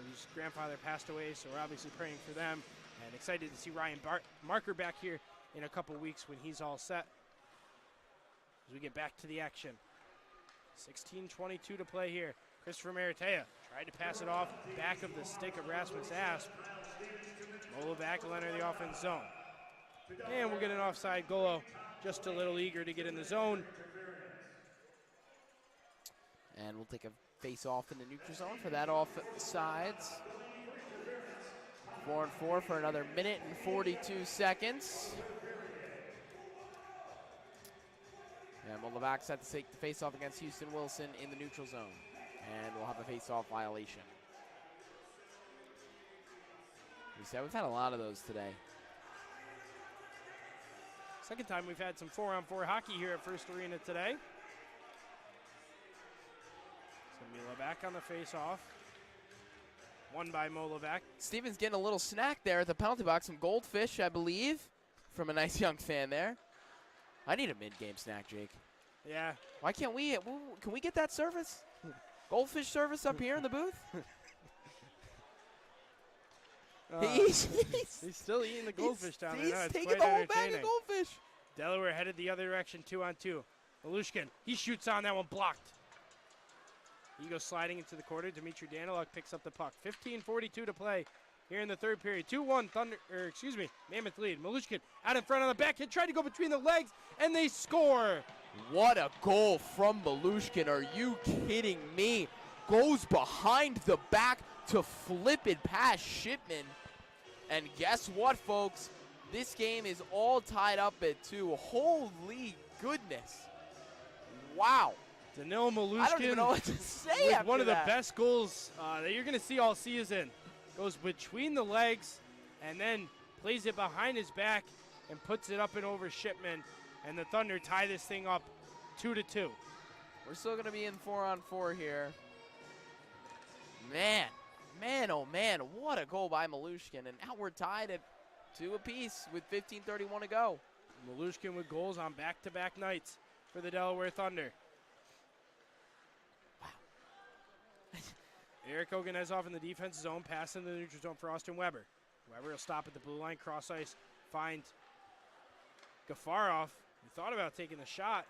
whose grandfather passed away, so we're obviously praying for them. And excited to see Ryan Marker back here in a couple weeks when he's all set. As we get back to the action. 16:22 to play here. Christopher Maratea tried to pass it off back of the stick of Rasmus Asp. Molovac will enter the offense zone. And we'll get an offside goal. Just a little eager to get in the zone. And we'll take a face-off in the neutral zone for that offsides. 4-on-4 for another minute and 42 seconds. And Molovac set to take the face-off against Houston Wilson in the neutral zone. And we'll have a face-off violation. We said we've had a lot of those today. Second time we've had some 4-on-4 hockey here at First Arena today. So Molovac on the face-off. Won by Molovac. Stevens getting a little snack there at the penalty box. Some goldfish, I believe, from a nice young fan there. I need a mid-game snack, Jake. Yeah. Why can't we? Can we get that service? Goldfish service up here in the booth? He's still eating the goldfish down there. He's No, it's taking quite the whole bag of entertaining. goldfish. Delaware headed the other direction, 2-on-2. Malushkin, he shoots on that one, blocked. He goes sliding into the corner. Dmitry Daniluk picks up the puck. 15:42 to play here in the third period. 2-1 Mammoth lead. Malushkin out in front on the backhand, tried to go between the legs, and they score. What a goal from Malushkin. Are you kidding me? Goes behind the back to flip it past Shipman. And guess what, folks? This game is all tied up at 2. Holy goodness. Wow. Danil Malushkin, I don't even know what to say with after one of the that. best goals that you're going to see all season. Goes between the legs and then plays it behind his back and puts it up and over Shipman. And the Thunder tie this thing up 2-2. We're still going to be in 4-on-4 here. Man, oh man, what a goal by Malushkin. And now we're tied at 2 apiece with 15:31 to go. Malushkin with goals on back-to-back nights for the Delaware Thunder. Eric Oganezov in the defensive zone, pass in the neutral zone for Austin Weber. Weber will stop at the blue line, cross ice, find Gafarov, who thought about taking the shot,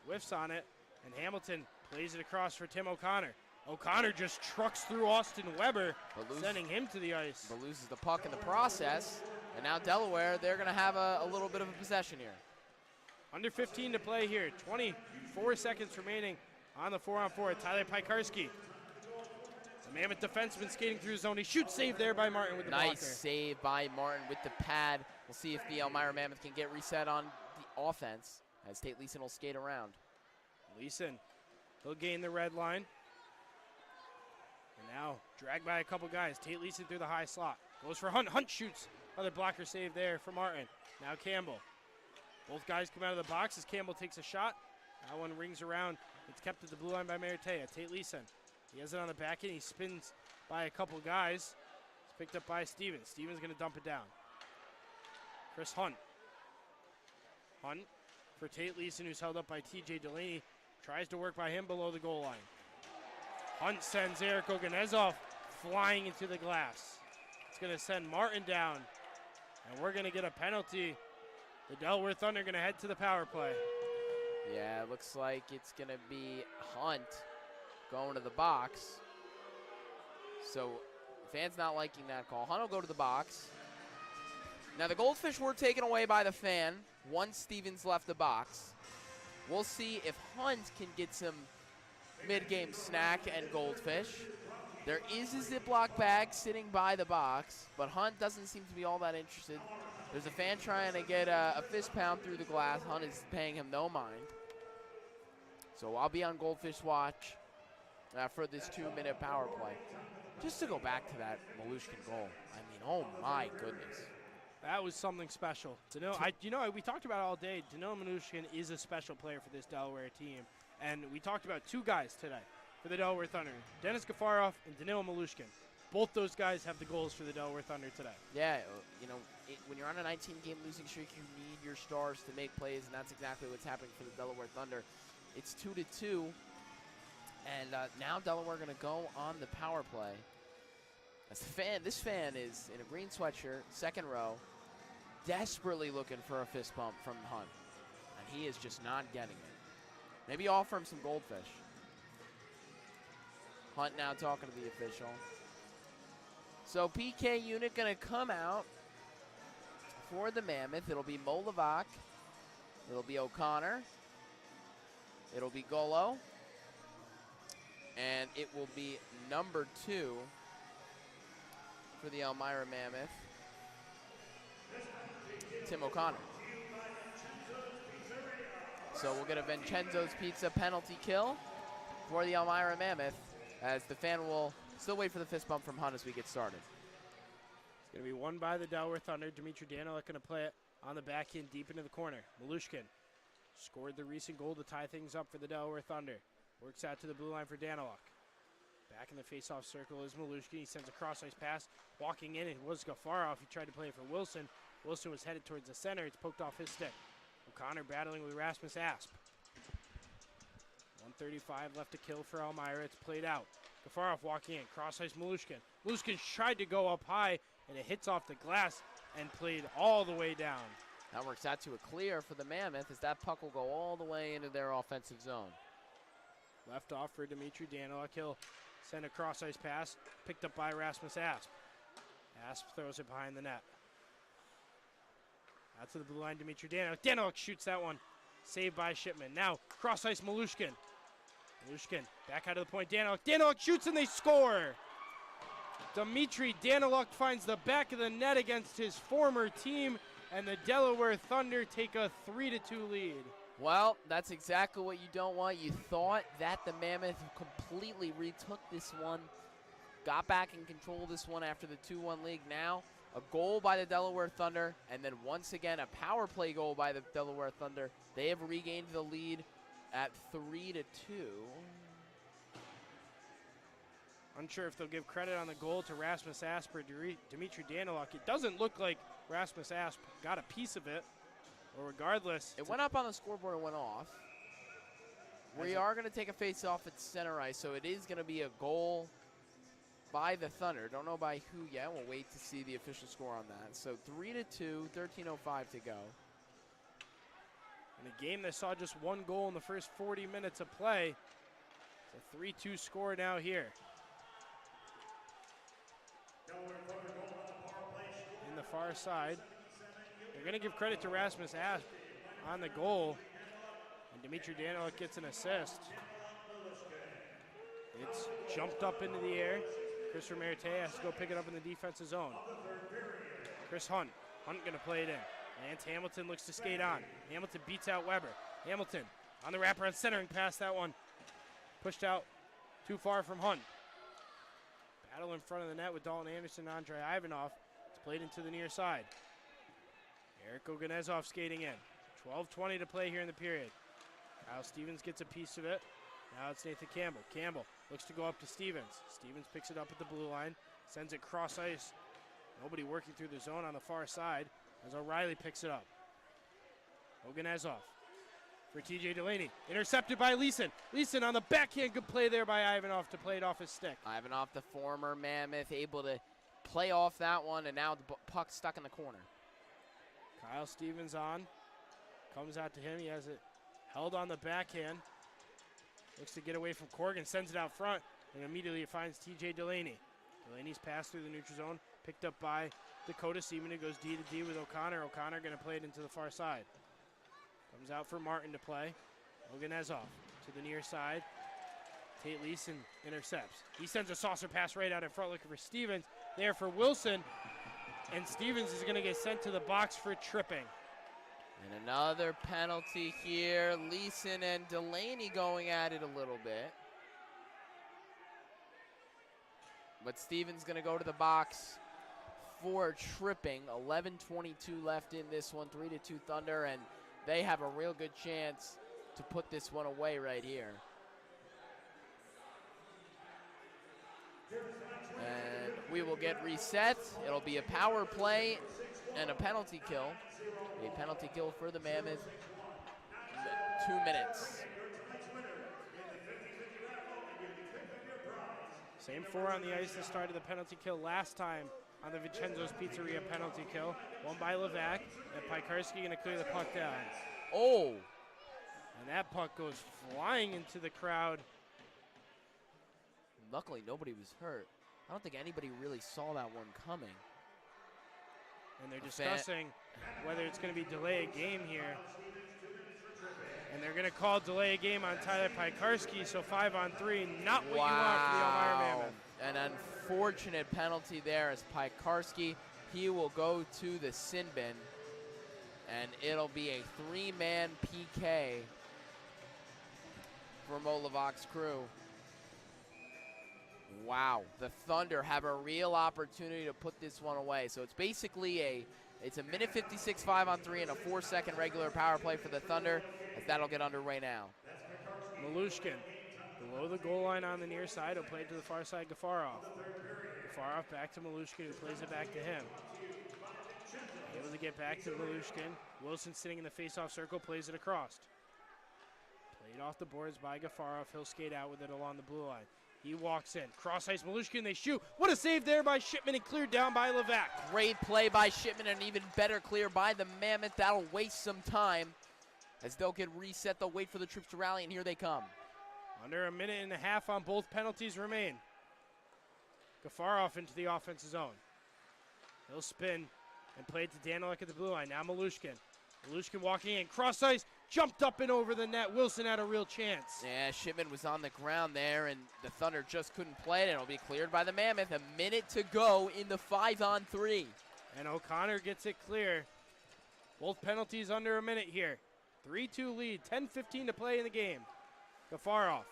whiffs on it, and Hamilton plays it across for Tim O'Connor. O'Connor just trucks through Austin Weber, sending him to the ice. But loses the puck in the process, and now Delaware, they're going to have a little bit of a possession here. Under 15 to play here, 24 seconds remaining on the 4-on-4. Tyler Pikarski. The Mammoth defenseman skating through the zone. He shoots, save there by Martin with the blocker. Nice save by Martin with the pad. We'll see if the Elmira Mammoth can get reset on the offense as Tate Leeson will skate around. Leeson, he'll gain the red line. And now dragged by a couple guys. Tate Leeson through the high slot. Goes for Hunt. Hunt shoots. Another blocker save there for Martin. Now Campbell. Both guys come out of the box as Campbell takes a shot. That one rings around. It's kept at the blue line by Maratea. Tate Leeson. He has it on the back end. He spins by a couple guys. It's picked up by Stevens. Stevens going to dump it down. Chris Hunt. Hunt for Tate Leeson, who's held up by TJ Delaney. Tries to work by him below the goal line. Hunt sends Eric Oganezov flying into the glass. It's going to send Martin down. And we're going to get a penalty. The Delaware Thunder going to head to the power play. Yeah, it looks like it's going to be Hunt going to the box. So the fan's not liking that call. Hunt will go to the box. Now the goldfish were taken away by the fan once Stevens left the box. We'll see if Hunt can get some mid-game snack and goldfish. There is a Ziploc bag sitting by the box, but Hunt doesn't seem to be all that interested. There's a fan trying to get a fist pound through the glass. Hunt is paying him no mind. So I'll be on Goldfish watch for this 2-minute power play. Just to go back to that Malushkin goal. I mean, oh my goodness. That was something special. We talked about it all day. Danilo Malushkin is a special player for this Delaware team. And we talked about two guys today for the Delaware Thunder, Denis Gafarov and Danilo Malushkin. Both those guys have the goals for the Delaware Thunder today. Yeah, when you're on a 19-game losing streak, you need your stars to make plays, and that's exactly what's happening for the Delaware Thunder. It's 2-2, and now Delaware going to go on the power play. As this fan is in a green sweatshirt, second row, desperately looking for a fist bump from Hunt, and he is just not getting it. Maybe offer him some goldfish. Hunt now talking to the official. So PK unit going to come out for the Mammoth. It'll be Molevac. It'll be O'Connor. It'll be Golo. And it will be number 2 for the Elmira Mammoth, Tim O'Connor. So we'll get a Vincenzo's Pizza penalty kill for the Elmira Mammoth, as the fan will still wait for the fist bump from Hunt as we get started. It's going to be won by the Delaware Thunder. Dimitri Daniluk going to play it on the back end deep into the corner. Malushkin scored the recent goal to tie things up for the Delaware Thunder. Works out to the blue line for Daniluk. Back in the face-off circle is Malushkin. He sends a cross-ice pass. Walking in, it was Gafarov. He tried to play it for Wilson. Wilson was headed towards the center. It's poked off his stick. O'Connor battling with Rasmus Asp. 1:35 left to kill for Elmira. It's played out. Gafarov walking in. Cross-ice Malushkin. Malushkin tried to go up high, and it hits off the glass and played all the way down. That works out to a clear for the Mammoth, as that puck will go all the way into their offensive zone. Left off for Dimitri Daniluk. He'll send a cross-ice pass, picked up by Rasmus Asp. Asp throws it behind the net. Out to the blue line, Dimitri Daniluk. Daniluk shoots that one. Saved by Shipman. Now, cross-ice Malushkin. Malushkin back out of the point. Daniluk shoots and they score. Dimitri Daniluk finds the back of the net against his former team, and the Delaware Thunder take a 3-2 lead. Well, that's exactly what you don't want. You thought that the Mammoth completely retook this one, got back in control of this one after the 2-1 lead. Now, a goal by the Delaware Thunder, and then once again, a power play goal by the Delaware Thunder. They have regained the lead at 3-2. Unsure if they'll give credit on the goal to Rasmus Asp or Dimitri Daniluk. It doesn't look like Rasmus Asp got a piece of it. Or regardless, it went up on the scoreboard and went off. We are going to take a face-off at center ice, so it is going to be a goal by the Thunder. Don't know by who yet. We'll wait to see the official score on that. So 3-2, 13:05 to go. In a game that saw just one goal in the first 40 minutes of play, it's a 3-2 score now here. In the far side, they're going to give credit to Rasmus Asp on the goal, and Dimitri Daniluk gets an assist. It's jumped up into the air. Chris Ramirez has to go pick it up in the defensive zone. Chris Hunt going to play it in. Lance Hamilton looks to skate on. Hamilton beats out Weber. Hamilton on the wraparound centering pass, that one pushed out too far from Hunt. Battle in front of the net with Dalton Anderson and Andrei Ivanov. It's played into the near side. Eric Oganezov skating in. 12:20 to play here in the period. Kyle Stevens gets a piece of it. Now it's Nathan Campbell. Campbell looks to go up to Stevens. Stevens picks it up at the blue line. Sends it cross ice. Nobody working through the zone on the far side as O'Reilly picks it up. Oganezov for TJ Delaney. Intercepted by Leeson. Leeson on the backhand. Good play there by Ivanov to play it off his stick. Ivanov, the former Mammoth, able to play off that one, and now the puck's stuck in the corner. Kyle Stevens on. Comes out to him. He has it held on the backhand. Looks to get away from Corrigan. Sends it out front. And immediately it finds TJ Delaney. Delaney's pass through the neutral zone. Picked up by Dakota Seaman, who goes D to D with O'Connor. O'Connor going to play it into the far side. Comes out for Martin to play. Oganezov to the near side. Tate Leeson intercepts. He sends a saucer pass right out in front looking for Stevens. There for Wilson. And Stevens is going to get sent to the box for tripping. And another penalty here. Leeson and Delaney going at it a little bit. But Stevens going to go to the box for tripping. 11:22 left in this one. 3-2 Thunder, and they have a real good chance to put this one away right here. And we will get reset. It'll be a power play and a penalty kill. A penalty kill for the Mammoth. 2 minutes. Same four on the ice that started the penalty kill last time on the Vincenzo's Pizzeria penalty kill. One by Levac, and Piekarski going to clear the puck down. Oh! And that puck goes flying into the crowd. Luckily, nobody was hurt. I don't think anybody really saw that one coming. And they're discussing whether it's going to be delay a game here. And they're going to call delay a game on Tyler Piekarski, so 5-on-3, not what you want for the Elmira Mammoth. An unfortunate penalty there as Piekarski, he will go to the sin bin, and it'll be a 3-man PK for Molovac's crew. Wow, the Thunder have a real opportunity to put this one away. So it's basically it's a minute 56 5-on-3 and a 4-second regular power play for the Thunder, as that'll get underway now. Malushkin below the goal line on the near side. He'll play it to the far side, Gafarov. Gafarov back to Malushkin, who plays it back to him. Able to get back to Malushkin. Wilson sitting in the face-off circle, plays it across. Played off the boards by Gafarov. He'll skate out with it along the blue line. He walks in. Cross ice, Malushkin, they shoot. What a save there by Shipman and cleared down by Levac. Great play by Shipman and even better clear by the Mammoth. That'll waste some time as they'll get reset. They'll wait for the troops to rally, and here they come. Under a minute and a half on both penalties remain. Gafarov into the offensive zone. He'll spin and play it to Danilek at the blue line. Now Malushkin. Malushkin walking in. Cross ice. Jumped up and over the net. Wilson had a real chance. Yeah, Shipman was on the ground there, and the Thunder just couldn't play it. It'll be cleared by the Mammoth. A minute to go in the 5-on-3. And O'Connor gets it clear. Both penalties under a minute here. 3-2 lead. 10:15 to play in the game. Gafarov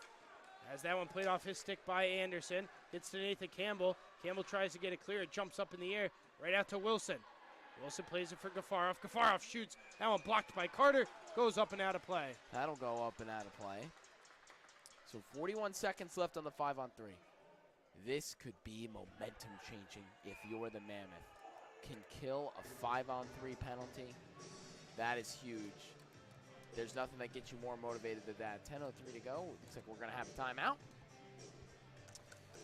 has that one played off his stick by Anderson. Hits to Nathan Campbell. Campbell tries to get it clear. It jumps up in the air. Right out to Wilson. Wilson plays it for Gafarov. Gafarov shoots. That one blocked by Carter. Goes up and out of play. That'll go up and out of play. So 41 seconds left on the 5-on-3. This could be momentum changing if you're the Mammoth. Can kill a 5-on-3 penalty. That is huge. There's nothing that gets you more motivated than that. 10:03 to go. Looks like we're going to have a timeout.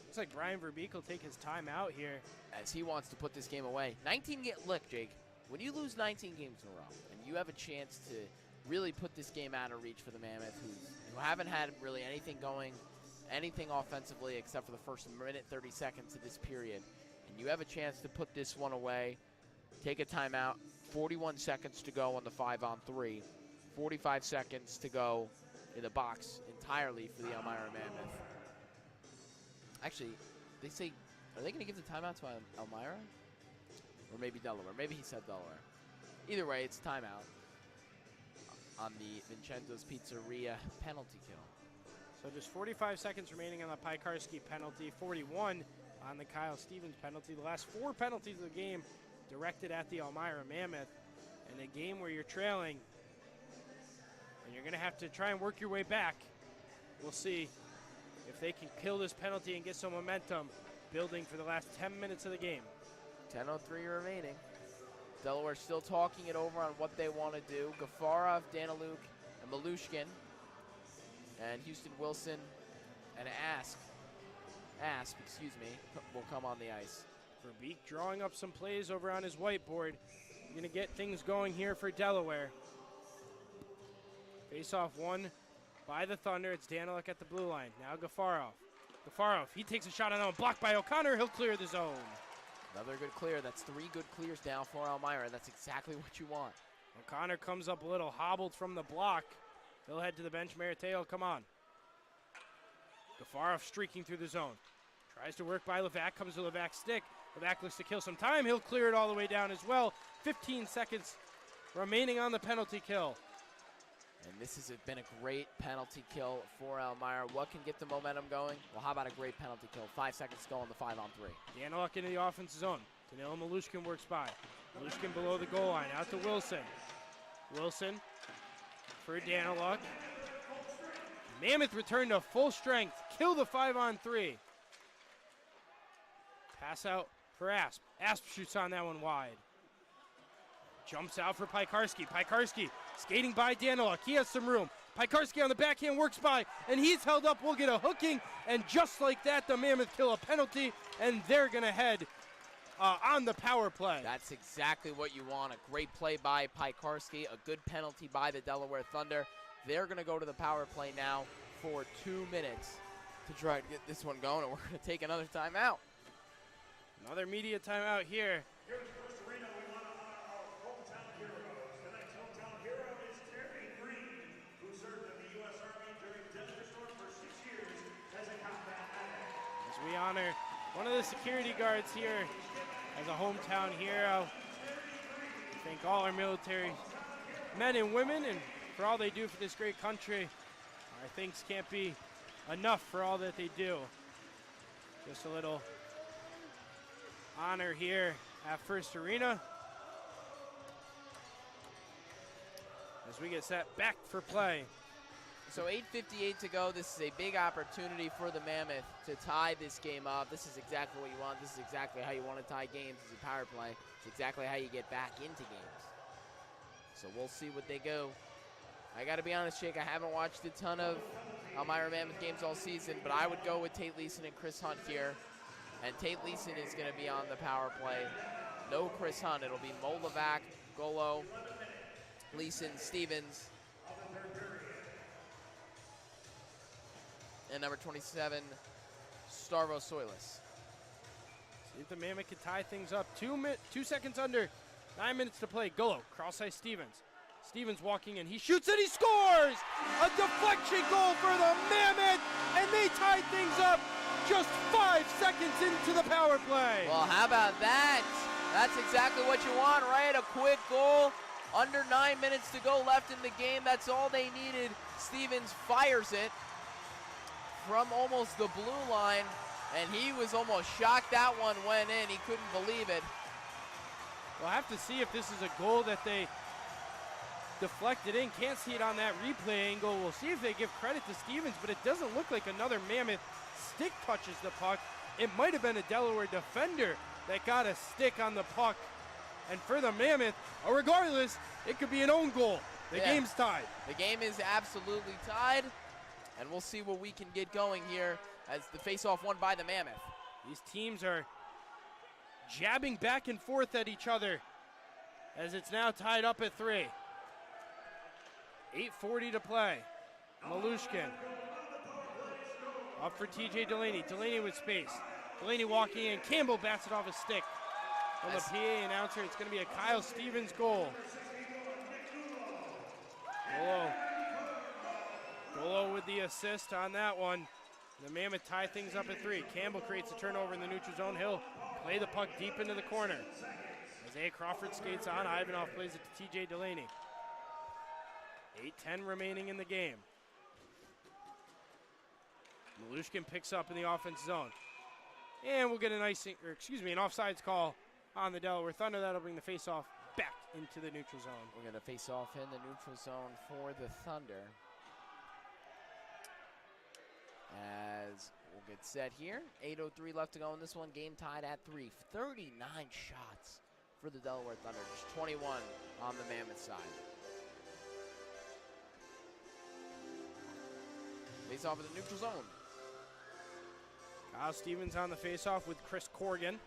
Looks like Brian Verbeek will take his timeout here. As he wants to put this game away. Look, Jake, when you lose 19 games in a row and you have a chance to really put this game out of reach for the Mammoth, who haven't had really anything going, anything offensively except for the first minute 30 seconds of this period, and you have a chance to put this one away, take a timeout. 41 seconds to go on the 5-on-3. 45 seconds to go in the box entirely for the Elmira Mammoth. Actually, they say, are they going to give the timeout to Elmira? Or maybe Delaware. Maybe he said Delaware. Either way, it's timeout on the Vincenzo's Pizzeria penalty kill. So just 45 seconds remaining on the Piekarski penalty. 41 on the Kyle Stevens penalty. The last 4 penalties of the game directed at the Elmira Mammoth. In a game where you're trailing, and you're going to have to try and work your way back. We'll see if they can kill this penalty and get some momentum building for the last 10 minutes of the game. 10:03 remaining. Delaware still talking it over on what they want to do. Gafarov, Daniluk, and Malushkin, and Houston Wilson and Asp, will come on the ice. Verbeek drawing up some plays over on his whiteboard. Going to get things going here for Delaware. Face-off won by the Thunder. It's Daniluk at the blue line. Now Gafarov. Gafarov, he takes a shot on that one. Blocked by O'Connor. He'll clear the zone. Another good clear. That's 3 good clears down for Elmira. That's exactly what you want. O'Connor comes up a little hobbled from the block. He'll head to the bench. Mariteo, come on. Gafarov streaking through the zone. Tries to work by Levac. Comes to Levac's stick. Levac looks to kill some time. He'll clear it all the way down as well. 15 seconds remaining on the penalty kill. And this has been a great penalty kill for Elmira. What can get the momentum going? Well, how about a great penalty kill? 5 seconds to go on the 5-on-3. Daniluk into the offensive zone. Danilo Malushkin works by. Malushkin below the goal line, out to Wilson. Wilson for Daniluk. Mammoth returned to full strength. Kill the 5-on-3. Pass out for Asp. Asp shoots on that one wide. Jumps out for Piekarski. Piekarski skating by Daniluk. He has some room. Piekarski on the backhand works by, and he's held up. We'll get a hooking, and just like that, the Mammoth kill a penalty, and they're going to head on the power play. That's exactly what you want. A great play by Piekarski, a good penalty by the Delaware Thunder. They're going to go to the power play now for 2 minutes to try to get this one going, and we're going to take another timeout. Another media timeout here. Here in the first arena, we want to honor our hometown heroes. Tonight's hometown hero is Terry Green, who served in the U.S. Army during Desert Storm for 6 years as a combat medic. As we honor one of the security guards here as a hometown hero. Thank all our military men and women and for all they do for this great country. Our thanks can't be enough for all that they do. Just a little honor here at First Arena as we get set back for play. So 8:58 to go. This is a big opportunity for the Mammoth to tie this game up. This is exactly what you want. This is exactly how you want to tie games as a power play. It's exactly how you get back into games. So we'll see what they go. I got to be honest, Jake, I haven't watched a ton of Elmira Mammoth games all season, but I would go with Tate Leeson and Chris Hunt here. And Tate Leeson is going to be on the power play. No Chris Hunt. It'll be Moldovac, Golo, Leeson, Stevens, and number 27, Starvo Soilis. See if the Mammoth can tie things up. 2 seconds under, 9 minutes to play. Golo, cross-ice Stevens. Stevens walking in, he shoots and he scores! A deflection goal for the Mammoth, and they tied things up just 5 seconds into the power play. Well, how about that? That's exactly what you want, right? A quick goal, under 9 minutes to go left in the game. That's all they needed. Stevens fires it from almost the blue line, and he was almost shocked that one went in. He couldn't believe it. We'll have to see if this is a goal that they deflected in. Can't see it on that replay angle. We'll see if they give credit to Stevens, but it doesn't look like another Mammoth stick touches the puck. It might have been a Delaware defender that got a stick on the puck. And for the Mammoth, regardless, it could be an own goal. The game's tied. The game is absolutely tied, and we'll see what we can get going here as the faceoff won by the Mammoth. These teams are jabbing back and forth at each other as it's now tied up at 3. 8:40 to play. Malushkin up for TJ Delaney. Delaney with space. Delaney walking in. Campbell bats it off his stick. From the PA announcer, it's going to be a Kyle Stevens goal. Golo with the assist on that one. The Mammoth tie things up at 3. Campbell creates a turnover in the neutral zone. He'll play the puck deep into the corner. Isaiah Crawford skates on. Ivanov plays it to TJ Delaney. 8:10 remaining in the game. Malushkin picks up in the offense zone. And we'll get an offsides call on the Delaware Thunder. That'll bring the faceoff back into the neutral zone. We're going to face off in the neutral zone for the Thunder. As we'll get set here. 8:03 left to go in this one. Game tied at 3. 39 shots for the Delaware Thunder. Just 21 on the Mammoth side. Face off in the neutral zone. Kyle Stevens on the faceoff with Chris Corrigan.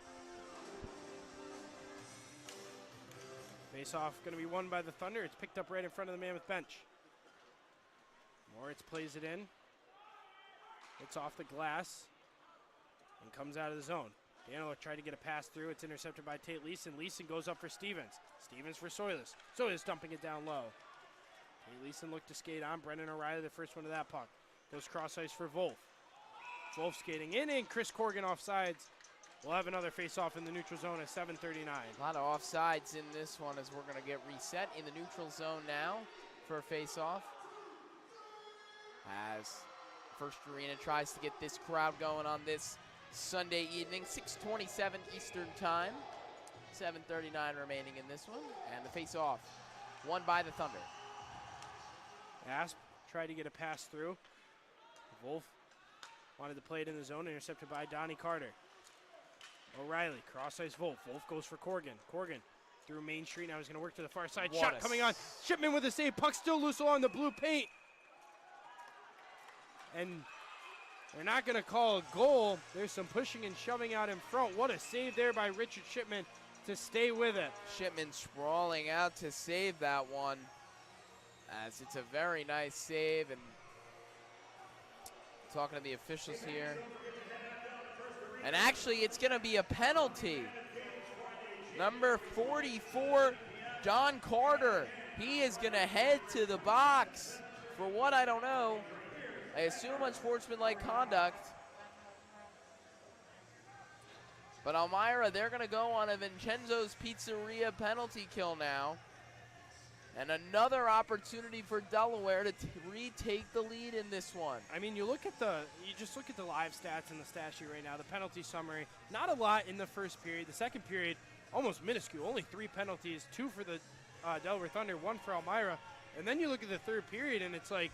Faceoff going to be won by the Thunder. It's picked up right in front of the Mammoth bench. Moritz plays it in. It's off the glass and comes out of the zone. Daniluk tried to get a pass through. It's intercepted by Tate Leeson. Leeson goes up for Stevens. Stevens for Soilis. Soilis dumping it down low. Tate Leeson looked to skate on. Brendan O'Reilly, the first one to that puck. Goes cross ice for Wolf. Wolf skating in, and Chris Corrigan offsides We'll have another face-off in the neutral zone at 7:39. A lot of offsides in this one as we're going to get reset in the neutral zone now for a face-off. As First Arena tries to get this crowd going on this Sunday evening, 6:27 Eastern Time. 7:39 remaining in this one. And the face-off won by the Thunder. Asp tried to get a pass through. Wolf wanted to play it in the zone, intercepted by Donnie Carter. O'Reilly, cross-ice Wolf. Wolf goes for Corgan. Corgan through Main Street. Now he's going to work to the far side. Shot coming on. Shipman with a save. Puck still loose along the blue paint. And they're not going to call a goal. There's some pushing and shoving out in front. What a save there by Richard Shipman to stay with it. Shipman sprawling out to save that one, as it's a very nice save. And talking to the officials here. And actually, it's going to be a penalty. Number 44, Don Carter. He is going to head to the box for what I don't know. I assume unsportsmanlike conduct. But Elmira, they're going to go on a Vincenzo's Pizzeria penalty kill now. And another opportunity for Delaware to retake the lead in this one. I mean, you just look at the live stats in the stat sheet right now, the penalty summary. Not a lot in the first period. The second period, almost minuscule. Only 3 penalties, 2 for the Delaware Thunder, 1 for Elmira. And then you look at the third period, and it's like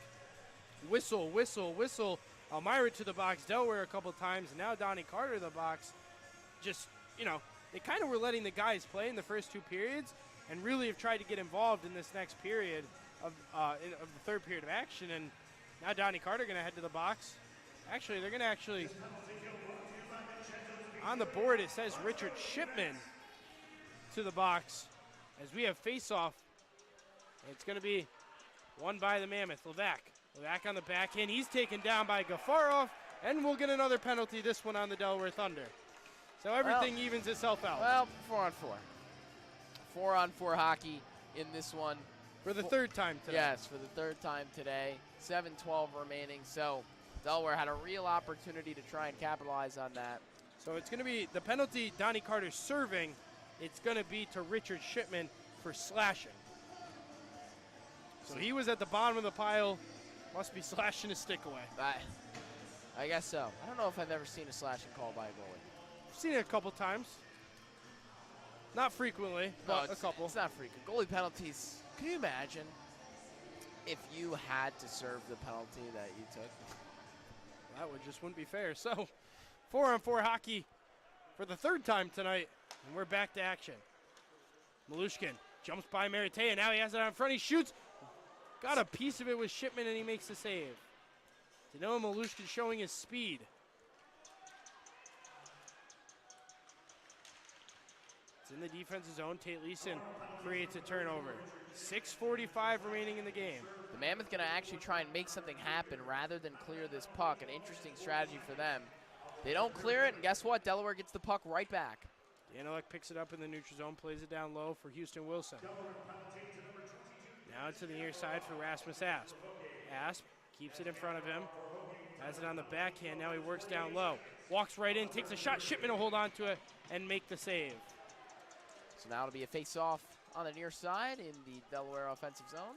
whistle, whistle, whistle. Elmira to the box, Delaware a couple times, and now Donnie Carter to the box. Just, they kind of were letting the guys play in the first 2 periods, and really have tried to get involved in this next period of the third period of action. And now Donnie Carter going to head to the box. Actually, they're going to on the board it says Richard Shipman to the box as we have face-off. It's going to be won by the Mammoth. Levac on the backhand. He's taken down by Gafarov, and we'll get another penalty, this one on the Delaware Thunder. So everything evens itself out. Well, 4-on-4. 4-on-4 hockey in this one. For the third time today. Yes, for the third time today. 7:12 remaining. So Delaware had a real opportunity to try and capitalize on that. So it's going to be the penalty Donnie Carter serving. It's going to be to Richard Shipman for slashing. So he was at the bottom of the pile. Must be slashing his stick away. I guess so. I don't know if I've ever seen a slashing call by a goalie. I've seen it a couple times. Not frequently, but a couple. It's not frequent. Goalie penalties. Can you imagine if you had to serve the penalty that you took? That wouldn't be fair. So 4-on-4 hockey for the third time tonight, and we're back to action. Malushkin jumps by Merite, and now he has it out in front. He shoots. Got a piece of it with Shipman, and he makes the save. Danilo Malushkin showing his speed. It's in the defensive zone. Tate Leeson creates a turnover. 6:45 remaining in the game. The Mammoth going to actually try and make something happen rather than clear this puck. An interesting strategy for them. They don't clear it, and guess what? Delaware gets the puck right back. Daniluk picks it up in the neutral zone, plays it down low for Houston Wilson. Now to the near side for Rasmus Asp. Asp keeps it in front of him. Has it on the backhand. Now he works down low. Walks right in, takes a shot. Shipman will hold on to it and make the save. So now it'll be a face-off on the near side in the Delaware offensive zone.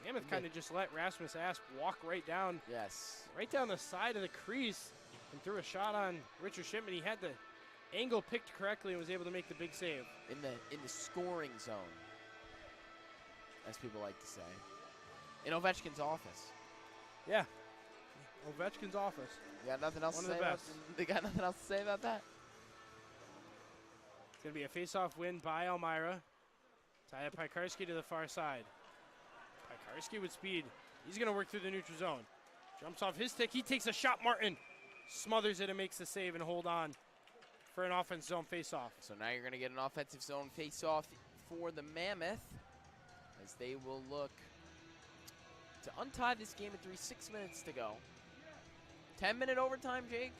Mammoth kind of just let Rasmus Asp walk right down. Yes. Right down the side of the crease and threw a shot on Richard Shipman. He had the angle picked correctly and was able to make the big save. In the scoring zone, as people like to say. In Ovechkin's office. Yeah. Ovechkin's office. You got nothing else One to of say the about best. They got nothing else to say about that? It's going to be a face-off win by Elmira. Taya Pikarski to the far side. Pikarski with speed. He's going to work through the neutral zone. Jumps off his stick. He takes a shot. Martin smothers it and makes the save and hold on for an offensive zone face-off. So now you're going to get an offensive zone face-off for the Mammoth as they will look to untie this game at 6 minutes to go. 10-minute overtime, Jake?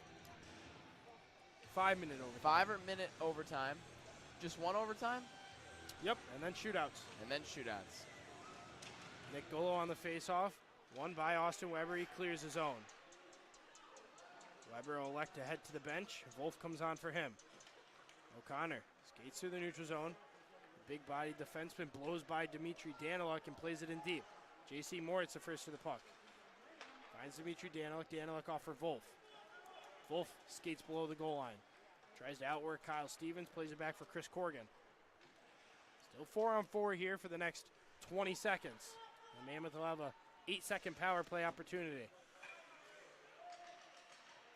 5-minute overtime. 5-minute overtime. Just one overtime? Yep, and then shootouts. And then shootouts. Nick Golo on the face-off. Won by Austin Weber. He clears his own. Weber will elect to head to the bench. Wolf comes on for him. O'Connor skates through the neutral zone. Big-bodied defenseman blows by Dmitry Daniluk and plays it in deep. J.C. Moritz the first to the puck. Finds Dmitry Daniluk. Daniluk off for Wolf. Wolf skates below the goal line. Tries to outwork Kyle Stevens. Plays it back for Chris Corrigan. Still 4-on-4 here for the next 20 seconds. The Mammoth will have a 8-second power play opportunity.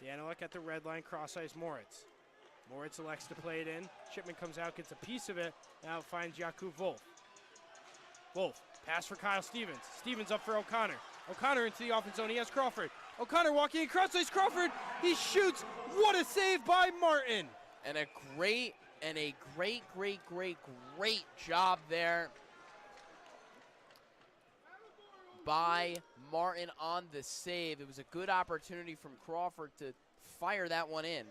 Daniluk at the red line, cross-ice Moritz. Moritz elects to play it in. Shipman comes out, gets a piece of it. Now finds Jakub Wolf. Wolf, pass for Kyle Stevens. Stevens up for O'Connor. O'Connor into the offense zone. He has Crawford. O'Connor walking across ice. Crawford, he shoots. What a save by Martin. And a great job there by Martin on the save. It was a good opportunity from Crawford to fire that one in.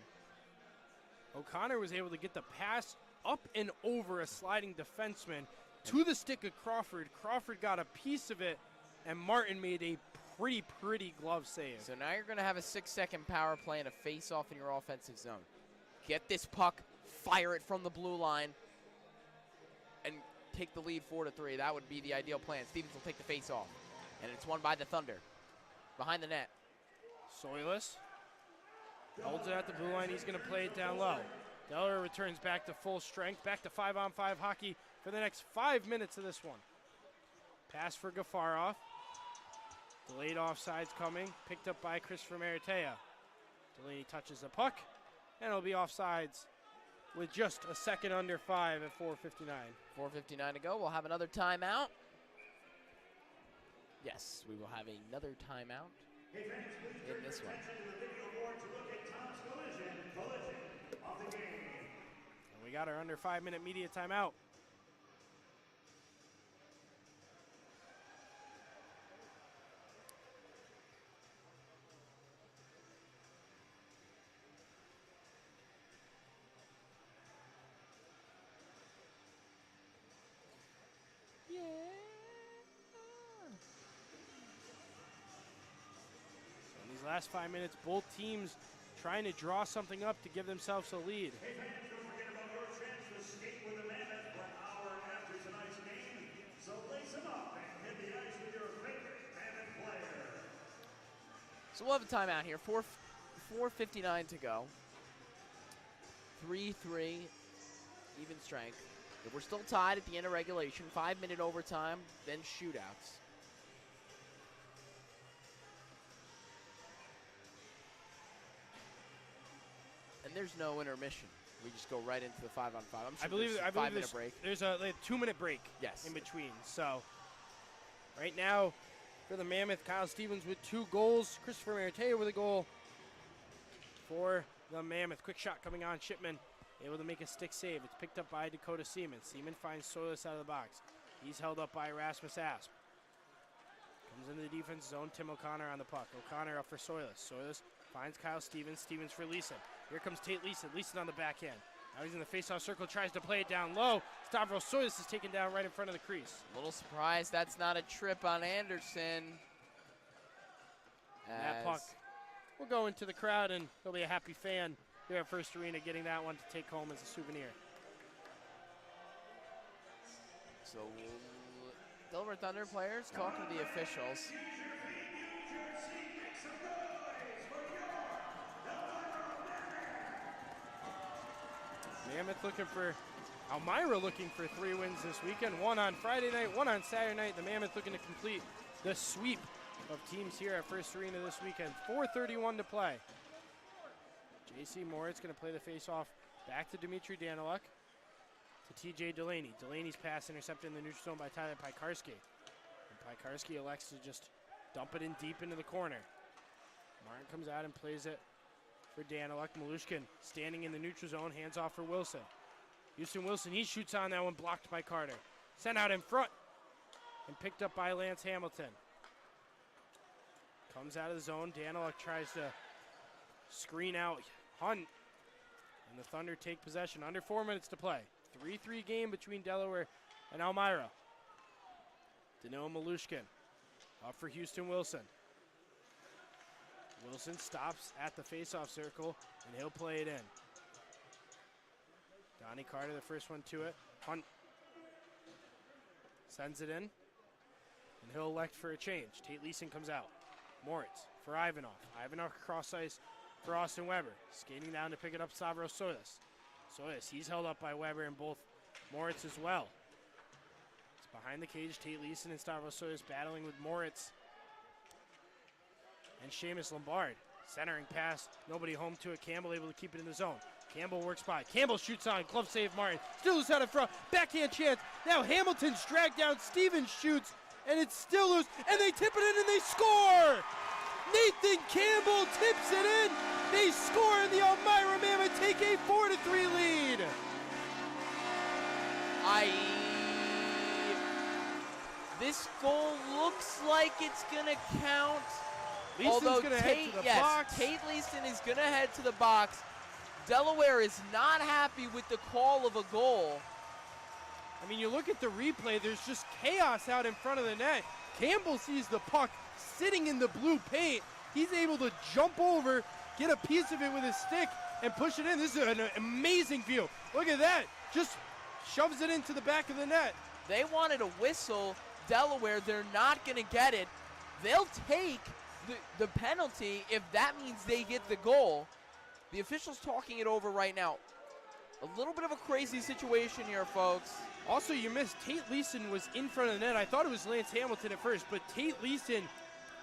O'Connor was able to get the pass up and over a sliding defenseman to the stick of Crawford. Crawford got a piece of it, and Martin made a pretty glove save. So now you're going to have a 6-second power play and a face-off in your offensive zone. Get this puck, fire it from the blue line, and take the lead 4-3. That would be the ideal plan. Stevens will take the face-off, and it's won by the Thunder. Behind the net. Soilis holds it at the blue line. He's going to play it down low. Delaware returns back to full strength, back to 5-on-5 hockey for the next 5 minutes of this one. Pass for Gafarov. Delayed offsides coming, picked up by Christopher Maratea. Delaney touches the puck, and it'll be offsides with just a second under 5 at 4:59. 4:59 to go. We'll have another timeout. Yes, we will have another timeout in this one. And we got our under 5-minute media timeout. Last 5 minutes, both teams trying to draw something up to give themselves a lead. Hey fans, don't forget about your chance to skate with the Mammoth for an hour after tonight's game. So lace them up and hit the ice with your favorite Mammoth player. So we'll have a timeout here. 4:59 to go. 3-3, even strength. If we're still tied at the end of regulation, 5-minute overtime, then shootouts. And there's no intermission. We just go right into the 5-on-5. I believe there's a 5-minute break. There's a 2-minute break in between. So right now for the Mammoth, Kyle Stevens with 2 goals. Christopher Maratea with a goal for the Mammoth. Quick shot coming on. Shipman able to make a stick save. It's picked up by Dakota Seaman. Seaman finds Soilis out of the box. He's held up by Rasmus Asp. Comes into the defense zone. Tim O'Connor on the puck. O'Connor up for Soilis. Soilis finds Kyle Stevens. Stevens for Leeson. Here comes Tate Leeson. Leeson on the backhand. Now he's in the faceoff circle. Tries to play it down low. Stavros Soilis is taken down right in front of the crease. A little surprised that's not a trip on Anderson. That puck will go into the crowd, and there'll be a happy fan here at First Arena getting that one to take home as a souvenir. So Delaware Thunder players talking to the officials. Mammoth looking for, Elmira looking for 3 wins this weekend. 1 on Friday night, 1 on Saturday night. The Mammoth looking to complete the sweep of teams here at First Arena this weekend. 4:31 to play. J.C. Moritz going to play the face-off back to Dmitry Daniluk to T.J. Delaney. Delaney's pass intercepted in the neutral zone by Tyler Pikarski. And Pikarski elects to just dump it in deep into the corner. Martin comes out and plays it for Daniluk. Malushkin standing in the neutral zone, hands off for Wilson. Houston Wilson, he shoots on that one, blocked by Carter. Sent out in front and picked up by Lance Hamilton. Comes out of the zone. Daniluk tries to screen out Hunt. And the Thunder take possession. Under 4 minutes to play. 3-3 game between Delaware and Elmira. Danilo Malushkin up for Houston Wilson. Wilson stops at the face-off circle, and he'll play it in. Donnie Carter, the first one to it. Hunt sends it in, and he'll elect for a change. Tate Leeson comes out. Moritz for Ivanov. Ivanov cross ice for Austin Weber. Skating down to pick it up, Stavros Soyas. Soyas, he's held up by Weber and both Moritz as well. It's behind the cage. Tate Leeson and Stavros Soyas battling with Moritz and Seamus Lombard. Centering pass, nobody home to it. Campbell able to keep it in the zone. Campbell works by. Campbell shoots on. Glove save Martin. Still loose out in front. Backhand chance. Now Hamilton's dragged down. Stevens shoots, and it's still loose. And they tip it in and they score! Nathan Campbell tips it in. They score, and the Elmira Mammoth take a 4-3 lead. This goal looks like it's gonna count. Leeson's Although gonna head to the box. Tate Leeson is gonna head to the box. Delaware is not happy with the call of a goal. I mean, you look at the replay, there's just chaos out in front of the net. Campbell sees the puck sitting in the blue paint. He's able to jump over, get a piece of it with his stick, and push it in. This is an amazing view. Look at that. Just shoves it into the back of the net. They wanted a whistle. Delaware, they're not going to get it. They'll take the penalty if that means they get the goal. The officials talking it over right now. A little bit of a crazy situation here, folks. Also, you missed Tate Leeson was in front of the net. I thought it was Lance Hamilton at first, but Tate Leeson,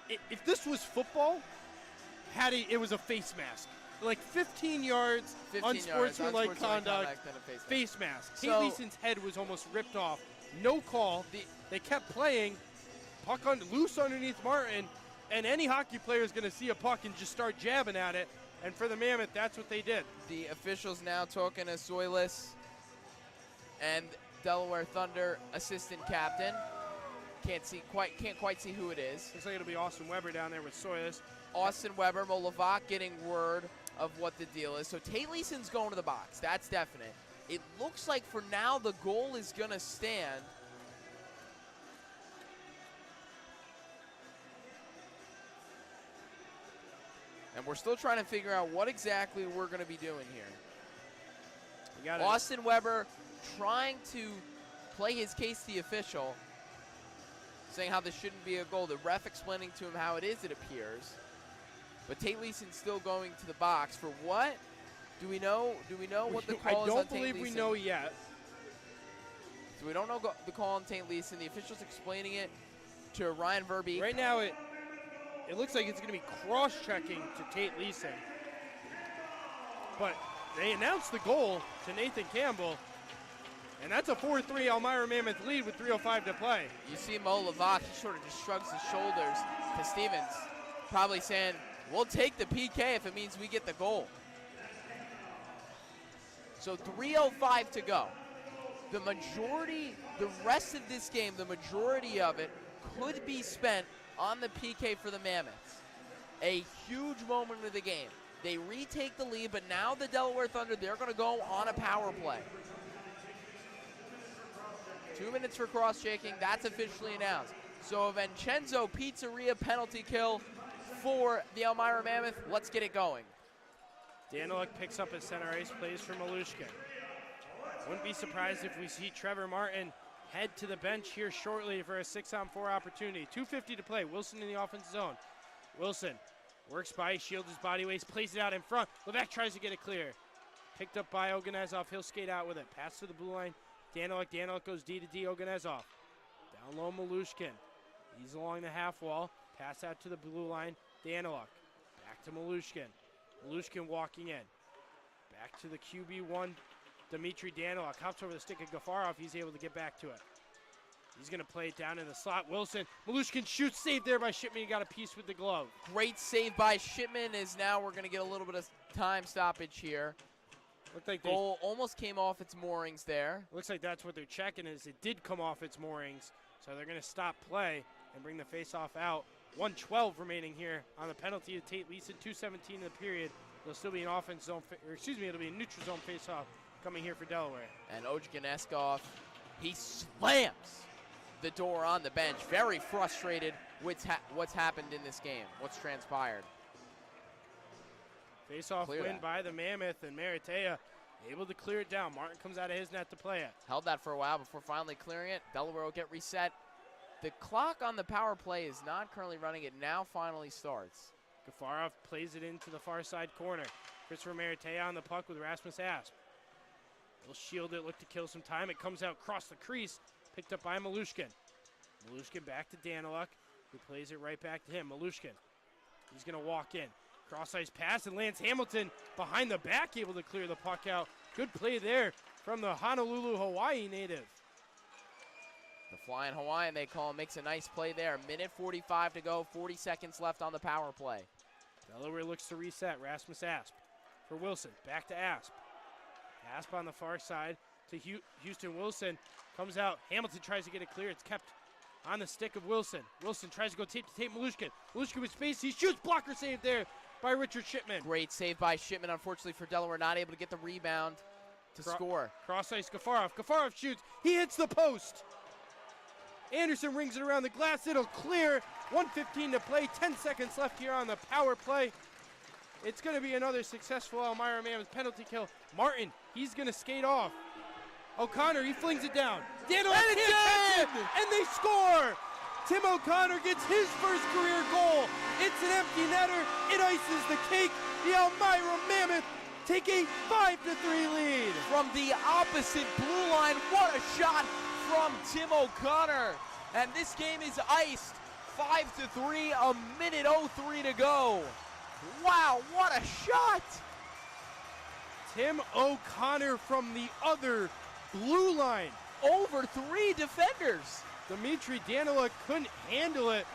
if this was football, it was a face mask. Like 15 yards, unsportsmanlike conduct, face mask. Tate Leeson's head was almost ripped off. No call. They kept playing. Puck loose underneath Martin, and any hockey player is going to see a puck and just start jabbing at it. And for the Mammoth, that's what they did. The officials now talking to Soylis and Delaware Thunder assistant captain. Can't quite see who it is. Looks like it'll be Austin Weber down there with Soylis. Austin Weber, Molavak getting word of what the deal is. So Tate Leeson's going to the box. That's definite. It looks like for now the goal is going to stand. And we're still trying to figure out what exactly we're going to be doing here. Austin Weber trying to play his case to the official, saying how this shouldn't be a goal. The ref explaining to him how it is, it appears. But Tate Leeson's still going to the box for what? Do we know what the call is on Tate Leeson? I don't believe we know yet. So we don't know the call on Tate Leeson. The official's explaining it to Ryan Verbeek. Right now it looks like it's going to be cross-checking to Tate Leeson. But they announced the goal to Nathan Campbell, and that's a 4-3 Elmira Mammoth lead with 3:05 to play. You see Mo Lavak, he sort of just shrugs his shoulders to Stevens, probably saying, we'll take the PK if it means we get the goal. So 3:05 to go. The rest of this game, the majority of it could be spent on the PK for the Mammoths. A huge moment of the game. They retake the lead, but now the Delaware Thunder, they're going to go on a power play. 2 minutes for cross-checking. That's officially announced. So a Vincenzo Pizzeria penalty kill for the Elmira Mammoth. Let's get it going. Daniluk picks up his center ice, plays for Malushkin. Wouldn't be surprised if we see Trevor Martin head to the bench here shortly for a 6-on-4 opportunity. 2:50 to play. Wilson in the offensive zone. Wilson works by, shields his body weight, plays it out in front. Levesque tries to get it clear. Picked up by Oganezov. He'll skate out with it. Pass to the blue line. Daniluk goes D to D. Oganezov. Down low, Malushkin. He's along the half wall. Pass out to the blue line. Daniluk. Back to Malushkin. Malushkin walking in. Back to the QB1. Dmitry Daniluk hops over the stick of Gafarov. He's able to get back to it. He's going to play it down in the slot. Wilson. Malushkin shoots. Saved there by Shipman. He got a piece with the glove. Great save by Shipman. Is now we're going to get a little bit of time stoppage here. Looked like goal almost came off its moorings there. Looks like that's what they're checking is it did come off its moorings. So they're going to stop play and bring the faceoff out. 1:12 remaining here on the penalty of Tate Leeson. 2:17 in the period. There'll still be an offense zone, it'll be a neutral zone faceoff coming here for Delaware. And Ojganeskov, he slams the door on the bench. Very frustrated with what's happened in this game, what's transpired. Face-off win by the Mammoth, and Maratea able to clear it down. Martin comes out of his net to play it. Held that for a while before finally clearing it. Delaware will get reset. The clock on the power play is not currently running. It now finally starts. Gafarov plays it into the far side corner. Christopher Maratea on the puck with Rasmus Asp. He'll shield it, look to kill some time. It comes out across the crease, picked up by Malushkin. Malushkin back to Daniluk, who plays it right back to him. Malushkin, he's going to walk in. Cross-ice pass, and Lance Hamilton behind the back, able to clear the puck out. Good play there from the Honolulu, Hawaii native. The Flying Hawaiian, they call him, makes a nice play there. Minute 45 to go, 40 seconds left on the power play. Delaware looks to reset. Rasmus Asp for Wilson. Back to Asp. Asp on the far side to Houston. Wilson comes out. Hamilton tries to get it clear. It's kept on the stick of Wilson. Wilson tries to go tape to tape Malushkin. Malushkin with space. He shoots. Blocker save there by Richard Shipman. Great save by Shipman. Unfortunately for Delaware, not able to get the rebound to score. Cross-ice Gafarov. Gafarov shoots. He hits the post. Anderson rings it around the glass. It'll clear. 1:15 to play. 10 seconds left here on the power play. It's going to be another successful Elmira Mammoth penalty kill. Martin, he's going to skate off. O'Connor, he flings it down. Daniluk can't catch it, and they score. Tim O'Connor gets his first career goal. It's an empty netter. It ices the cake. The Elmira Mammoth take a 5-3 lead. From the opposite blue line, what a shot from Tim O'Connor. And this game is iced. 5-3, a minute 03 to go. Wow, what a shot! Tim O'Connor from the other blue line. Over 3 defenders. Dimitri Daniluk couldn't handle it.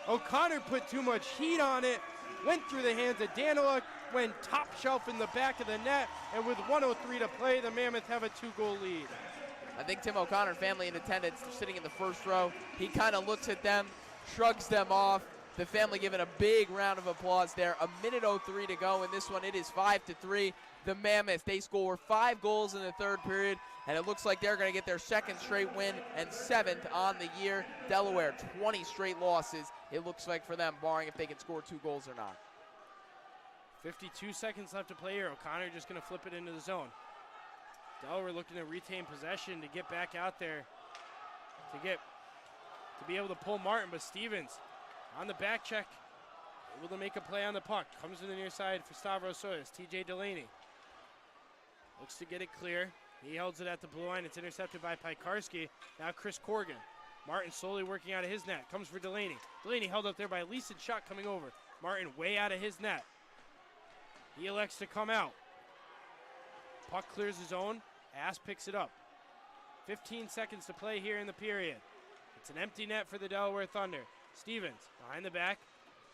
O'Connor put too much heat on it. Went through the hands of Daniluk, went top shelf in the back of the net, and with 1:03 to play, the Mammoth have a 2-goal lead. I think Tim O'Connor, family in attendance, sitting in the first row, he kind of looks at them, shrugs them off. The family giving a big round of applause there. A minute 03 to go in this one. It is 5-3. The Mammoth, they score 5 goals in the third period, and it looks like they're going to get their second straight win and 7th on the year. Delaware, 20 straight losses, it looks like for them, barring if they can score 2 goals or not. 52 seconds left to play here. O'Connor just going to flip it into the zone. Delaware looking to retain possession to get back out there to be able to pull Martin, but Stevens on the back check, able to make a play on the puck. Comes to the near side for Stavros Soyas. TJ Delaney looks to get it clear. He holds it at the blue line. It's intercepted by Pikarski. Now Chris Corrigan. Martin slowly working out of his net. Comes for Delaney. Delaney held up there by Leeson. Shot coming over. Martin way out of his net. He elects to come out. Puck clears his own. Ass picks it up. 15 seconds to play here in the period. It's an empty net for the Delaware Thunder. Stevens behind the back,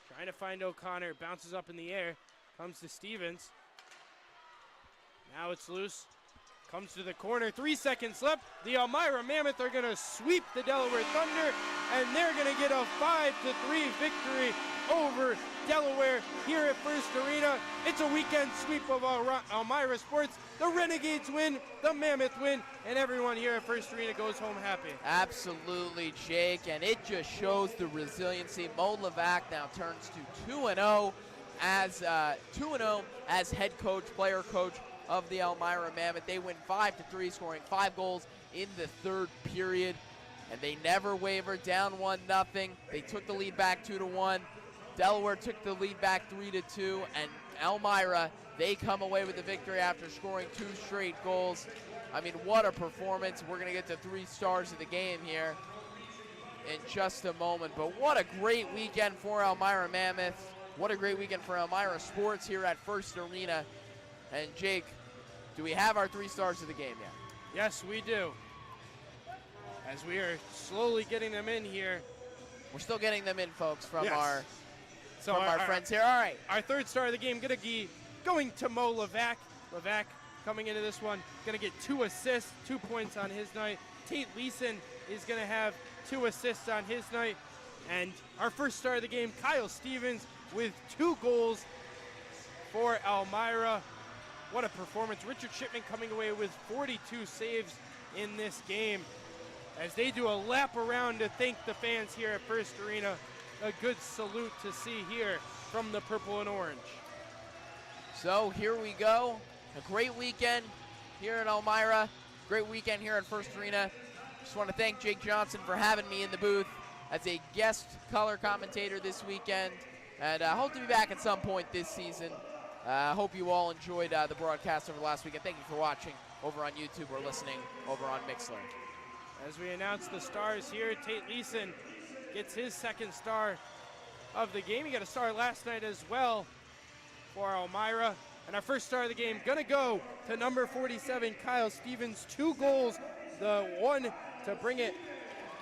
trying to find O'Connor. Bounces up in the air. Comes to Stevens. Now it's loose. Comes to the corner. 3 seconds left. The Elmira Mammoth are going to sweep the Delaware Thunder, and they're going to get a 5-3 victory over Delaware here at First Arena. It's a weekend sweep of Elmira sports. The Renegades win, the Mammoth win, and everyone here at First Arena goes home happy. Absolutely, Jake, and it just shows the resiliency. Mo Levac now turns to 2-0 as head coach, player coach of the Elmira Mammoth. They win 5-3, scoring 5 goals in the third period, and they never wavered. Down 1-0. They took the lead back 2-1. Delaware took the lead back 3-2, and Elmira, they come away with the victory after scoring 2 straight goals. I mean, what a performance. We're going to get to 3 stars of the game here in just a moment. But what a great weekend for Elmira Mammoth. What a great weekend for Elmira sports here at First Arena. And Jake, do we have our 3 stars of the game yet? Yes, we do. As we are slowly getting them in here. We're still getting them in, folks, from yes. our friends here. All right. Our 3rd star of the game going to Mo Levac. Levac coming into this one, going to get 2 assists, 2 points on his night. Tate Leeson is going to have 2 assists on his night. And our 1st star of the game, Kyle Stevens, with 2 goals for Elmira. What a performance. Richard Shipman coming away with 42 saves in this game as they do a lap around to thank the fans here at First Arena. A good salute to see here from the purple and orange. So here we go. A great weekend here in Elmira. Great weekend here at First Arena. Just want to thank Jake Johnson for having me in the booth as a guest color commentator this weekend. And I hope to be back at some point this season. I hope you all enjoyed the broadcast over the last weekend. Thank you for watching over on YouTube or listening over on Mixler. As we announce the stars here, Tate Leeson gets his second star of the game. He got a star last night as well for Elmira. And our first star of the game gonna go to number 47, Kyle Stevens. 2 goals, the one to bring it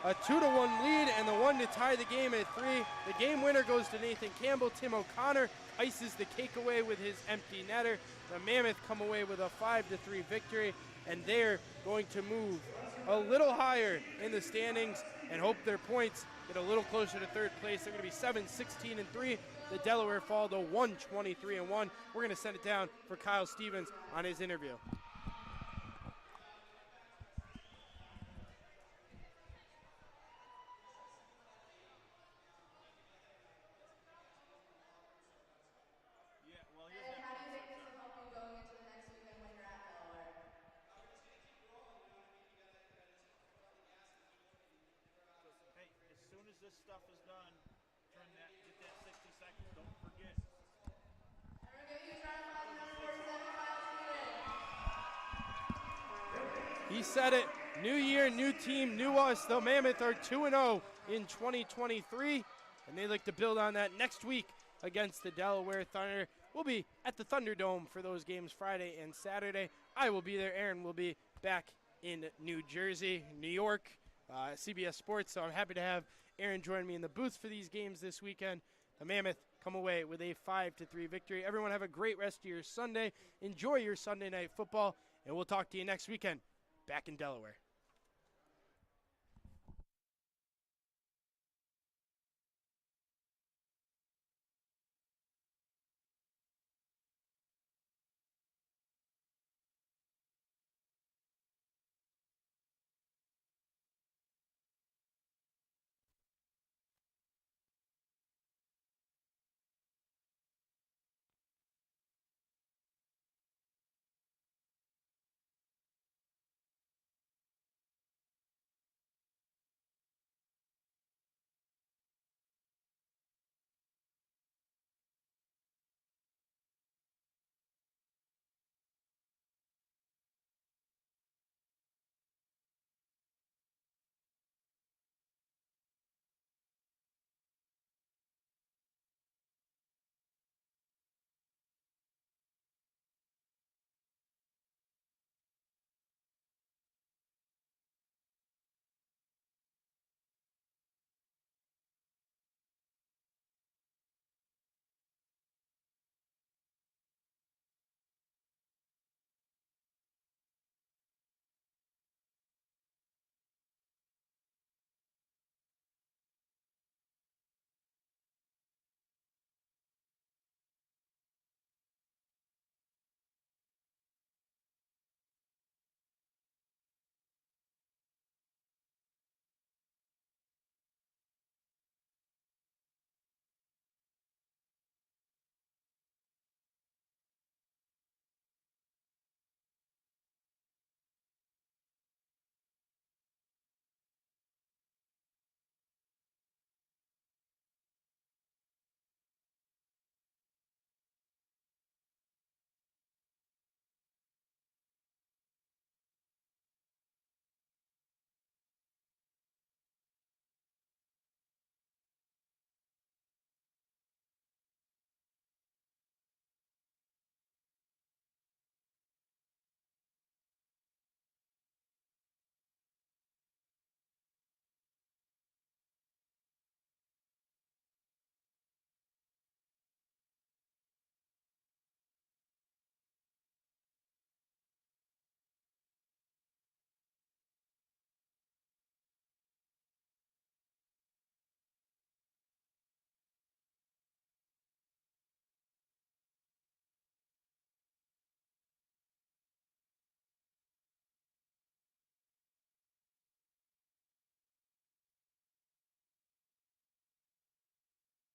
a 2-1 lead and the one to tie the game at 3. The game winner goes to Nathan Campbell. Tim O'Connor ices the cake away with his empty netter. The Mammoth come away with a 5-3 victory, and they're going to move a little higher in the standings and hope their points get a little closer to third place. They're going to be 7-16-3. The Delaware fall to 1-23-1. We're going to send it down for Kyle Stevens on his interview. This stuff is done, get that 60 seconds, don't forget. He said it, new year, new team, new us. The Mammoth are 2-0 in 2023, and they look to build on that next week against the Delaware Thunder. We'll be at the Thunderdome for those games Friday and Saturday. I will be there. Aaron will be back in New Jersey, New York, CBS Sports, so I'm happy to have Aaron joined me in the booth for these games this weekend. The Mammoth come away with a 5-3 victory. Everyone have a great rest of your Sunday. Enjoy your Sunday night football, and we'll talk to you next weekend back in Delaware.